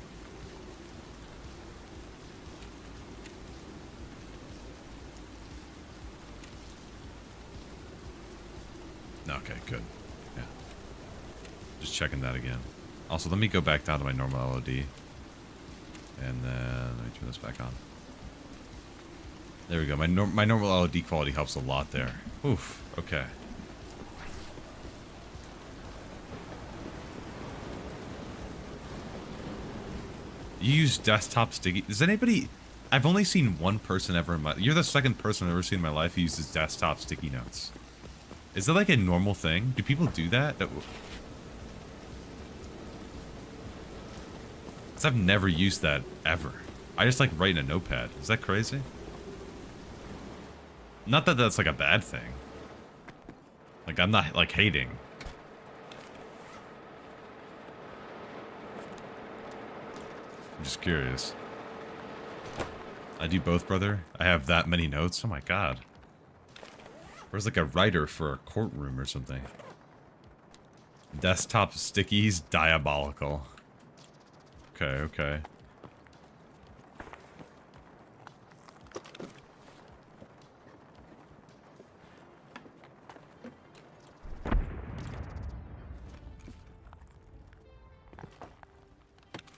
Okay, good. Yeah. Just checking that again. Also, let me go back down to my normal LOD. And then let me turn this back on. There we go. My normal LOD quality helps a lot there. Oof. Okay. You use desktop sticky? Does anybody... I've only seen one person ever in my... You're the second person I've ever seen in my life who uses desktop sticky notes. Is that like a normal thing? Do people do that? Because I've never used that ever. I just like write in a notepad. Is that crazy? Not that that's like a bad thing. Like, I'm not like hating. I'm just curious. I do both, brother. I have that many notes. Oh my god. Where's like a writer for a courtroom or something? Desktop stickies, diabolical. Okay, okay.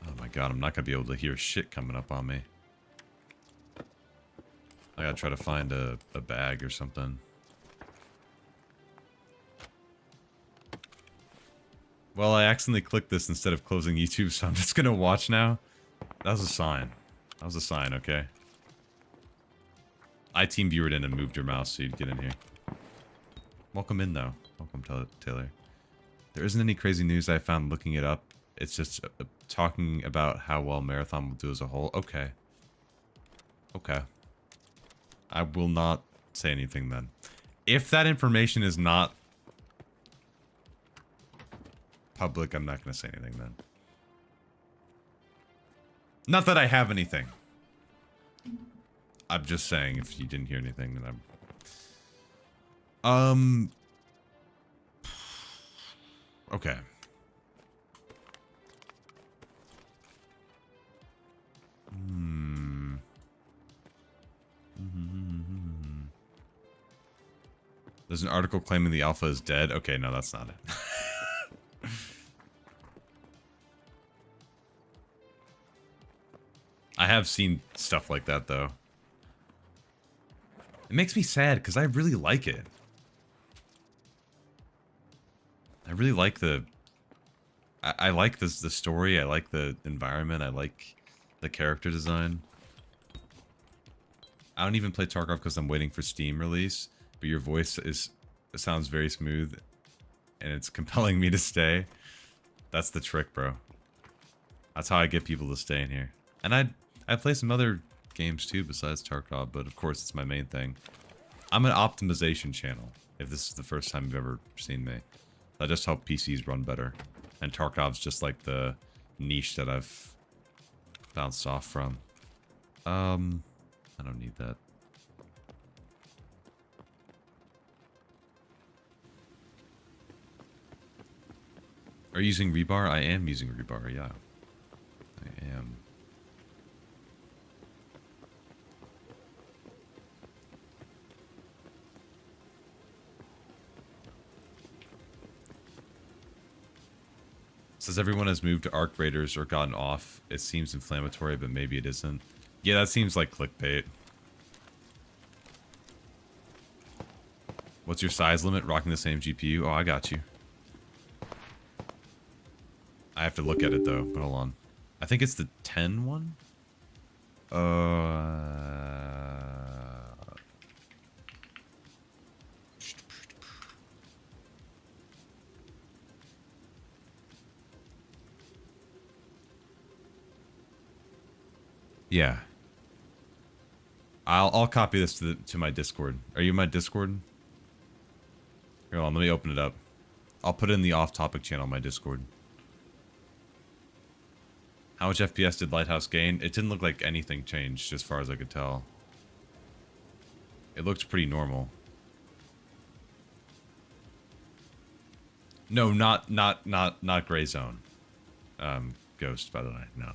Oh my god, I'm not gonna be able to hear shit coming up on me. I gotta try to find a bag or something. Well, I accidentally clicked this instead of closing YouTube, so I'm just gonna watch now. That was a sign. That was a sign, okay? I team viewered in and moved your mouse so you'd get in here. Welcome in, though. Welcome, Taylor. There isn't any crazy news I found looking it up. It's just talking about how well Marathon will do as a whole. Okay. Okay. I will not say anything then. If that information is not public, I'm not going to say anything then. Not that I have anything. I'm just saying if you didn't hear anything, then I'm... Okay. There's an article claiming the alpha is dead. Okay, no, that's not it. I have seen stuff like that, though. It makes me sad, because I really like it. I really like the... I like the story, I like the environment, I like the character design. I don't even play Tarkov because I'm waiting for Steam release, but your voice sounds very smooth, and it's compelling me to stay. That's the trick, bro. That's how I get people to stay in here. And I play some other games too besides Tarkov, but of course it's my main thing. I'm an optimization channel, if this is the first time you've ever seen me. I just help PCs run better. And Tarkov's just like the niche that I've bounced off from. I don't need that. Are you using rebar? I am using rebar, yeah. I am. Says everyone has moved to Arc Raiders or gotten off. It seems inflammatory, but maybe it isn't. Yeah, that seems like clickbait. What's your size limit? Rocking the same GPU? Oh, I got you. I have to look at it though, but hold on. I think it's the 10 one? Yeah. I'll copy this to my Discord. Are you in my Discord? Here, hold on, let me open it up. I'll put it in the off-topic channel on my Discord. How much FPS did Lighthouse gain? It didn't look like anything changed, as far as I could tell. It looked pretty normal. No, not Gray Zone. Ghost, by the way, no.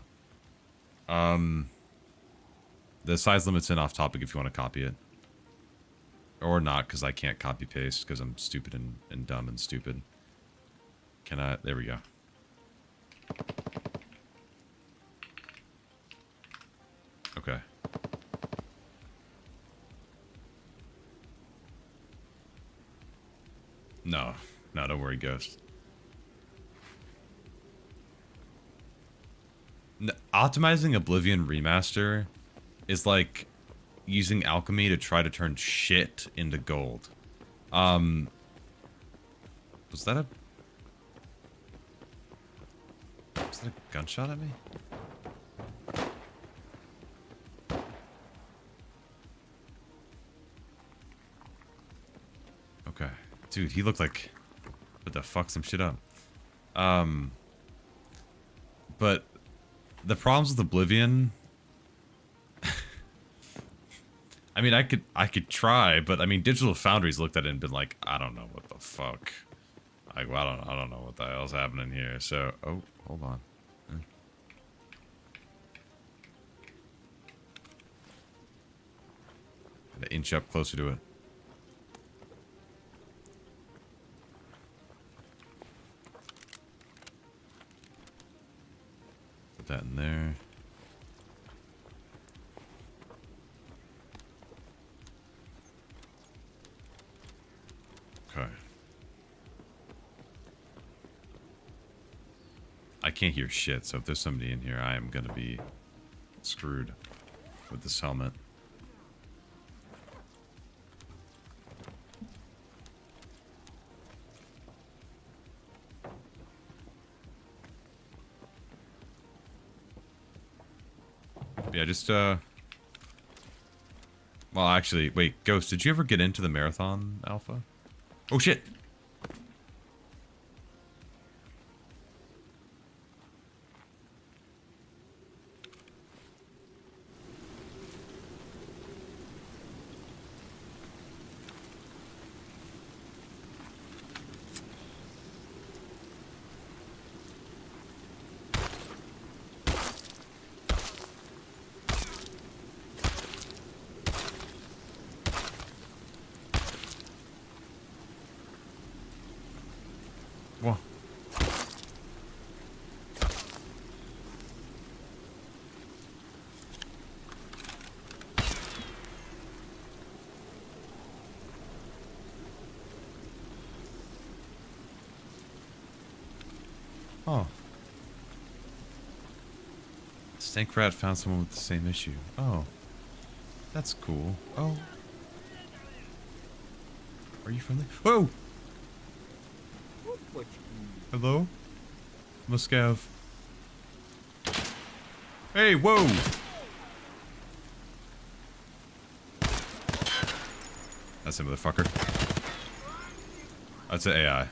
The size limit's in off-topic if you want to copy it. Or not, because I can't copy-paste, because I'm stupid and dumb and stupid. Can I? There we go. Okay. No, don't worry, Ghost. Optimizing Oblivion Remaster is like using alchemy to try to turn shit into gold. Was that a gunshot at me? Okay. Dude, he looked like... What the fuck, some shit up. But the problems with Oblivion... I mean, I could try, but I mean, Digital Foundry's looked at it and been like, I don't know what the fuck. Like, well, I don't know what the hell's happening here. So, oh, hold on. Gotta inch up closer to it. Put that in there. Okay. I can't hear shit, so if there's somebody in here, I am gonna be screwed with this helmet. Yeah, just, well, actually, wait, Ghost, did you ever get into the Marathon Alpha? Oh, shit! Whoa. Oh. Stankrat found someone with the same issue. Oh. That's cool. Oh. Are you friendly? Whoa! Hello? Muscav. Hey, whoa! That's a motherfucker. That's an AI.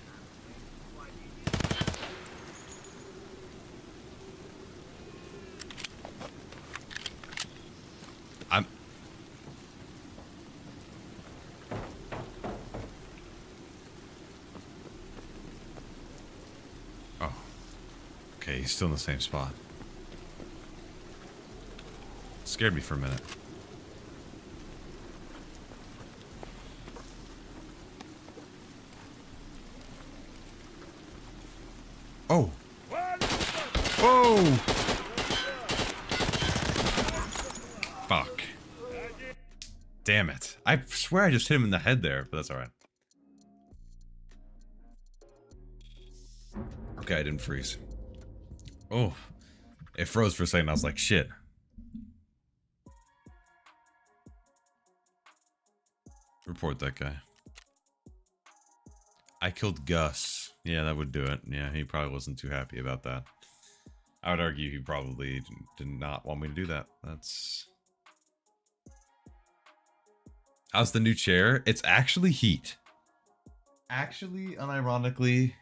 Okay, he's still in the same spot. Scared me for a minute. Oh! Whoa! Fuck. Damn it. I swear I just hit him in the head there, but that's alright. Okay, I didn't freeze. Oh, it froze for a second. I was like, shit. Report that guy. I killed Gus. Yeah, that would do it. Yeah, he probably wasn't too happy about that. I would argue he probably did not want me to do that. That's... How's the new chair? It's actually heat. Actually, unironically,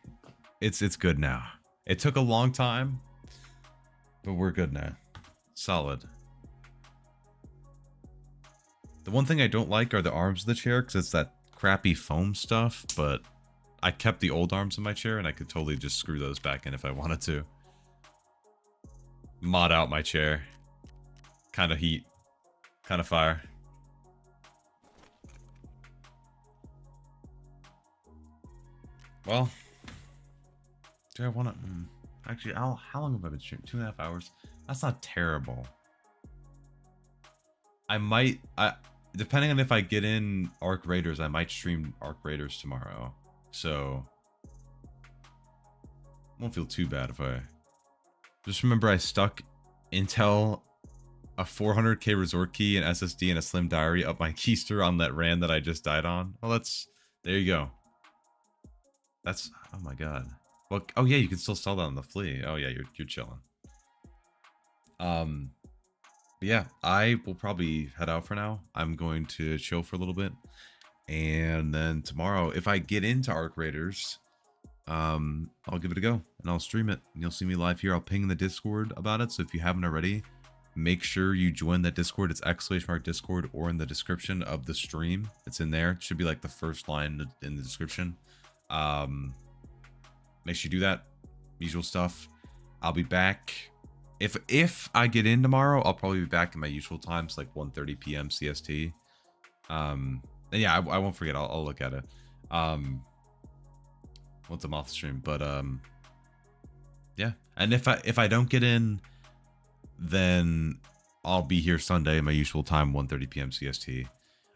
it's good now. It took a long time, but we're good now. Solid. The one thing I don't like are the arms of the chair, because it's that crappy foam stuff, but I kept the old arms in my chair, and I could totally just screw those back in if I wanted to. Mod out my chair. Kind of heat. Kind of fire. Well, do I want to... Actually, how long have I been streaming? 2.5 hours? That's not terrible. I might... depending on if I get in Arc Raiders, I might stream Arc Raiders tomorrow. So... won't feel too bad if I... Just remember I stuck Intel, a 400k resort key, an SSD, and a slim diary up my keister on that RAN that I just died on. Well, that's... There you go. That's... Oh my god. Well, oh yeah, you can still sell that on the flea. Oh yeah, you're chilling. But yeah, I will probably head out for now. I'm going to chill for a little bit. And then tomorrow, if I get into Arc Raiders, I'll give it a go and I'll stream it. And you'll see me live here. I'll ping the Discord about it. So if you haven't already, make sure you join that Discord. It's !Discord or in the description of the stream. It's in there. It should be like the first line in the description. Make sure you do that. Usual stuff. I'll be back. If I get in tomorrow, I'll probably be back in my usual times, like 1:30 p.m. CST. And yeah, I won't forget. I'll look at it. Once I'm off the stream, but yeah. And if I don't get in, then I'll be here Sunday at my usual time, 1:30 p.m. CST.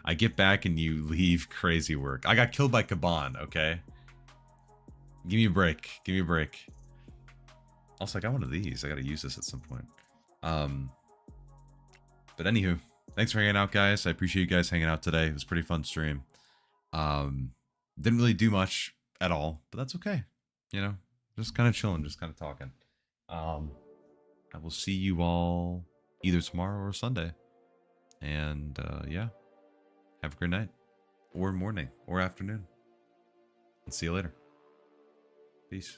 I get back and you leave crazy work. I got killed by Kaban, okay? Give me a break. Give me a break. Also, I got one of these. I gotta use this at some point. But anywho, thanks for hanging out, guys. I appreciate you guys hanging out today. It was a pretty fun stream. Didn't really do much at all, but that's okay. You know, just kind of chilling, just kind of talking. I will see you all either tomorrow or Sunday. And yeah, have a great night or morning or afternoon. And see you later. Peace.